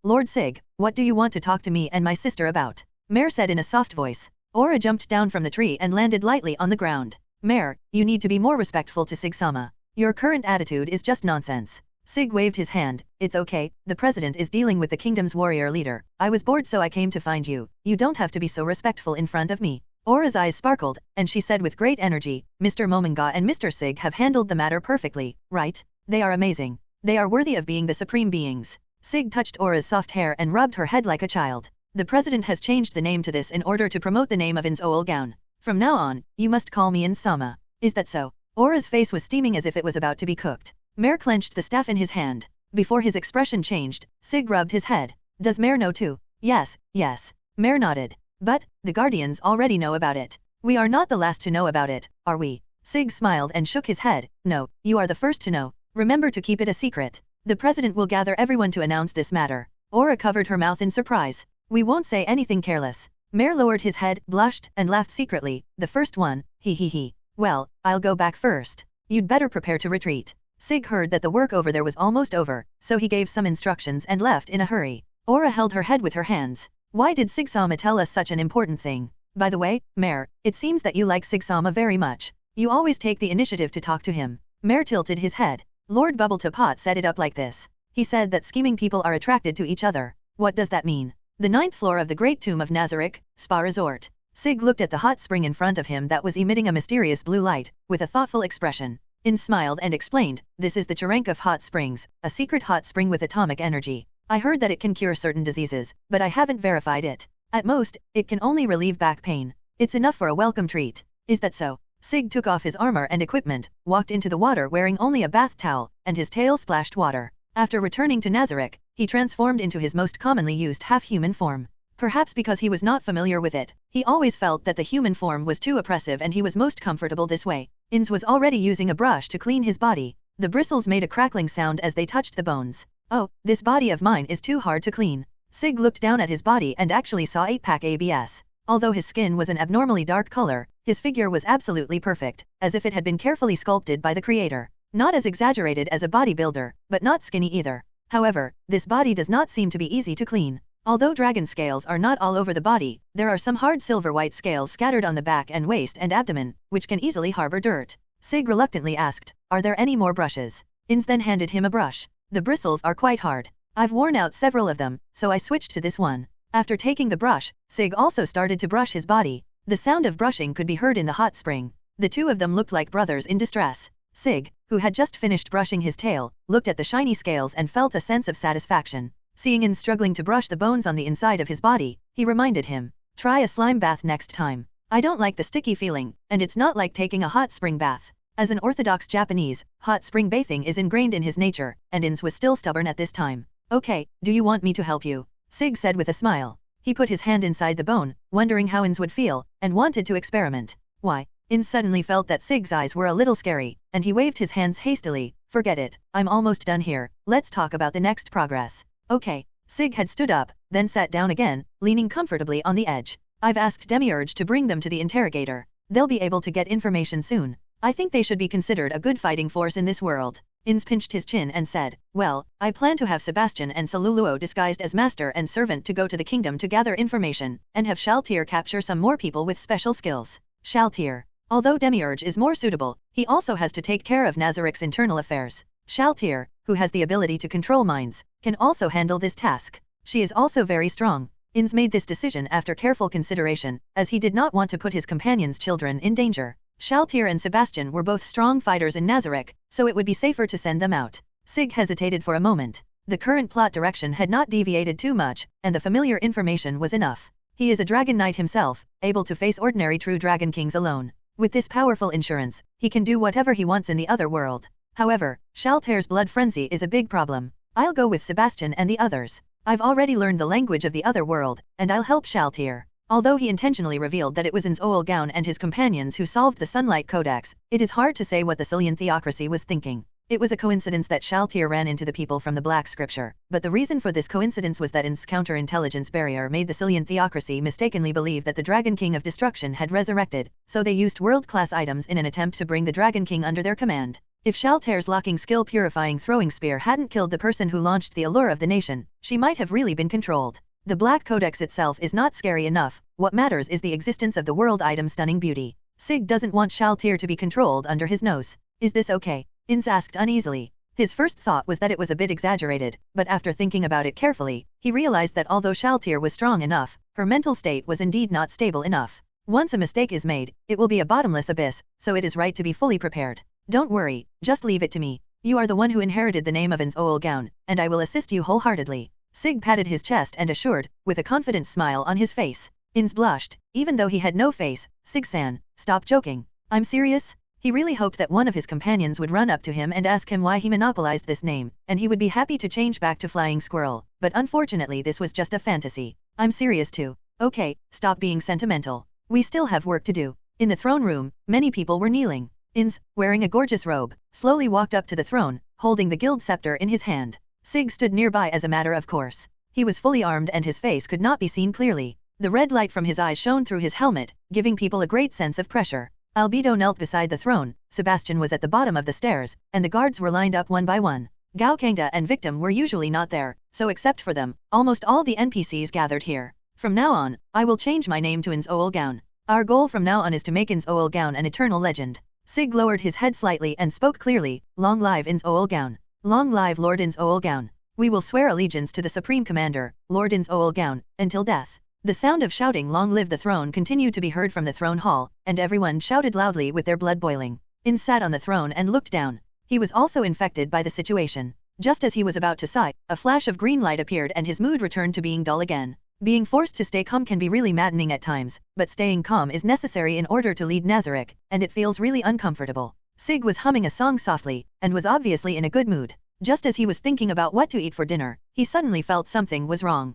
Lord Sig, what do you want to talk to me and my sister about? Mare said in a soft voice. Aura jumped down from the tree and landed lightly on the ground. Mare, you need to be more respectful to Sig-sama. Your current attitude is just nonsense. Sig waved his hand. It's okay, the president is dealing with the kingdom's warrior leader. I was bored so I came to find you. You don't have to be so respectful in front of me. Aura's eyes sparkled, and she said with great energy, Mr. Momonga and Mr. Sig have handled the matter perfectly, right? They are amazing. They are worthy of being the supreme beings. Sig touched Aura's soft hair and rubbed her head like a child. The president has changed the name to this in order to promote the name of Ainz Ooal Gown. From now on, you must call me Ainz-sama. Is that so? Aura's face was steaming as if it was about to be cooked. Mare clenched the staff in his hand. Before his expression changed, Sig rubbed his head. Does Mare know too? Yes, yes. Mare nodded. But, the Guardians already know about it. We are not the last to know about it, are we? Sig smiled and shook his head. No, you are the first to know. Remember to keep it a secret. The president will gather everyone to announce this matter. Aura covered her mouth in surprise. We won't say anything careless. Mare lowered his head, blushed, and laughed secretly. The first one, he. Well, I'll go back first. You'd better prepare to retreat. Sig heard that the work over there was almost over, so he gave some instructions and left in a hurry. Aura held her head with her hands. Why did Sig-sama tell us such an important thing? By the way, Mare, it seems that you like Sig-sama very much. You always take the initiative to talk to him. Mare tilted his head. Lord Bubbletopot set it up like this. He said that scheming people are attracted to each other. What does that mean? The 9th floor of the Great Tomb of Nazarick, Spa Resort. Sig looked at the hot spring in front of him that was emitting a mysterious blue light, with a thoughtful expression. Ainz smiled and explained, this is the Cherenk of hot springs, a secret hot spring with atomic energy. I heard that it can cure certain diseases, but I haven't verified it. At most, it can only relieve back pain. It's enough for a welcome treat. Is that so? Sig took off his armor and equipment, walked into the water wearing only a bath towel, and his tail splashed water. After returning to Nazarick, he transformed into his most commonly used half-human form. Perhaps because he was not familiar with it, he always felt that the human form was too oppressive and he was most comfortable this way. Ainz was already using a brush to clean his body. The bristles made a crackling sound as they touched the bones. Oh, this body of mine is too hard to clean. Sig looked down at his body and actually saw 8-pack abs. Although his skin was an abnormally dark color, his figure was absolutely perfect, as if it had been carefully sculpted by the creator. Not as exaggerated as a bodybuilder, but not skinny either. However, this body does not seem to be easy to clean. Although dragon scales are not all over the body, there are some hard silver-white scales scattered on the back and waist and abdomen, which can easily harbor dirt. Sig reluctantly asked, are there any more brushes? Ainz then handed him a brush. The bristles are quite hard. I've worn out several of them, so I switched to this one. After taking the brush, Sig also started to brush his body. The sound of brushing could be heard in the hot spring. The two of them looked like brothers in distress. Sig, who had just finished brushing his tail, looked at the shiny scales and felt a sense of satisfaction. Seeing Ainz struggling to brush the bones on the inside of his body, he reminded him, try a slime bath next time. I don't like the sticky feeling, and it's not like taking a hot spring bath. As an orthodox Japanese, hot spring bathing is ingrained in his nature, and Ainz was still stubborn at this time. Okay, do you want me to help you? Sig said with a smile. He put his hand inside the bone, wondering how Ainz would feel, and wanted to experiment. Why? Ainz suddenly felt that Sig's eyes were a little scary, and he waved his hands hastily. Forget it, I'm almost done here, let's talk about the next progress. Okay. Sig had stood up, then sat down again, leaning comfortably on the edge. I've asked Demiurge to bring them to the interrogator. They'll be able to get information soon. I think they should be considered a good fighting force in this world. Ainz pinched his chin and said, well, I plan to have Sebastian and Saluluo disguised as master and servant to go to the kingdom to gather information, and have Shaltir capture some more people with special skills. Shaltir. Although Demiurge is more suitable, he also has to take care of Nazarick's internal affairs. Shaltir, who has the ability to control minds, can also handle this task. She is also very strong. Ainz made this decision after careful consideration, as he did not want to put his companions' children in danger. Shaltir and Sebastian were both strong fighters in Nazarick, so it would be safer to send them out. Sig hesitated for a moment. The current plot direction had not deviated too much, and the familiar information was enough. He is a dragon knight himself, able to face ordinary true dragon kings alone. With this powerful insurance, he can do whatever he wants in the other world. However, Shaltir's blood frenzy is a big problem. I'll go with Sebastian and the others. I've already learned the language of the other world, and I'll help Shaltir. Although he intentionally revealed that it was Ainz Ooal Gown and his companions who solved the Sunlight Codex, it is hard to say what the Silian theocracy was thinking. It was a coincidence that Shaltir ran into the people from the Black Scripture, but the reason for this coincidence was that Ainz's counterintelligence barrier made the Silian theocracy mistakenly believe that the Dragon King of Destruction had resurrected, so they used world-class items in an attempt to bring the Dragon King under their command. If Shaltir's locking skill purifying throwing spear hadn't killed the person who launched the allure of the nation, she might have really been controlled. The Black Codex itself is not scary enough, what matters is the existence of the world item stunning beauty. Sig doesn't want Shaltir to be controlled under his nose. Is this okay? Ainz asked uneasily. His first thought was that it was a bit exaggerated, but after thinking about it carefully, he realized that although Shaltir was strong enough, her mental state was indeed not stable enough. Once a mistake is made, it will be a bottomless abyss, so it is right to be fully prepared. Don't worry, just leave it to me. You are the one who inherited the name of Ainz Ooal Gown, and I will assist you wholeheartedly. Sig patted his chest and assured, with a confident smile on his face. Ainz blushed, even though he had no face. Sig-san, stop joking. I'm serious? He really hoped that one of his companions would run up to him and ask him why he monopolized this name, and he would be happy to change back to Flying Squirrel, but unfortunately this was just a fantasy. I'm serious too. Okay, stop being sentimental. We still have work to do. In the throne room, many people were kneeling. Ainz, wearing a gorgeous robe, slowly walked up to the throne, holding the guild scepter in his hand. Sig stood nearby as a matter of course. He was fully armed and his face could not be seen clearly. The red light from his eyes shone through his helmet, giving people a great sense of pressure. Albedo knelt beside the throne, Sebastian was at the bottom of the stairs, and the guards were lined up one by one. Gao Kangda and Victim were usually not there, so except for them, almost all the NPCs gathered here. From now on, I will change my name to Ainz Ooal Gown. Our goal from now on is to make Ainz Ooal Gown an eternal legend. Sig lowered his head slightly and spoke clearly, long live Ainz Ooal Gown. Long live Lord Ainz Ooal Gown. We will swear allegiance to the Supreme Commander, Lord Ainz Ooal Gown, until death. The sound of shouting long live the throne continued to be heard from the throne hall, and everyone shouted loudly with their blood boiling. Ainz sat on the throne and looked down. He was also infected by the situation. Just as he was about to sigh, a flash of green light appeared and his mood returned to being dull again. Being forced to stay calm can be really maddening at times, but staying calm is necessary in order to lead Nazarick, and it feels really uncomfortable. Sig was humming a song softly, and was obviously in a good mood. Just as he was thinking about what to eat for dinner, he suddenly felt something was wrong.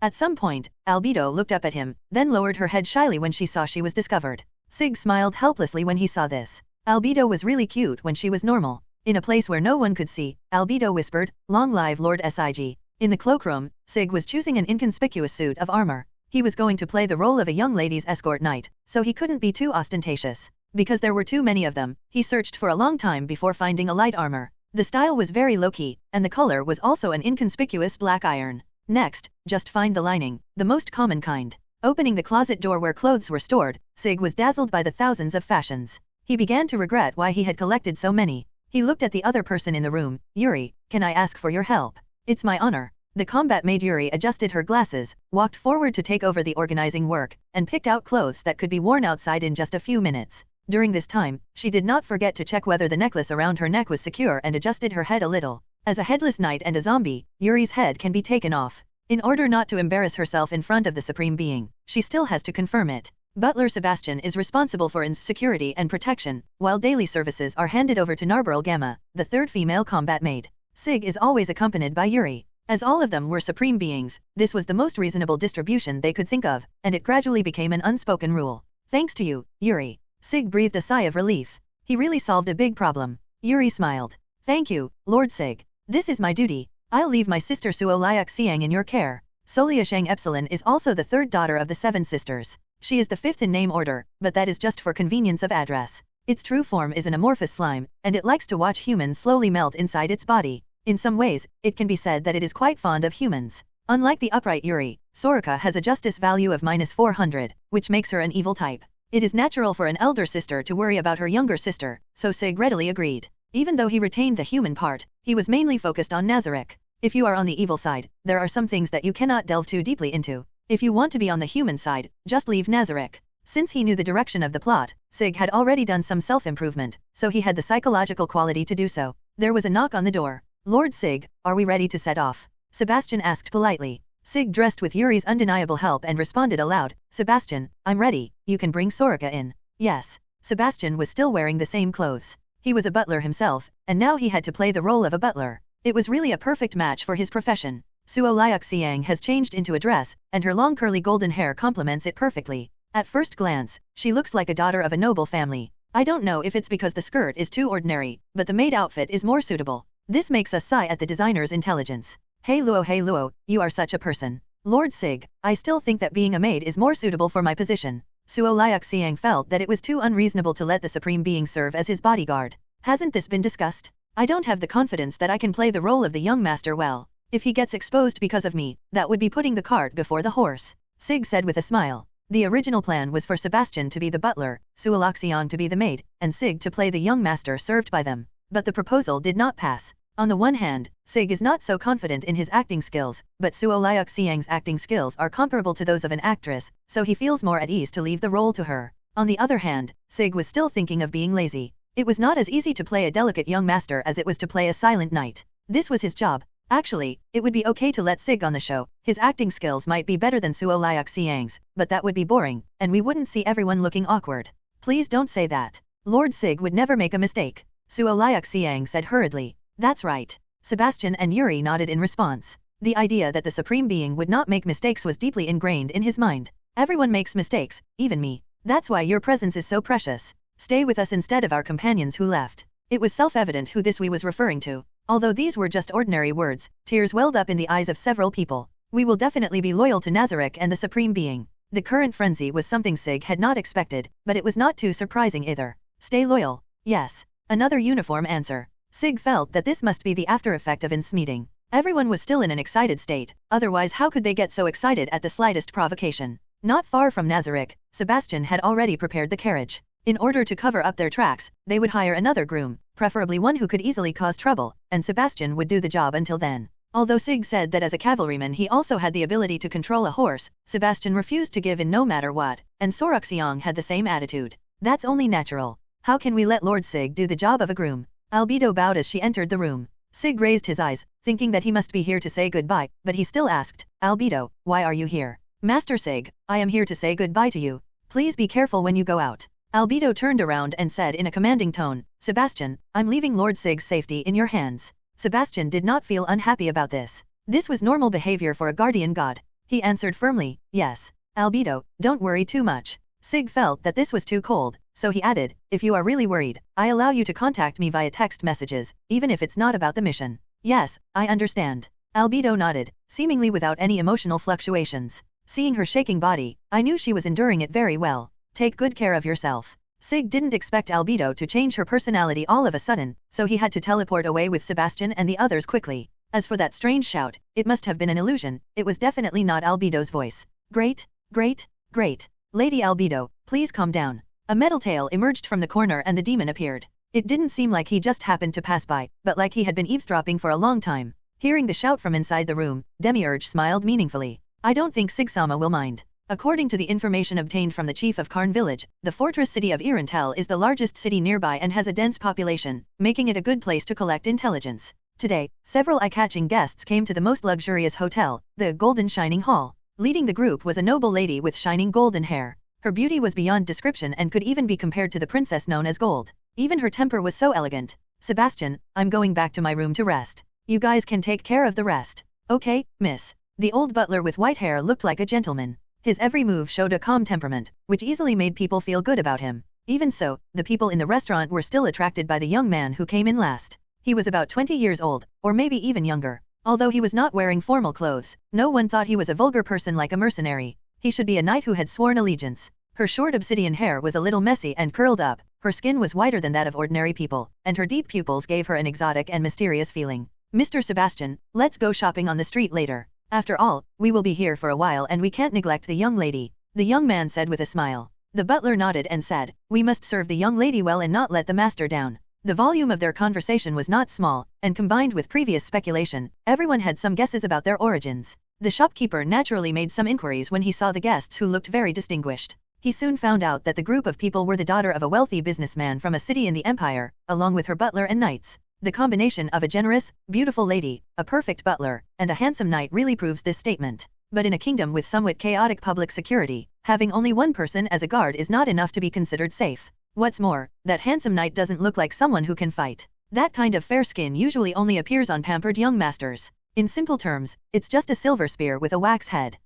At some point, Albedo looked up at him, then lowered her head shyly when she saw she was discovered. Sig smiled helplessly when he saw this. Albedo was really cute when she was normal. In a place where no one could see, Albedo whispered, "Long live Lord Sig." In the cloakroom, Sig was choosing an inconspicuous suit of armor. He was going to play the role of a young lady's escort knight, so he couldn't be too ostentatious. Because there were too many of them, he searched for a long time before finding a light armor. The style was very low-key, and the color was also an inconspicuous black iron. Next, just find the lining, the most common kind. Opening the closet door where clothes were stored, Sig was dazzled by the thousands of fashions. He began to regret why he had collected so many. He looked at the other person in the room. "Yuri, can I ask for your help?" "It's my honor." The combat maid Yuri adjusted her glasses, walked forward to take over the organizing work, and picked out clothes that could be worn outside in just a few minutes. During this time, she did not forget to check whether the necklace around her neck was secure and adjusted her head a little. As a headless knight and a zombie, Yuri's head can be taken off. In order not to embarrass herself in front of the Supreme Being, she still has to confirm it. Butler Sebastian is responsible for Ainz's security and protection, while daily services are handed over to Narborough Gamma, the third female combat maid. Sig is always accompanied by Yuri. As all of them were Supreme Beings, this was the most reasonable distribution they could think of, and it gradually became an unspoken rule. "Thanks to you, Yuri." Sig breathed a sigh of relief. He really solved a big problem. Yuri smiled. "Thank you, Lord Sig. This is my duty. I'll leave my sister Suo Liak Siang in your care." Solia Shang Epsilon is also the third daughter of the Seven Sisters. She is the fifth in name order, but that is just for convenience of address. Its true form is an amorphous slime, and it likes to watch humans slowly melt inside its body. In some ways, it can be said that it is quite fond of humans. Unlike the upright Yuri, Soraka has a justice value of -400, which makes her an evil type. It is natural for an elder sister to worry about her younger sister, so Sig readily agreed. Even though he retained the human part, he was mainly focused on Nazarick. If you are on the evil side, there are some things that you cannot delve too deeply into. If you want to be on the human side, just leave Nazarick. Since he knew the direction of the plot, Sig had already done some self-improvement, so he had the psychological quality to do so. There was a knock on the door. "Lord Sig, are we ready to set off?" Sebastian asked politely. Sig dressed with Yuri's undeniable help and responded aloud, "Sebastian, I'm ready, you can bring Soraka in." Yes. Sebastian was still wearing the same clothes. He was a butler himself, and now he had to play the role of a butler. It was really a perfect match for his profession. Suo Liak Siang has changed into a dress, and her long curly golden hair complements it perfectly. At first glance, she looks like a daughter of a noble family. I don't know if it's because the skirt is too ordinary, but the maid outfit is more suitable. This makes us sigh at the designer's intelligence. Hey Luo, you are such a person. Lord Sig, I still think that being a maid is more suitable for my position. Suo Liak Siang felt that it was too unreasonable to let the Supreme Being serve as his bodyguard. Hasn't this been discussed? I don't have the confidence that I can play the role of the young master well. If he gets exposed because of me, that would be putting the cart before the horse. Sig said with a smile. The original plan was for Sebastian to be the butler, Suo Liak Siang to be the maid, and Sig to play the young master served by them. But the proposal did not pass. On the one hand, Sig is not so confident in his acting skills, but Suo Liuk Xiang's acting skills are comparable to those of an actress, so he feels more at ease to leave the role to her. On the other hand, Sig was still thinking of being lazy. It was not as easy to play a delicate young master as it was to play a silent knight. This was his job. Actually, it would be okay to let Sig on the show. His acting skills might be better than Suo Liuk Xiang's, but that would be boring, and we wouldn't see everyone looking awkward. Please don't say that. Lord Sig would never make a mistake, Suo Liuk Xiang said hurriedly. That's right. Sebastian and Yuri nodded in response. The idea that the Supreme Being would not make mistakes was deeply ingrained in his mind. Everyone makes mistakes, even me. That's why your presence is so precious. Stay with us instead of our companions who left. It was self-evident who this we was referring to. Although these were just ordinary words, tears welled up in the eyes of several people. We will definitely be loyal to Nazarick and the Supreme Being. The current frenzy was something Sig had not expected, but it was not too surprising either. Stay loyal. Yes. Another uniform answer. Sig felt that this must be the after effect of Ainz's meeting. Everyone was still in an excited state, otherwise how could they get so excited at the slightest provocation? Not far from Nazarick, Sebastian had already prepared the carriage. In order to cover up their tracks, they would hire another groom, preferably one who could easily cause trouble, and Sebastian would do the job until then. Although Sig said that as a cavalryman he also had the ability to control a horse, Sebastian refused to give in no matter what, and Soruxiang had the same attitude. That's only natural. How can we let Lord Sig do the job of a groom? Albedo bowed as she entered the room. Sig raised his eyes, thinking that he must be here to say goodbye, but he still asked, Albedo, why are you here? Master Sig, I am here to say goodbye to you. Please be careful when you go out. Albedo turned around and said in a commanding tone, Sebastian, I'm leaving Lord Sig's safety in your hands. Sebastian did not feel unhappy about this. This was normal behavior for a guardian god. He answered firmly, yes. Albedo, don't worry too much. Sig felt that this was too cold, so he added, if you are really worried, I allow you to contact me via text messages, even if it's not about the mission. Yes, I understand. Albedo nodded, seemingly without any emotional fluctuations. Seeing her shaking body, I knew she was enduring it very well. Take good care of yourself. Sig didn't expect Albedo to change her personality all of a sudden, so he had to teleport away with Sebastian and the others quickly. As for that strange shout, it must have been an illusion, it was definitely not Albedo's voice. Great, great, great. Lady Albedo, please calm down. A metal tail emerged from the corner and the demon appeared. It didn't seem like he just happened to pass by, but like he had been eavesdropping for a long time. Hearing the shout from inside the room, Demiurge smiled meaningfully. I don't think Sig-sama will mind. According to the information obtained from the chief of Karn village, the fortress city of Irantel is the largest city nearby and has a dense population, making it a good place to collect intelligence. Today, several eye-catching guests came to the most luxurious hotel, the Golden Shining Hall. Leading the group was a noble lady with shining golden hair. Her beauty was beyond description and could even be compared to the princess known as Gold. Even her temper was so elegant. Sebastian, I'm going back to my room to rest. You guys can take care of the rest. Okay, miss. The old butler with white hair looked like a gentleman. His every move showed a calm temperament, which easily made people feel good about him. Even so, the people in the restaurant were still attracted by the young man who came in last. He was about 20 years old, or maybe even younger. Although he was not wearing formal clothes, no one thought he was a vulgar person like a mercenary. He should be a knight who had sworn allegiance. Her short obsidian hair was a little messy and curled up, her skin was whiter than that of ordinary people, and her deep pupils gave her an exotic and mysterious feeling. Mr. Sebastian, let's go shopping on the street later. After all, we will be here for a while and we can't neglect the young lady, the young man said with a smile. The butler nodded and said, we must serve the young lady well and not let the master down. The volume of their conversation was not small, and combined with previous speculation, everyone had some guesses about their origins. The shopkeeper naturally made some inquiries when he saw the guests who looked very distinguished. He soon found out that the group of people were the daughter of a wealthy businessman from a city in the empire, along with her butler and knights. The combination of a generous, beautiful lady, a perfect butler, and a handsome knight really proves this statement. But in a kingdom with somewhat chaotic public security, having only one person as a guard is not enough to be considered safe. What's more, that handsome knight doesn't look like someone who can fight. That kind of fair skin usually only appears on pampered young masters. In simple terms, it's just a silver spear with a wax head.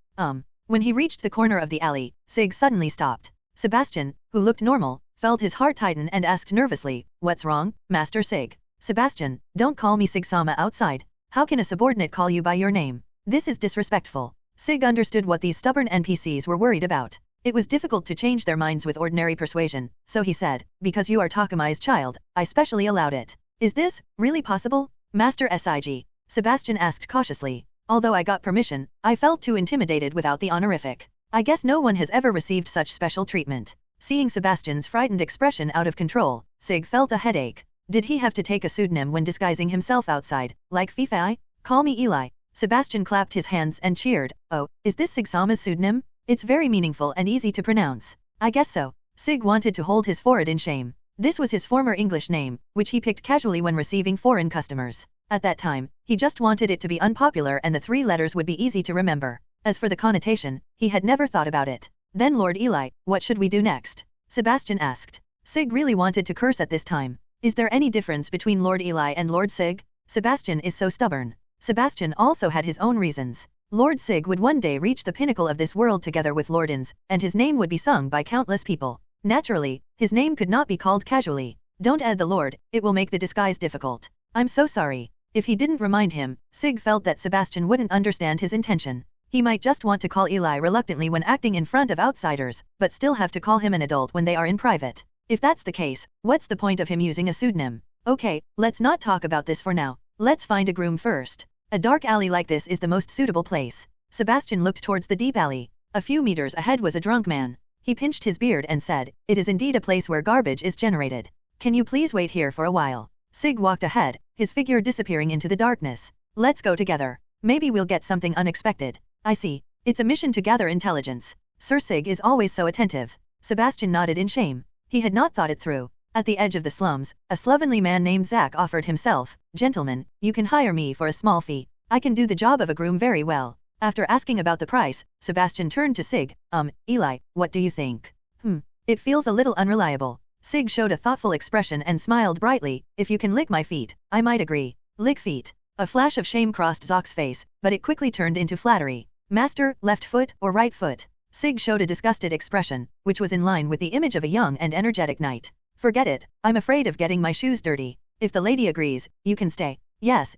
When he reached the corner of the alley, Sig suddenly stopped. Sebastian, who looked normal, felt his heart tighten and asked nervously, what's wrong, Master Sig? Sebastian, don't call me Sig-sama outside. How can a subordinate call you by your name? This is disrespectful. Sig understood what these stubborn NPCs were worried about. It was difficult to change their minds with ordinary persuasion, so he said, because you are Takamai's child, I specially allowed it. Is this really possible, Master Sig? Sebastian asked cautiously. Although I got permission, I felt too intimidated without the honorific. I guess no one has ever received such special treatment. Seeing Sebastian's frightened expression out of control, Sig felt a headache. Did he have to take a pseudonym when disguising himself outside, like Fifi? Call me Eli. Sebastian clapped his hands and cheered. Oh, is this Sig-sama's pseudonym? It's very meaningful and easy to pronounce. I guess so. Sig wanted to hold his forehead in shame. This was his former English name, which he picked casually when receiving foreign customers. At that time, he just wanted it to be unpopular and the 3 letters would be easy to remember. As for the connotation, he had never thought about it. Then Lord Eli, what should we do next? Sebastian asked. Sig really wanted to curse at this time. Is there any difference between Lord Eli and Lord Sig? Sebastian is so stubborn. Sebastian also had his own reasons. Lord Sig would one day reach the pinnacle of this world together with Lord Ainz, and his name would be sung by countless people. Naturally, his name could not be called casually. Don't add the Lord, it will make the disguise difficult. I'm so sorry. If he didn't remind him, Sig felt that Sebastian wouldn't understand his intention. He might just want to call Eli reluctantly when acting in front of outsiders, but still have to call him an adult when they are in private. If that's the case, what's the point of him using a pseudonym? Okay, let's not talk about this for now. Let's find a groom first. A dark alley like this is the most suitable place. Sebastian looked towards the deep alley. A few meters ahead was a drunk man. He pinched his beard and said, "It is indeed a place where garbage is generated. Can you please wait here for a while?" Sig walked ahead, his figure disappearing into the darkness. "Let's go together. Maybe we'll get something unexpected." "I see. It's a mission to gather intelligence. Sir Sig is always so attentive." Sebastian nodded in shame. He had not thought it through. At the edge of the slums, a slovenly man named Zach offered himself. "Gentlemen, you can hire me for a small fee. I can do the job of a groom very well." After asking about the price, Sebastian turned to Sig. Eli, what do you think?" It feels a little unreliable." Sig showed a thoughtful expression and smiled brightly. "If you can lick my feet, I might agree." Lick feet. A flash of shame crossed Zach's face, but it quickly turned into flattery. "Master, left foot or right foot?" Sig showed a disgusted expression, which was in line with the image of a young and energetic knight. "Forget it, I'm afraid of getting my shoes dirty. If the lady agrees, you can stay." Yes,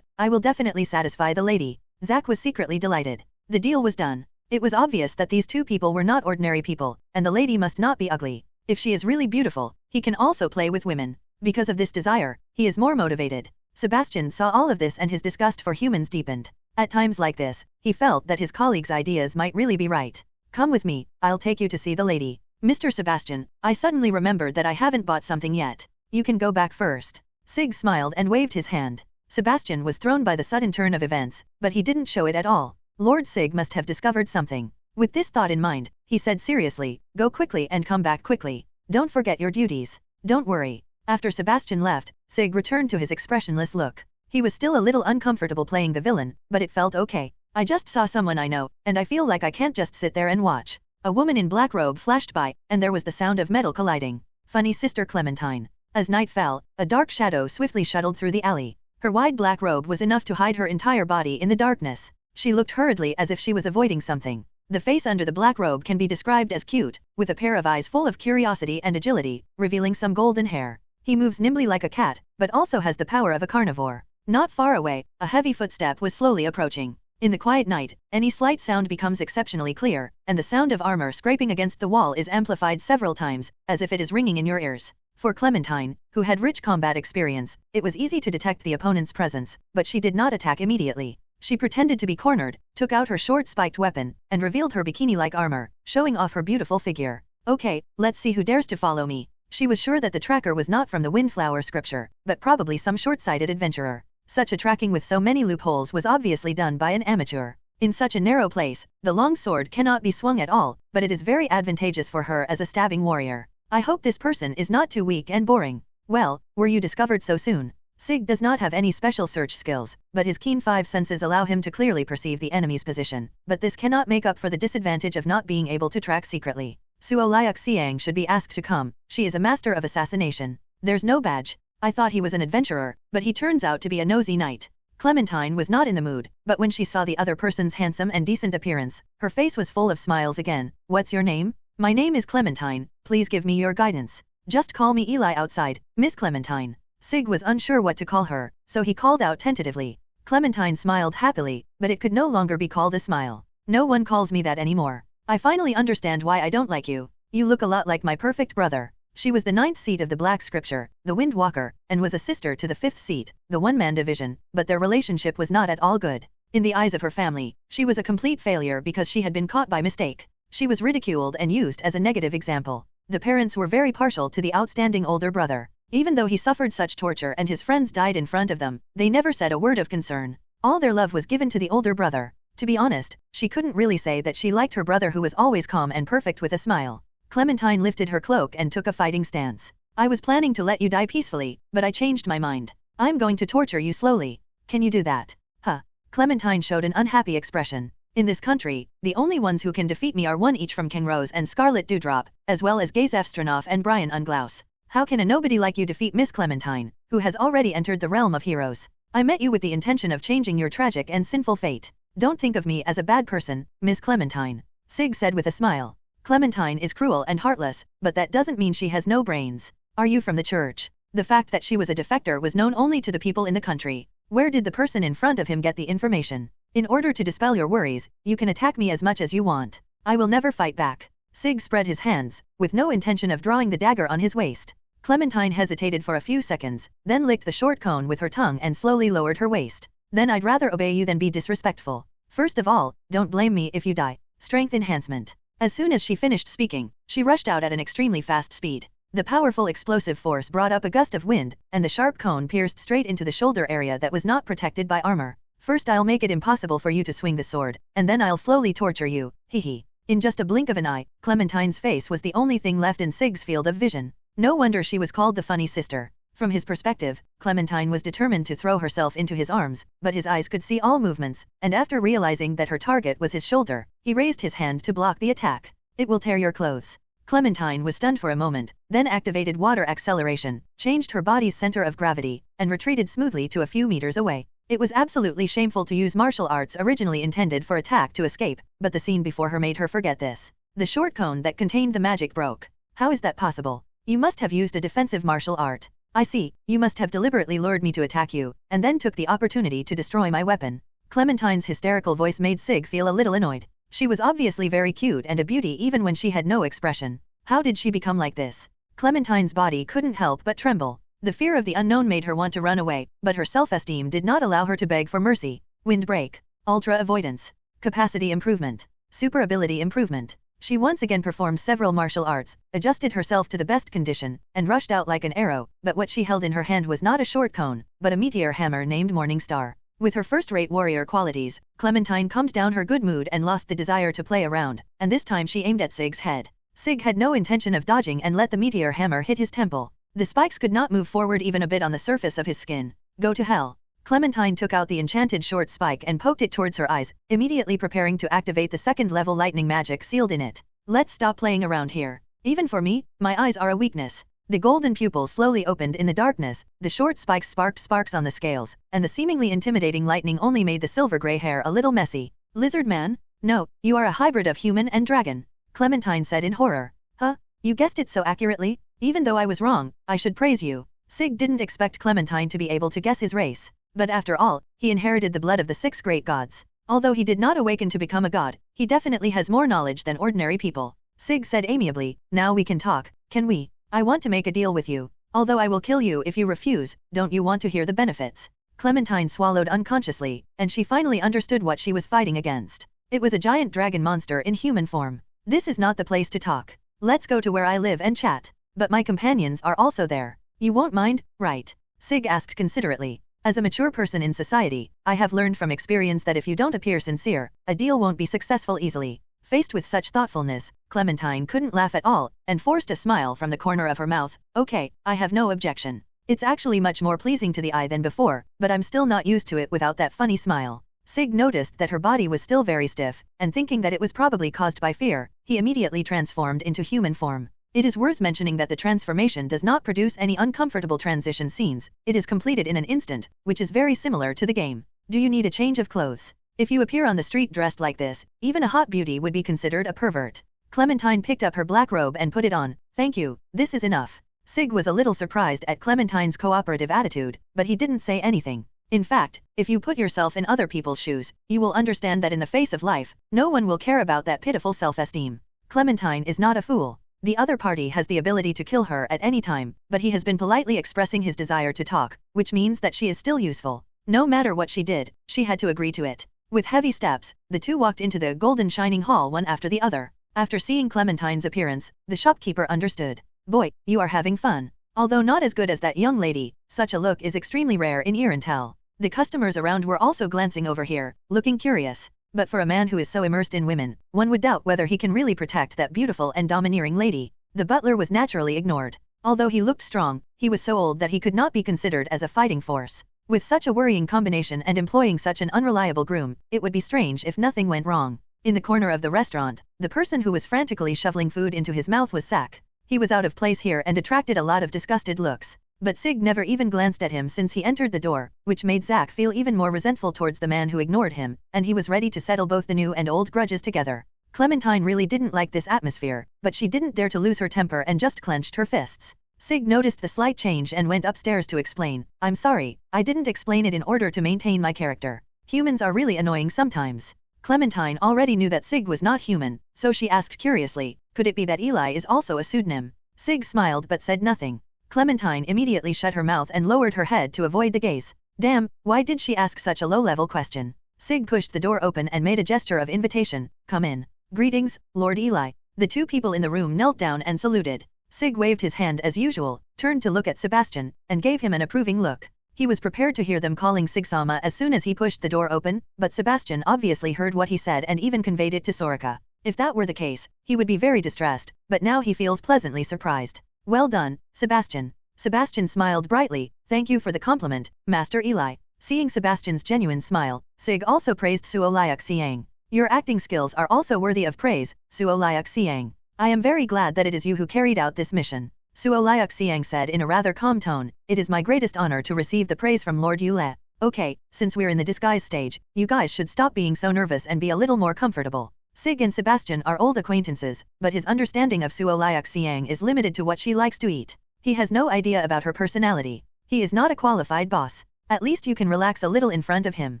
I will definitely satisfy the lady." Zach was secretly delighted. The deal was done. It was obvious that these 2 people were not ordinary people, and the lady must not be ugly. If she is really beautiful, he can also play with women. Because of this desire, he is more motivated. Sebastian saw all of this and his disgust for humans deepened. At times like this, he felt that his colleagues' ideas might really be right. "Come with me, I'll take you to see the lady." "Mr. Sebastian, I suddenly remembered that I haven't bought something yet. You can go back first." Sig smiled and waved his hand. Sebastian was thrown by the sudden turn of events, but he didn't show it at all. Lord Sig must have discovered something. With this thought in mind, he said seriously, "Go quickly and come back quickly. Don't forget your duties." "Don't worry." After Sebastian left, Sig returned to his expressionless look. He was still a little uncomfortable playing the villain, but it felt okay. "I just saw someone I know, and I feel like I can't just sit there and watch." A woman in black robe flashed by, and there was the sound of metal colliding. Funny Sister Clementine. As night fell, a dark shadow swiftly shuttled through the alley. Her wide black robe was enough to hide her entire body in the darkness. She looked hurriedly as if she was avoiding something. The face under the black robe can be described as cute, with a pair of eyes full of curiosity and agility, revealing some golden hair. He moves nimbly like a cat, but also has the power of a carnivore. Not far away, a heavy footstep was slowly approaching. In the quiet night, any slight sound becomes exceptionally clear, and the sound of armor scraping against the wall is amplified several times, as if it is ringing in your ears. For Clementine, who had rich combat experience, it was easy to detect the opponent's presence, but she did not attack immediately. She pretended to be cornered, took out her short spiked weapon, and revealed her bikini-like armor, showing off her beautiful figure. "Okay, let's see who dares to follow me." She was sure that the tracker was not from the Windflower scripture, but probably some short-sighted adventurer. Such a tracking with so many loopholes was obviously done by an amateur. In such a narrow place, the long sword cannot be swung at all, but it is very advantageous for her as a stabbing warrior. "I hope this person is not too weak and boring." "Well, were you discovered so soon?" Sig does not have any special search skills, but his keen 5 senses allow him to clearly perceive the enemy's position, but this cannot make up for the disadvantage of not being able to track secretly. Suo Liak Siang should be asked to come. She is a master of assassination. There's no badge. I thought he was an adventurer, but he turns out to be a nosy knight. Clementine was not in the mood, but when she saw the other person's handsome and decent appearance, her face was full of smiles again. "What's your name?" "My name is Clementine, please give me your guidance." "Just call me Eli outside, Miss Clementine." Sig was unsure what to call her, so he called out tentatively. Clementine smiled happily, but it could no longer be called a smile. "No one calls me that anymore. I finally understand why I don't like you. You look a lot like my perfect brother." She was the 9th seat of the Black Scripture, the Wind Walker, and was a sister to the 5th seat, the One-Man Division, but their relationship was not at all good. In the eyes of her family, she was a complete failure because she had been caught by mistake. She was ridiculed and used as a negative example. The parents were very partial to the outstanding older brother. Even though he suffered such torture and his friends died in front of them, they never said a word of concern. All their love was given to the older brother. To be honest, she couldn't really say that she liked her brother who was always calm and perfect with a smile. Clementine lifted her cloak and took a fighting stance. I was planning to let you die peacefully, but I changed my mind. I'm going to torture you slowly. Can you do that? Huh. Clementine showed an unhappy expression. In this country, the only ones who can defeat me are one each from King Rose and Scarlet Dewdrop, as well as Gazef Stranoff and Brian Unglaus. How can a nobody like you defeat Miss Clementine, who has already entered the realm of heroes? I met you with the intention of changing your tragic and sinful fate. Don't think of me as a bad person, Miss Clementine. Sig said with a smile. Clementine is cruel and heartless, but that doesn't mean she has no brains. Are you from the church? The fact that she was a defector was known only to the people in the country. Where did the person in front of him get the information? In order to dispel your worries, you can attack me as much as you want. I will never fight back. Sig spread his hands, with no intention of drawing the dagger on his waist. Clementine hesitated for a few seconds, then licked the short cone with her tongue and slowly lowered her waist. Then I'd rather obey you than be disrespectful. First of all, don't blame me if you die. Strength enhancement. As soon as she finished speaking, she rushed out at an extremely fast speed. The powerful explosive force brought up a gust of wind, and the sharp cone pierced straight into the shoulder area that was not protected by armor. First I'll make it impossible for you to swing the sword, and then I'll slowly torture you, hehe. In just a blink of an eye, Clementine's face was the only thing left in Sig's field of vision. No wonder she was called the funny sister. From his perspective, Clementine was determined to throw herself into his arms, but his eyes could see all movements, and after realizing that her target was his shoulder, he raised his hand to block the attack. It will tear your clothes. Clementine was stunned for a moment, then activated water acceleration, changed her body's center of gravity, and retreated smoothly to a few meters away. It was absolutely shameful to use martial arts originally intended for attack to escape, but the scene before her made her forget this. The short cone that contained the magic broke. How is that possible? You must have used a defensive martial art. I see, you must have deliberately lured me to attack you, and then took the opportunity to destroy my weapon. Clementine's hysterical voice made Sig feel a little annoyed. She was obviously very cute and a beauty even when she had no expression. How did she become like this? Clementine's body couldn't help but tremble. The fear of the unknown made her want to run away, but her self-esteem did not allow her to beg for mercy. Windbreak. Ultra avoidance. Capacity improvement. Super ability improvement. She once again performed several martial arts, adjusted herself to the best condition, and rushed out like an arrow, but what she held in her hand was not a short cone, but a meteor hammer named Morning Star. With her first-rate warrior qualities, Clementine calmed down her good mood and lost the desire to play around, and this time she aimed at Sig's head. Sig had no intention of dodging and let the meteor hammer hit his temple. The spikes could not move forward even a bit on the surface of his skin. Go to hell. Clementine took out the enchanted short spike and poked it towards her eyes, immediately preparing to activate the second-level lightning magic sealed in it. Let's stop playing around here. Even for me, my eyes are a weakness. The golden pupil slowly opened in the darkness, the short spikes sparked sparks on the scales, and the seemingly intimidating lightning only made the silver-gray hair a little messy. Lizard man? No, you are a hybrid of human and dragon. Clementine said in horror. Huh? You guessed it so accurately? Even though I was wrong, I should praise you. Sig didn't expect Clementine to be able to guess his race. But after all, he inherited the blood of the 6 great gods. Although he did not awaken to become a god, he definitely has more knowledge than ordinary people. Sig said amiably, now we can talk, can we? I want to make a deal with you. Although I will kill you if you refuse, don't you want to hear the benefits? Clementine swallowed unconsciously, and she finally understood what she was fighting against. It was a giant dragon monster in human form. This is not the place to talk. Let's go to where I live and chat. But my companions are also there. You won't mind, right? Sig asked considerately. As a mature person in society, I have learned from experience that if you don't appear sincere, a deal won't be successful easily. Faced with such thoughtfulness, Clementine couldn't laugh at all, and forced a smile from the corner of her mouth. Okay, I have no objection. It's actually much more pleasing to the eye than before, but I'm still not used to it without that funny smile. Sig noticed that her body was still very stiff, and thinking that it was probably caused by fear, he immediately transformed into human form. It is worth mentioning that the transformation does not produce any uncomfortable transition scenes, it is completed in an instant, which is very similar to the game. Do you need a change of clothes? If you appear on the street dressed like this, even a hot beauty would be considered a pervert. Clementine picked up her black robe and put it on. Thank you, this is enough. Sig was a little surprised at Clementine's cooperative attitude, but he didn't say anything. In fact, if you put yourself in other people's shoes, you will understand that in the face of life, no one will care about that pitiful self-esteem. Clementine is not a fool. The other party has the ability to kill her at any time, but he has been politely expressing his desire to talk, which means that she is still useful. No matter what she did, she had to agree to it. With heavy steps, the two walked into the golden shining hall one after the other. After seeing Clementine's appearance, the shopkeeper understood. Boy, you are having fun. Although not as good as that young lady, such a look is extremely rare in Irantel. The customers around were also glancing over here, looking curious. But for a man who is so immersed in women, one would doubt whether he can really protect that beautiful and domineering lady. The butler was naturally ignored. Although he looked strong, he was so old that he could not be considered as a fighting force. With such a worrying combination and employing such an unreliable groom, it would be strange if nothing went wrong. In the corner of the restaurant, the person who was frantically shoveling food into his mouth was Zack. He was out of place here and attracted a lot of disgusted looks. But Sig never even glanced at him since he entered the door, which made Zack feel even more resentful towards the man who ignored him, and he was ready to settle both the new and old grudges together. Clementine really didn't like this atmosphere, but she didn't dare to lose her temper and just clenched her fists. Sig noticed the slight change and went upstairs to explain, "I'm sorry, I didn't explain it in order to maintain my character. Humans are really annoying sometimes." Clementine already knew that Sig was not human, so she asked curiously, could it be that Eli is also a pseudonym? Sig smiled but said nothing. Clementine immediately shut her mouth and lowered her head to avoid the gaze. Damn, why did she ask such a low-level question? Sig pushed the door open and made a gesture of invitation, "Come in." "Greetings, Lord Eli." The two people in the room knelt down and saluted. Sig waved his hand as usual, turned to look at Sebastian, and gave him an approving look. He was prepared to hear them calling Sig-sama as soon as he pushed the door open, but Sebastian obviously heard what he said and even conveyed it to Soraka. If that were the case, he would be very distressed, but now he feels pleasantly surprised. "Well done, Sebastian." Sebastian smiled brightly, "Thank you for the compliment, Master Eli." Seeing Sebastian's genuine smile, Sig also praised Suo Liak Siang. "Your acting skills are also worthy of praise, Suo Liak Siang. I am very glad that it is you who carried out this mission." Suo Liak Siang said in a rather calm tone, "It is my greatest honor to receive the praise from Lord Yule. Okay, since we're in the disguise stage, you guys should stop being so nervous and be a little more comfortable." Sig and Sebastian are old acquaintances, but his understanding of Suo Liak Siang is limited to what she likes to eat. He has no idea about her personality. He is not a qualified boss. At least you can relax a little in front of him.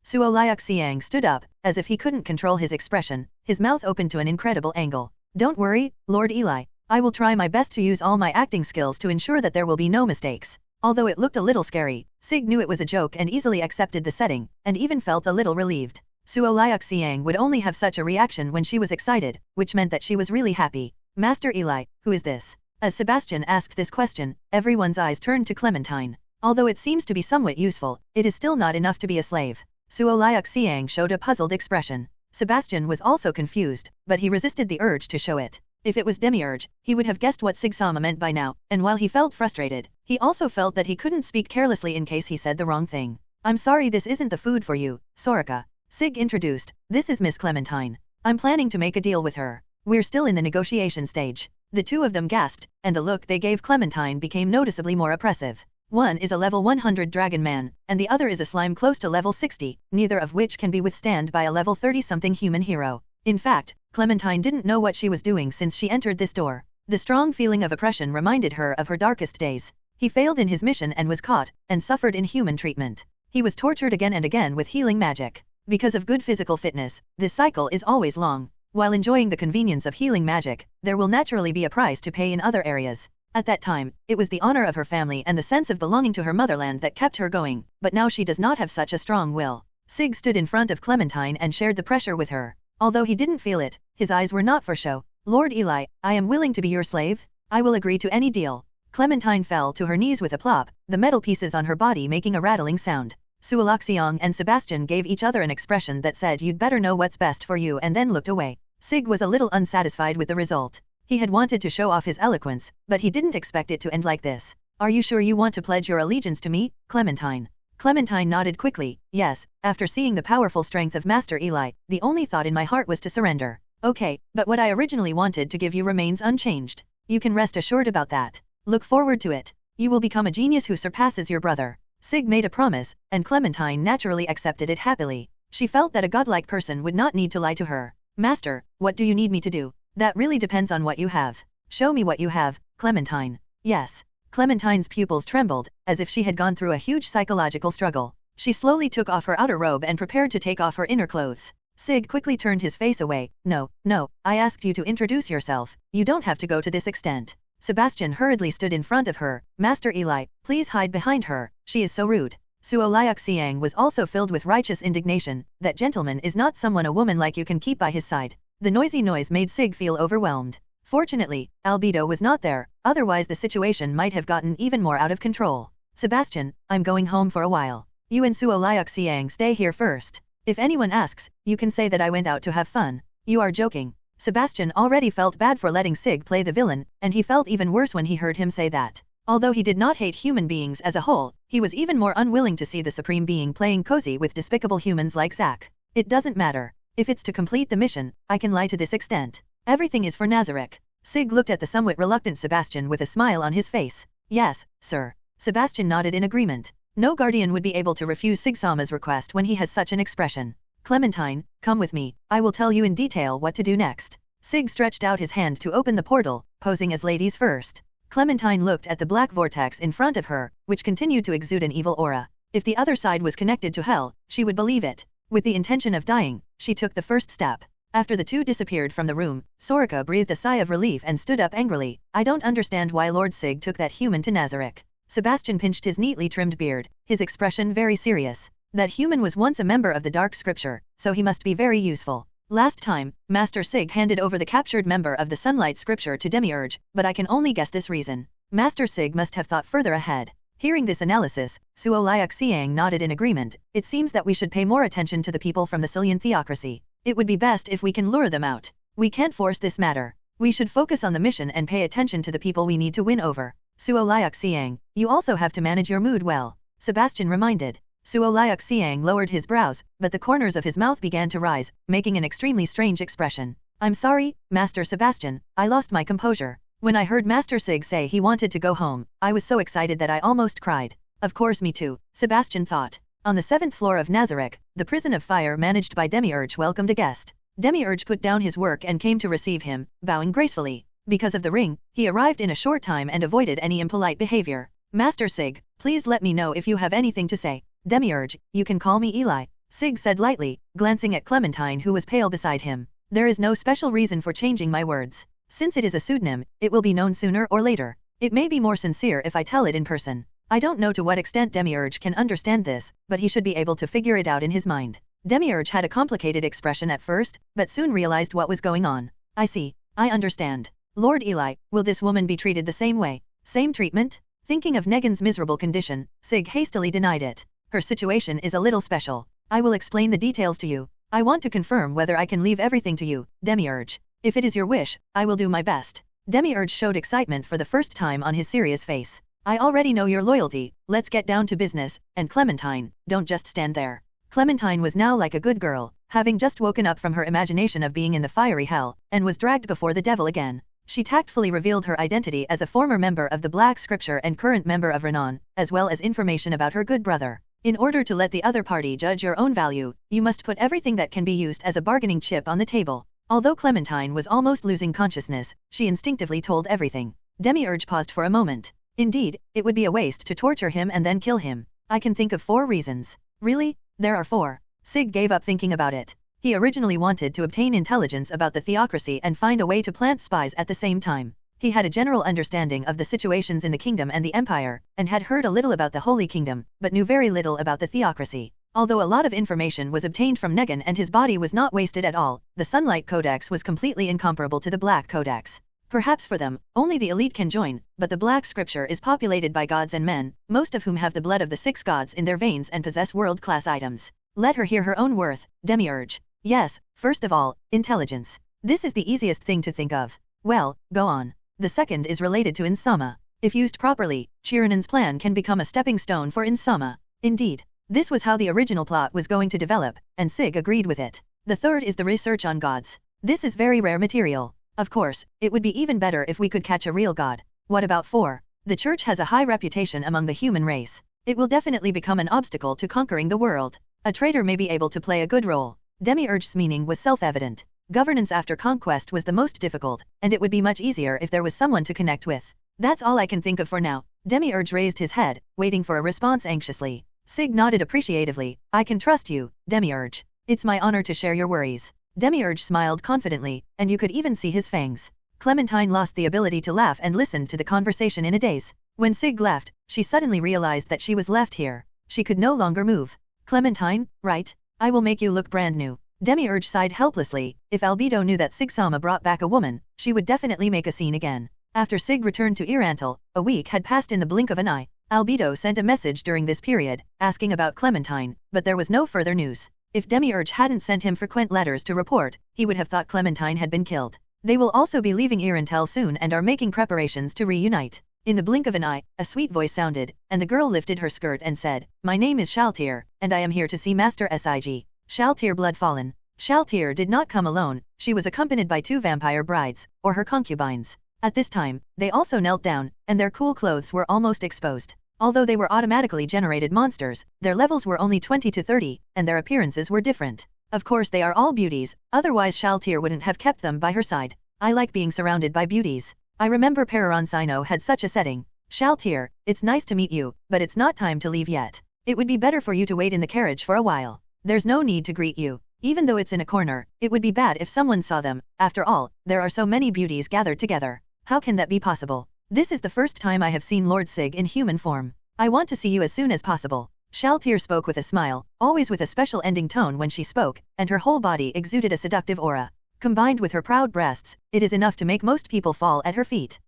Suo Liak Siang stood up, as if he couldn't control his expression, his mouth opened to an incredible angle. "Don't worry, Lord Eli. I will try my best to use all my acting skills to ensure that there will be no mistakes." Although it looked a little scary, Sig knew it was a joke and easily accepted the setting, and even felt a little relieved. Suo Liak Siang would only have such a reaction when she was excited, which meant that she was really happy. "Master Eli, who is this?" As Sebastian asked this question, everyone's eyes turned to Clementine. Although it seems to be somewhat useful, it is still not enough to be a slave. Suo Liak Siang showed a puzzled expression. Sebastian was also confused, but he resisted the urge to show it. If it was Demiurge, he would have guessed what Sig-sama meant by now, and while he felt frustrated, he also felt that he couldn't speak carelessly in case he said the wrong thing. "I'm sorry this isn't the food for you, Soraka." Sig introduced, "This is Miss Clementine. I'm planning to make a deal with her. We're still in the negotiation stage." The two of them gasped, and the look they gave Clementine became noticeably more oppressive. One is a level 100 dragon man, and the other is a slime close to level 60, neither of which can be withstood by a level 30-something human hero. In fact, Clementine didn't know what she was doing since she entered this door. The strong feeling of oppression reminded her of her darkest days. He failed in his mission and was caught, and suffered inhuman treatment. He was tortured again and again with healing magic. Because of good physical fitness, this cycle is always long. While enjoying the convenience of healing magic, there will naturally be a price to pay in other areas. At that time, it was the honor of her family and the sense of belonging to her motherland that kept her going, but now she does not have such a strong will. Sig stood in front of Clementine and shared the pressure with her. Although he didn't feel it, his eyes were not for show. "Lord Eli, I am willing to be your slave. I will agree to any deal." Clementine fell to her knees with a plop, the metal pieces on her body making a rattling sound. Suo Liak Siang and Sebastian gave each other an expression that said you'd better know what's best for you and then looked away. Sig was a little unsatisfied with the result. He had wanted to show off his eloquence, but he didn't expect it to end like this. "Are you sure you want to pledge your allegiance to me, Clementine?" Clementine nodded quickly, "Yes, after seeing the powerful strength of Master Eli, the only thought in my heart was to surrender." "Okay, but what I originally wanted to give you remains unchanged. You can rest assured about that. Look forward to it. You will become a genius who surpasses your brother." Sig made a promise, and Clementine naturally accepted it happily. She felt that a godlike person would not need to lie to her. "Master, what do you need me to do?" "That really depends on what you have. Show me what you have, Clementine." "Yes." Clementine's pupils trembled, as if she had gone through a huge psychological struggle. She slowly took off her outer robe and prepared to take off her inner clothes. Sig quickly turned his face away. No, I asked you to introduce yourself. You don't have to go to this extent." Sebastian hurriedly stood in front of her. "Master Eli, please hide behind her. She is so rude." Suo Liak Siang was also filled with righteous indignation. That gentleman is not someone a woman like you can keep by his side. The noisy noise made Sig feel overwhelmed. Fortunately, Albedo was not there, otherwise the situation might have gotten even more out of control. Sebastian, I'm going home for a while. You and Suo Liuxiang stay here first. If anyone asks, you can say that I went out to have fun. You are joking. Sebastian already felt bad for letting Sig play the villain, and he felt even worse when he heard him say that. Although he did not hate human beings as a whole, he was even more unwilling to see the Supreme Being playing cozy with despicable humans like Zack. It doesn't matter. If it's to complete the mission, I can lie to this extent. Everything is for Nazarick. Sig looked at the somewhat reluctant Sebastian with a smile on his face. Yes, sir. Sebastian nodded in agreement. No guardian would be able to refuse Sig-sama's request when he has such an expression. Clementine, come with me, I will tell you in detail what to do next. Sig stretched out his hand to open the portal, posing as ladies first. Clementine looked at the black vortex in front of her, which continued to exude an evil aura. If the other side was connected to hell, she would believe it. With the intention of dying, she took the first step. After the two disappeared from the room, Soraka breathed a sigh of relief and stood up angrily. I don't understand why Lord Sig took that human to Nazarick. Sebastian pinched his neatly trimmed beard, his expression very serious. That human was once a member of the Dark Scripture, so he must be very useful. Last time, Master Sig handed over the captured member of the Sunlight Scripture to Demiurge, but I can only guess this reason. Master Sig must have thought further ahead. Hearing this analysis, Suo Liuxiang nodded in agreement. It seems that we should pay more attention to the people from the Silian theocracy. It would be best if we can lure them out. We can't force this matter. We should focus on the mission and pay attention to the people we need to win over. Suo Liuxiang, you also have to manage your mood well. Sebastian reminded. Suo Liuxiang lowered his brows, but the corners of his mouth began to rise, making an extremely strange expression. I'm sorry, Master Sebastian, I lost my composure. When I heard Master Sig say he wanted to go home, I was so excited that I almost cried. Of course me too, Sebastian thought. On the 7th floor of Nazarick, the prison of fire managed by Demiurge welcomed a guest. Demiurge put down his work and came to receive him, bowing gracefully. Because of the ring, he arrived in a short time and avoided any impolite behavior. Master Sig, please let me know if you have anything to say. Demiurge, you can call me Eli. Sig said lightly, glancing at Clementine who was pale beside him. There is no special reason for changing my words. Since it is a pseudonym, it will be known sooner or later. It may be more sincere if I tell it in person. I don't know to what extent Demiurge can understand this, but he should be able to figure it out in his mind. Demiurge had a complicated expression at first, but soon realized what was going on. I see. I understand. Lord Eli, will this woman be treated the same way? Same treatment? Thinking of Negan's miserable condition, Sig hastily denied it. Her situation is a little special. I will explain the details to you. I want to confirm whether I can leave everything to you, Demiurge. If it is your wish, I will do my best. Demiurge showed excitement for the first time on his serious face. I already know your loyalty, let's get down to business, and Clementine, don't just stand there. Clementine was now like a good girl, having just woken up from her imagination of being in the fiery hell, and was dragged before the devil again. She tactfully revealed her identity as a former member of the Black Scripture and current member of Renan, as well as information about her good brother. In order to let the other party judge your own value, you must put everything that can be used as a bargaining chip on the table. Although Clementine was almost losing consciousness, she instinctively told everything. Demiurge paused for a moment. Indeed, it would be a waste to torture him and then kill him. I can think of 4 reasons. Really? There are 4. Sig gave up thinking about it. He originally wanted to obtain intelligence about the theocracy and find a way to plant spies at the same time. He had a general understanding of the situations in the kingdom and the empire, and had heard a little about the Holy Kingdom, but knew very little about the theocracy. Although a lot of information was obtained from Negan and his body was not wasted at all, the Sunlight Codex was completely incomparable to the Black Codex. Perhaps for them, only the elite can join, but the Black Scripture is populated by gods and men, most of whom have the blood of the 6 gods in their veins and possess world-class items. Let her hear her own worth, Demiurge. Yes, first of all, intelligence. This is the easiest thing to think of. Well, go on. The second is related to Ainz Sama. If used properly, Chironan's plan can become a stepping stone for Ainz Sama. Indeed. This was how the original plot was going to develop, and Sig agreed with it. The third is the research on gods. This is very rare material. Of course, it would be even better if we could catch a real god. What about 4? The church has a high reputation among the human race. It will definitely become an obstacle to conquering the world. A traitor may be able to play a good role. Demiurge's meaning was self-evident. Governance after conquest was the most difficult, and it would be much easier if there was someone to connect with. That's all I can think of for now. Demiurge raised his head, waiting for a response anxiously. Sig nodded appreciatively. I can trust you, Demiurge. It's my honor to share your worries. Demiurge smiled confidently, and you could even see his fangs. Clementine lost the ability to laugh and listened to the conversation in a daze. When Sig left, she suddenly realized that she was left here. She could no longer move. Clementine, right? I will make you look brand new. Demiurge sighed helplessly. If Albedo knew that Sig Sama brought back a woman, she would definitely make a scene again. After Sig returned to Irantal, a week had passed in the blink of an eye. Albedo sent a message during this period, asking about Clementine, but there was no further news. If Demiurge hadn't sent him frequent letters to report, he would have thought Clementine had been killed. They will also be leaving Irantal soon and are making preparations to reunite. In the blink of an eye, a sweet voice sounded, and the girl lifted her skirt and said, "My name is Shaltir, and I am here to see Master Sig. Shaltir blood fallen." Shaltir did not come alone, she was accompanied by 2 vampire brides, or her concubines. At this time, they also knelt down, and their cool clothes were almost exposed. Although they were automatically generated monsters, their levels were only 20 to 30, and their appearances were different. Of course they are all beauties, otherwise Shaltir wouldn't have kept them by her side. I like being surrounded by beauties. I remember Pararon Sino had such a setting. Shaltir, it's nice to meet you, but it's not time to leave yet. It would be better for you to wait in the carriage for a while. There's no need to greet you. Even though it's in a corner, it would be bad if someone saw them. After all, there are so many beauties gathered together. How can that be possible? This is the first time I have seen Lord Sig in human form. I want to see you as soon as possible. Shaltir spoke with a smile, always with a special ending tone when she spoke, and her whole body exuded a seductive aura. Combined with her proud breasts, it is enough to make most people fall at her feet.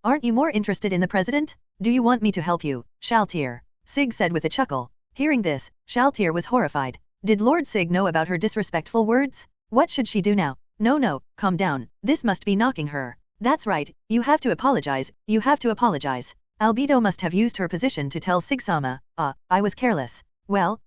Aren't you more interested in the president? Do you want me to help you, Shaltir? Sig said with a chuckle. Hearing this, Shaltir was horrified. Did Lord Sig know about her disrespectful words? What should she do now? No, calm down, this must be knocking her. That's right, you have to apologize, you have to apologize. Albedo must have used her position to tell Sig Sama, I was careless. Well,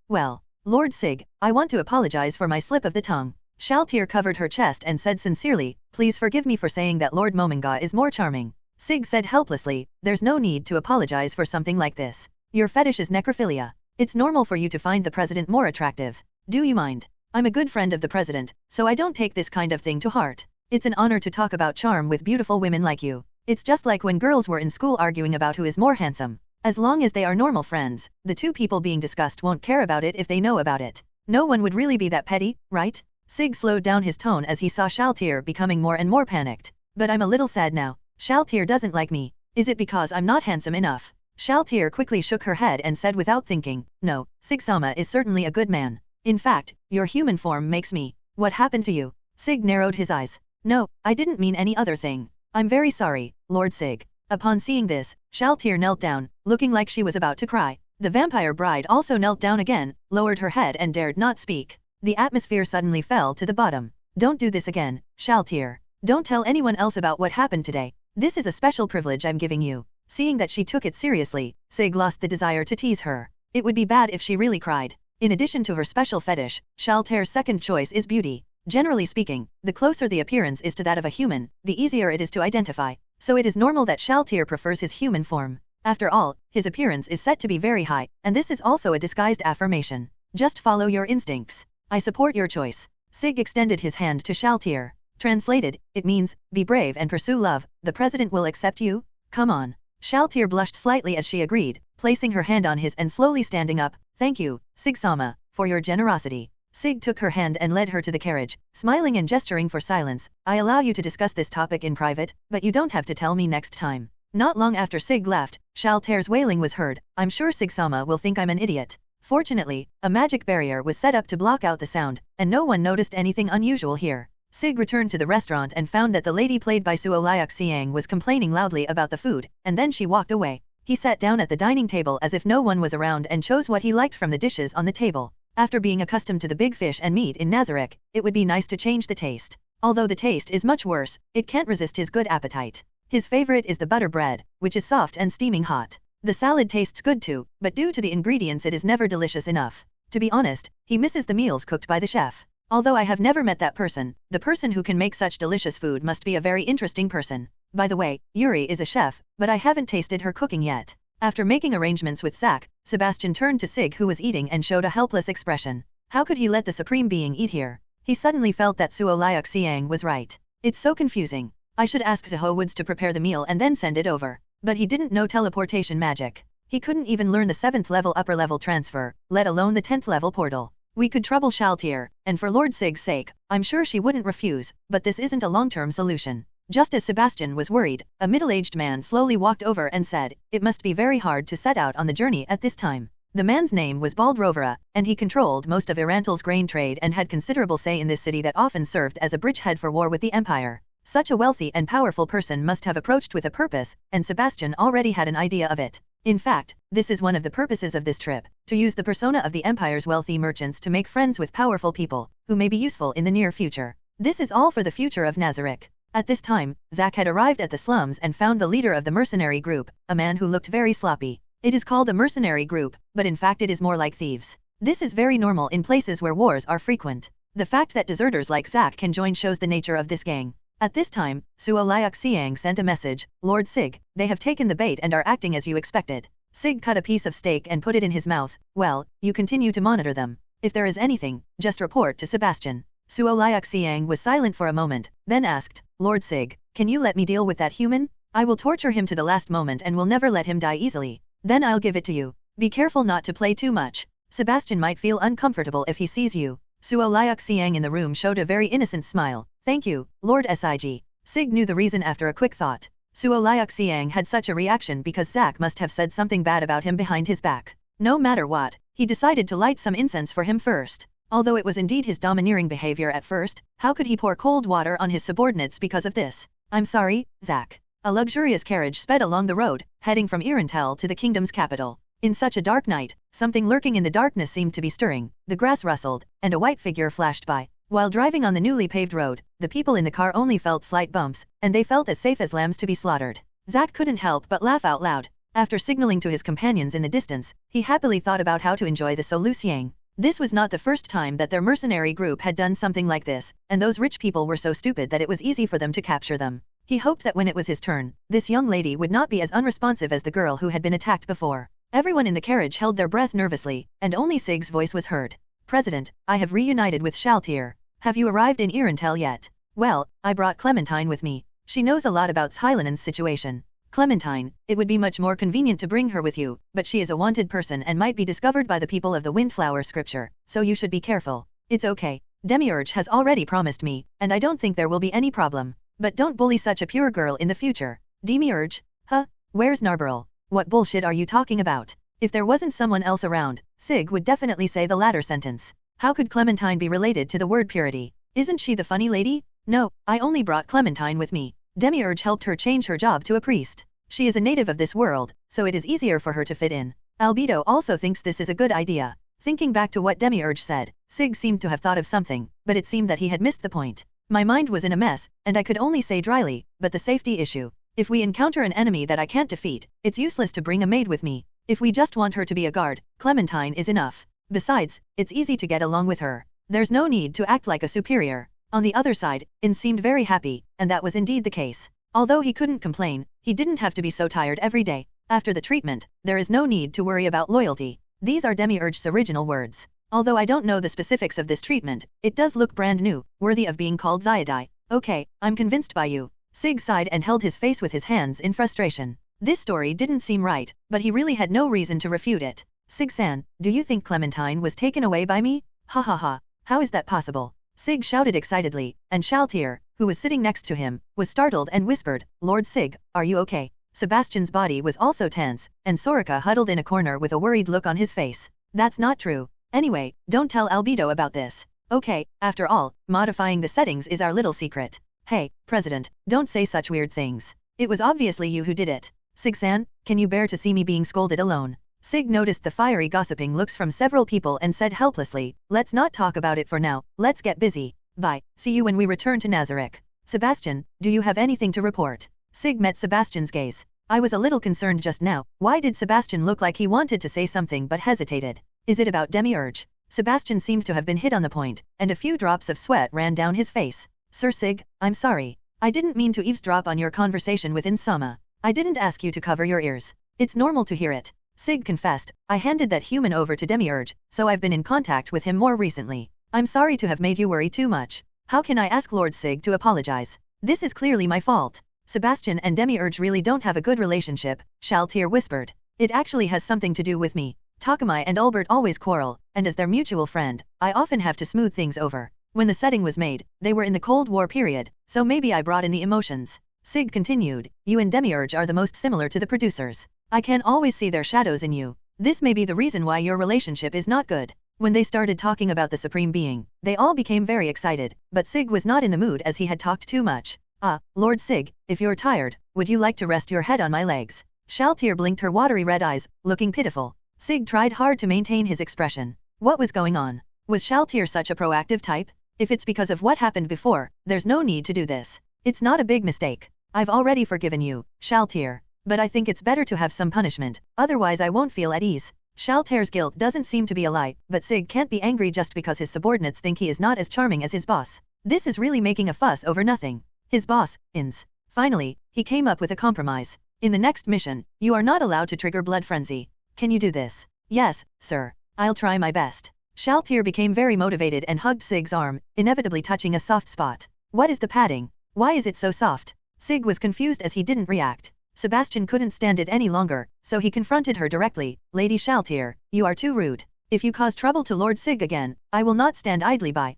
Lord Sig, I want to apologize for my slip of the tongue. Shaltir covered her chest and said sincerely, please forgive me for saying that Lord Mominga is more charming. Sig said helplessly, there's no need to apologize for something like this. Your fetish is necrophilia. It's normal for you to find the president more attractive. Do you mind? I'm a good friend of the president, so I don't take this kind of thing to heart. It's an honor to talk about charm with beautiful women like you. It's just like when girls were in school arguing about who is more handsome. As long as they are normal friends, the two people being discussed won't care about it if they know about it. No one would really be that petty, right? Sig slowed down his tone as he saw Shaltir becoming more and more panicked. But I'm a little sad now. Shaltir doesn't like me. Is it because I'm not handsome enough? Shaltir quickly shook her head and said without thinking, no, Sig Sama is certainly a good man. In fact, your human form makes me. What happened to you? Sig narrowed his eyes. No, I didn't mean any other thing. I'm very sorry, Lord Sig. Upon seeing this, Shaltir knelt down, looking like she was about to cry. The vampire bride also knelt down again, lowered her head and dared not speak. The atmosphere suddenly fell to the bottom. Don't do this again, Shaltir. Don't tell anyone else about what happened today. This is a special privilege I'm giving you. Seeing that she took it seriously, Sig lost the desire to tease her. It would be bad if she really cried. In addition to her special fetish, Shaltir's second choice is beauty. Generally speaking, the closer the appearance is to that of a human, the easier it is to identify. So it is normal that Shaltir prefers his human form. After all, his appearance is set to be very high, and this is also a disguised affirmation. Just follow your instincts. I support your choice. Sig extended his hand to Shaltir. Translated, it means, be brave and pursue love, the president will accept you? Come on. Shaltir blushed slightly as she agreed, placing her hand on his and slowly standing up. Thank you, Sig Sama, for your generosity. Sig took her hand and led her to the carriage, smiling and gesturing for silence. I allow you to discuss this topic in private, but you don't have to tell me next time. Not long after Sig left, Shaltir's wailing was heard. I'm sure Sig Sama will think I'm an idiot. Fortunately, a magic barrier was set up to block out the sound, and no one noticed anything unusual here. Sig returned to the restaurant and found that the lady played by Suo Liak was complaining loudly about the food, and then she walked away. He sat down at the dining table as if no one was around and chose what he liked from the dishes on the table. After being accustomed to the big fish and meat in Nazarick, it would be nice to change the taste. Although the taste is much worse, it can't resist his good appetite. His favorite is the butter bread, which is soft and steaming hot. The salad tastes good too, but due to the ingredients it is never delicious enough. To be honest, he misses the meals cooked by the chef. Although I have never met that person, the person who can make such delicious food must be a very interesting person. By the way, Yuri is a chef, but I haven't tasted her cooking yet. After making arrangements with Zach, Sebastian turned to Sig who was eating and showed a helpless expression. How could he let the supreme being eat here? He suddenly felt that Suo Liak was right. It's so confusing. I should ask Zaho Woods to prepare the meal and then send it over. But he didn't know teleportation magic. He couldn't even learn the 7th level upper level transfer, let alone the 10th level portal. We could trouble Shaltir, and for Lord Sig's sake, I'm sure she wouldn't refuse, but this isn't a long-term solution. Just as Sebastian was worried, a middle-aged man slowly walked over and said, it must be very hard to set out on the journey at this time. The man's name was Baldrovera, and he controlled most of Irantal's grain trade and had considerable say in this city that often served as a bridgehead for war with the Empire. Such a wealthy and powerful person must have approached with a purpose, and Sebastian already had an idea of it. In fact, this is one of the purposes of this trip, to use the persona of the Empire's wealthy merchants to make friends with powerful people, who may be useful in the near future. This is all for the future of Nazarick. At this time, Zack had arrived at the slums and found the leader of the mercenary group, a man who looked very sloppy. It is called a mercenary group, but in fact it is more like thieves. This is very normal in places where wars are frequent. The fact that deserters like Zack can join shows the nature of this gang. At this time, Suo Siang sent a message, Lord Sig, they have taken the bait and are acting as you expected. Sig cut a piece of steak and put it in his mouth. Well, you continue to monitor them. If there is anything, just report to Sebastian. Suo Siang was silent for a moment, then asked, Lord Sig, can you let me deal with that human? I will torture him to the last moment and will never let him die easily. Then I'll give it to you. Be careful not to play too much. Sebastian might feel uncomfortable if he sees you. Suo Siang in the room showed a very innocent smile. Thank you, Lord Sig. Sig knew the reason after a quick thought. Suo Siang had such a reaction because Zack must have said something bad about him behind his back. No matter what, he decided to light some incense for him first. Although it was indeed his domineering behavior at first, how could he pour cold water on his subordinates because of this? I'm sorry, Zack. A luxurious carriage sped along the road, heading from Irantal to the kingdom's capital. In such a dark night, something lurking in the darkness seemed to be stirring, the grass rustled, and a white figure flashed by. While driving on the newly paved road, the people in the car only felt slight bumps, and they felt as safe as lambs to be slaughtered. Zack couldn't help but laugh out loud. After signaling to his companions in the distance, he happily thought about how to enjoy the Solusiang. This was not the first time that their mercenary group had done something like this, and those rich people were so stupid that it was easy for them to capture them. He hoped that when it was his turn, this young lady would not be as unresponsive as the girl who had been attacked before. Everyone in the carriage held their breath nervously, and only Sig's voice was heard. President, I have reunited with Shaltir. Have you arrived in Irantel yet? Well, I brought Clementine with me. She knows a lot about Hylanen's situation. Clementine, it would be much more convenient to bring her with you, but she is a wanted person and might be discovered by the people of the Windflower Scripture, so you should be careful. It's okay. Demiurge has already promised me, and I don't think there will be any problem. But don't bully such a pure girl in the future. Demiurge? Huh? Where's Narberl? What bullshit are you talking about? If there wasn't someone else around, Sig would definitely say the latter sentence. How could Clementine be related to the word purity? Isn't she the funny lady? No, I only brought Clementine with me. Demiurge helped her change her job to a priest. She is a native of this world, so it is easier for her to fit in. Albedo also thinks this is a good idea. Thinking back to what Demiurge said, Sig seemed to have thought of something, but it seemed that he had missed the point. My mind was in a mess, and I could only say dryly, but the safety issue. If we encounter an enemy that I can't defeat, it's useless to bring a maid with me. If we just want her to be a guard, Clementine is enough. Besides, it's easy to get along with her. There's no need to act like a superior. On the other side, Ainz seemed very happy, and that was indeed the case. Although he couldn't complain, he didn't have to be so tired every day. After the treatment, there is no need to worry about loyalty. These are Demiurge's original words. Although I don't know the specifics of this treatment, it does look brand new, worthy of being called Zyadai. Okay, I'm convinced by you. Sig sighed and held his face with his hands in frustration. This story didn't seem right, but he really had no reason to refute it. Sig-san, do you think Clementine was taken away by me? Ha ha ha. How is that possible? Sig shouted excitedly, and Shaltir, who was sitting next to him, was startled and whispered, Lord Sig, are you okay? Sebastian's body was also tense, and Soraka huddled in a corner with a worried look on his face. That's not true. Anyway, don't tell Albedo about this. Okay, after all, modifying the settings is our little secret. Hey, President, don't say such weird things. It was obviously you who did it. Sig-san, can you bear to see me being scolded alone? Sig noticed the fiery gossiping looks from several people and said helplessly, let's not talk about it for now, let's get busy. Bye, see you when we return to Nazarick. Sebastian, do you have anything to report? Sig met Sebastian's gaze. I was a little concerned just now. Why did Sebastian look like he wanted to say something but hesitated? Is it about Demiurge? Sebastian seemed to have been hit on the point, and a few drops of sweat ran down his face. Sir Sig, I'm sorry. I didn't mean to eavesdrop on your conversation with Insama. I didn't ask you to cover your ears. It's normal to hear it. Sig confessed, I handed that human over to Demiurge, so I've been in contact with him more recently. I'm sorry to have made you worry too much. How can I ask Lord Sig to apologize? This is clearly my fault. Sebastian and Demiurge really don't have a good relationship, Shaltir whispered. It actually has something to do with me. Takamai and Albert always quarrel, and as their mutual friend, I often have to smooth things over. When the setting was made, they were in the Cold War period, so maybe I brought in the emotions. Sig continued, you and Demiurge are the most similar to the producers. I can always see their shadows in you. This may be the reason why your relationship is not good. When they started talking about the Supreme Being, they all became very excited, but Sig was not in the mood as he had talked too much. Ah, Lord Sig, if you're tired, would you like to rest your head on my legs? Shaltir blinked her watery red eyes, looking pitiful. Sig tried hard to maintain his expression. What was going on? Was Shaltir such a proactive type? If it's because of what happened before, there's no need to do this. It's not a big mistake. I've already forgiven you, Shaltir. But I think it's better to have some punishment, otherwise I won't feel at ease. Shaltir's guilt doesn't seem to be a lie, but Sig can't be angry just because his subordinates think he is not as charming as his boss. This is really making a fuss over nothing. His boss, Ainz. Finally, he came up with a compromise. In the next mission, you are not allowed to trigger blood frenzy. Can you do this? Yes, sir. I'll try my best. Shaltir became very motivated and hugged Sig's arm, inevitably touching a soft spot. What is the padding? Why is it so soft? Sig was confused as he didn't react. Sebastian couldn't stand it any longer, so he confronted her directly. Lady Shaltir, you are too rude. If you cause trouble to Lord Sig again, I will not stand idly by.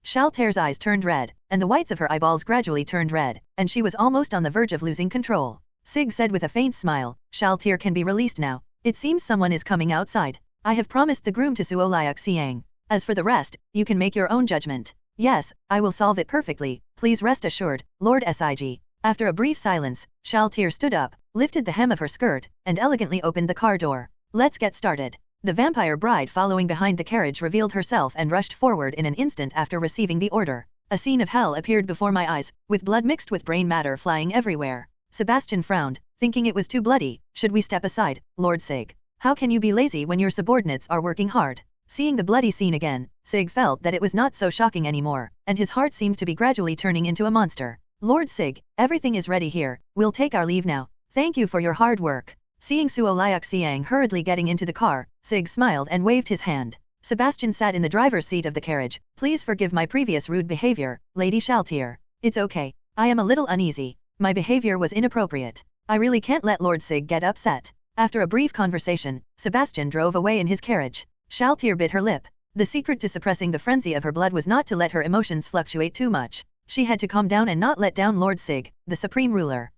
Shaltir's eyes turned red, and the whites of her eyeballs gradually turned red, and she was almost on the verge of losing control. Sig said with a faint smile, Shaltir can be released now. It seems someone is coming outside. I have promised the groom to Ooal Gown. As for the rest, you can make your own judgment. Yes, I will solve it perfectly, please rest assured, Lord Sig. After a brief silence, Shaltir stood up, lifted the hem of her skirt, and elegantly opened the car door. Let's get started. The vampire bride following behind the carriage revealed herself and rushed forward in an instant after receiving the order. A scene of hell appeared before my eyes, with blood mixed with brain matter flying everywhere. Sebastian frowned, thinking it was too bloody. Should we step aside, Lord Sig? How can you be lazy when your subordinates are working hard? Seeing the bloody scene again, Sig felt that it was not so shocking anymore, and his heart seemed to be gradually turning into a monster. Lord Sig, everything is ready here, we'll take our leave now. Thank you for your hard work. Seeing Ooal Gown hurriedly getting into the car, Sig smiled and waved his hand. Sebastian sat in the driver's seat of the carriage. Please forgive my previous rude behavior, Lady Shaltir. It's okay. I am a little uneasy. My behavior was inappropriate. I really can't let Lord Sig get upset. After a brief conversation, Sebastian drove away in his carriage. Shaltir bit her lip. The secret to suppressing the frenzy of her blood was not to let her emotions fluctuate too much. She had to calm down and not let down Lord Sig, the supreme ruler.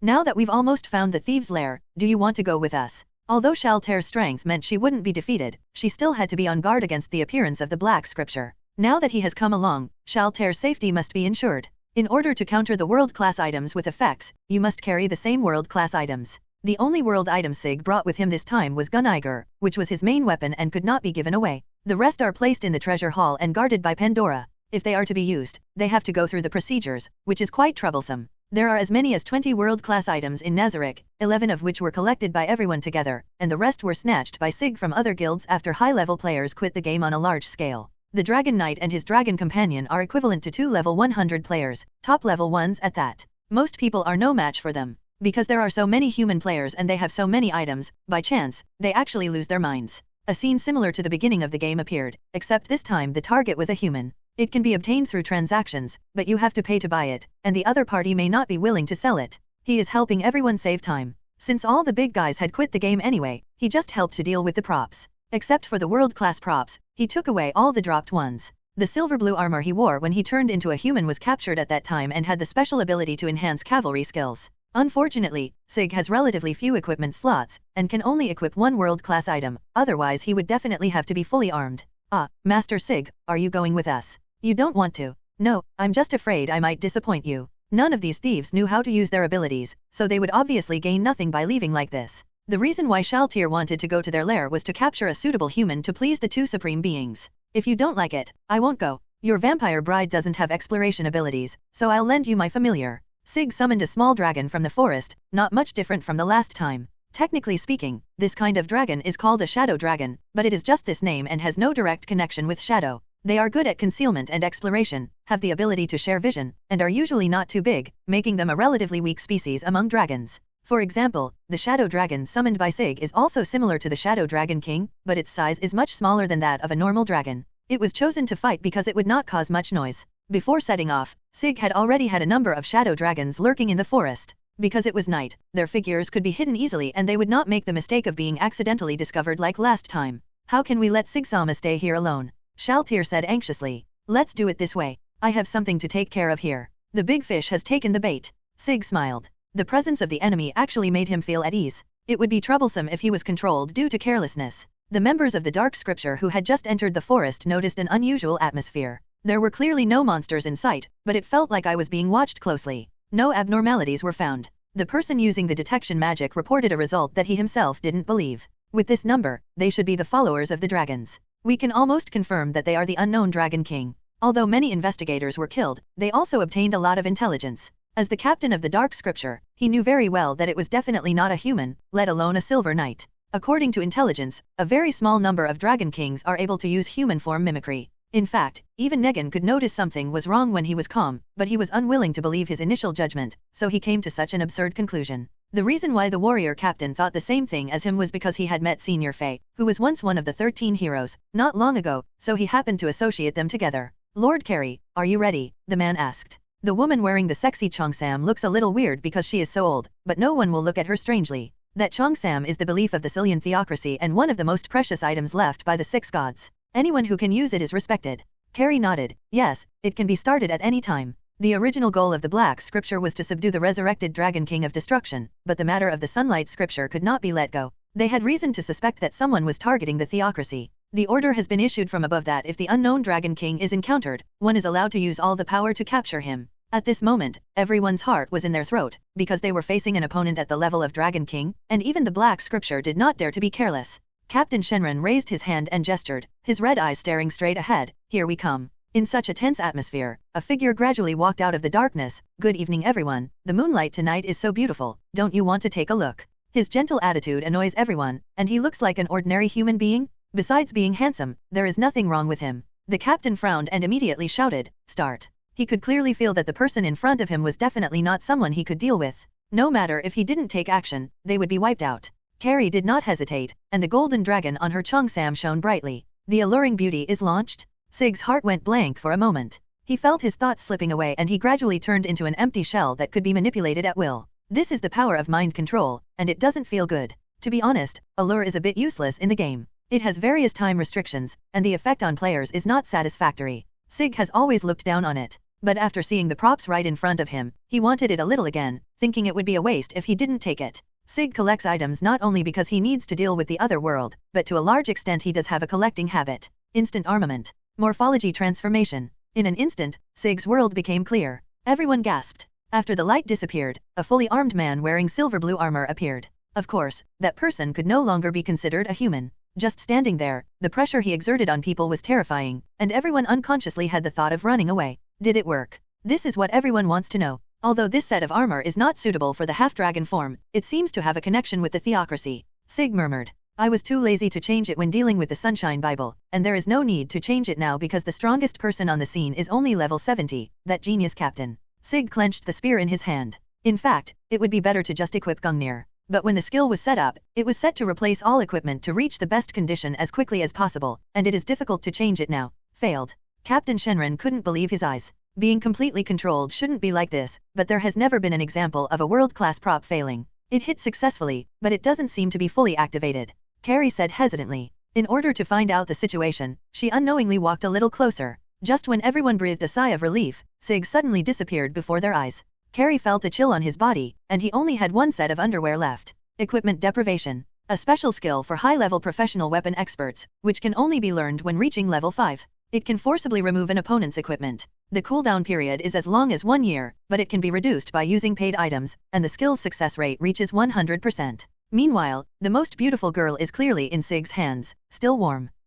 Now that we've almost found the thieves' lair, do you want to go with us? Although Shaltir's strength meant she wouldn't be defeated, she still had to be on guard against the appearance of the black scripture. Now that he has come along, Shaltir's safety must be ensured. In order to counter the world-class items with effects, you must carry the same world-class items. The only world item Sig brought with him this time was Gunniger, which was his main weapon and could not be given away. The rest are placed in the treasure hall and guarded by Pandora. If they are to be used, they have to go through the procedures, which is quite troublesome. There are as many as 20 world-class items in Nazarick, 11 of which were collected by everyone together, and the rest were snatched by Sig from other guilds after high-level players quit the game on a large scale. The Dragon Knight and his Dragon Companion are equivalent to 2 level 100 players, top level ones at that. Most people are no match for them. Because there are so many human players and they have so many items, by chance, they actually lose their minds. A scene similar to the beginning of the game appeared, except this time the target was a human. It can be obtained through transactions, but you have to pay to buy it, and the other party may not be willing to sell it. He is helping everyone save time. Since all the big guys had quit the game anyway, he just helped to deal with the props. Except for the world-class props, he took away all the dropped ones. The silver blue armor he wore when he turned into a human was captured at that time and had the special ability to enhance cavalry skills. Unfortunately, Sig has relatively few equipment slots, and can only equip one world-class item, otherwise he would definitely have to be fully armed. Master Sig, are you going with us? You don't want to? No, I'm just afraid I might disappoint you. None of these thieves knew how to use their abilities, so they would obviously gain nothing by leaving like this. The reason why Shaltir wanted to go to their lair was to capture a suitable human to please the two supreme beings. If you don't like it, I won't go. Your vampire bride doesn't have exploration abilities, so I'll lend you my familiar. Sig summoned a small dragon from the forest, not much different from the last time. Technically speaking, this kind of dragon is called a shadow dragon, but it is just this name and has no direct connection with shadow. They are good at concealment and exploration, have the ability to share vision, and are usually not too big, making them a relatively weak species among dragons. For example, the shadow dragon summoned by Sig is also similar to the shadow dragon king, but its size is much smaller than that of a normal dragon. It was chosen to fight because it would not cause much noise. Before setting off, Sig had already had a number of shadow dragons lurking in the forest. Because it was night, their figures could be hidden easily and they would not make the mistake of being accidentally discovered like last time. How can we let Sig-sama stay here alone? Shaltir said anxiously. Let's do it this way. I have something to take care of here. The big fish has taken the bait. Sig smiled. The presence of the enemy actually made him feel at ease. It would be troublesome if he was controlled due to carelessness. The members of the Dark Scripture who had just entered the forest noticed an unusual atmosphere. There were clearly no monsters in sight, but it felt like I was being watched closely. No abnormalities were found. The person using the detection magic reported a result that he himself didn't believe. With this number, they should be the followers of the dragons. We can almost confirm that they are the unknown Dragon King. Although many investigators were killed, they also obtained a lot of intelligence. As the captain of the Dark Scripture, he knew very well that it was definitely not a human, let alone a Silver Knight. According to intelligence, a very small number of Dragon Kings are able to use human form mimicry. In fact, even Negan could notice something was wrong when he was calm, but he was unwilling to believe his initial judgment, so he came to such an absurd conclusion. The reason why the warrior captain thought the same thing as him was because he had met Senior Faye, who was once one of the 13 heroes, not long ago, so he happened to associate them together. Lord Carrie, are you ready? The man asked. The woman wearing the sexy Cheongsam looks a little weird because she is so old, but no one will look at her strangely. That Cheongsam is the belief of the Silian theocracy and one of the most precious items left by the 6 gods. Anyone who can use it is respected. Carrie nodded. Yes, it can be started at any time. The original goal of the Black Scripture was to subdue the resurrected Dragon King of Destruction, but the matter of the Sunlight Scripture could not be let go. They had reason to suspect that someone was targeting the theocracy. The order has been issued from above that if the unknown Dragon King is encountered, one is allowed to use all the power to capture him. At this moment, everyone's heart was in their throat, because they were facing an opponent at the level of Dragon King, and even the Black Scripture did not dare to be careless. Captain Shenron raised his hand and gestured, his red eyes staring straight ahead. Here we come. In such a tense atmosphere, a figure gradually walked out of the darkness. Good evening everyone, the moonlight tonight is so beautiful, don't you want to take a look? His gentle attitude annoys everyone, and he looks like an ordinary human being. Besides being handsome, there is nothing wrong with him. The captain frowned and immediately shouted, start. He could clearly feel that the person in front of him was definitely not someone he could deal with. No matter if he didn't take action, they would be wiped out. Carrie did not hesitate, and the golden dragon on her Cheongsam shone brightly. The alluring beauty is launched? Sig's heart went blank for a moment. He felt his thoughts slipping away and he gradually turned into an empty shell that could be manipulated at will. This is the power of mind control, and it doesn't feel good. To be honest, Allure is a bit useless in the game. It has various time restrictions, and the effect on players is not satisfactory. Sig has always looked down on it. But after seeing the props right in front of him, he wanted it a little again, thinking it would be a waste if he didn't take it. Sig collects items not only because he needs to deal with the other world, but to a large extent he does have a collecting habit. Instant armament. Morphology transformation. In an instant, Sig's world became clear. Everyone gasped. After the light disappeared, a fully armed man wearing silver blue armor appeared. Of course, that person could no longer be considered a human. Just standing there, the pressure he exerted on people was terrifying, and everyone unconsciously had the thought of running away. Did it work? This is what everyone wants to know. Although this set of armor is not suitable for the half-dragon form, it seems to have a connection with the theocracy. Sig murmured. I was too lazy to change it when dealing with the Sunshine Bible, and there is no need to change it now because the strongest person on the scene is only level 70, that genius captain. Sig clenched the spear in his hand. In fact, it would be better to just equip Gungnir. But when the skill was set up, it was set to replace all equipment to reach the best condition as quickly as possible, and it is difficult to change it now. Failed. Captain Shenron couldn't believe his eyes. Being completely controlled shouldn't be like this, but there has never been an example of a world-class prop failing. It hit successfully, but it doesn't seem to be fully activated. Carrie said hesitantly. In order to find out the situation, she unknowingly walked a little closer. Just when everyone breathed a sigh of relief, Sig suddenly disappeared before their eyes. Carrie felt a chill on his body, and he only had one set of underwear left. Equipment deprivation. A special skill for high-level professional weapon experts, which can only be learned when reaching level 5. It can forcibly remove an opponent's equipment. The cooldown period is as long as 1 year, but it can be reduced by using paid items, and the skill's success rate reaches 100%. Meanwhile, the most beautiful girl is clearly in Sig's hands, still warm.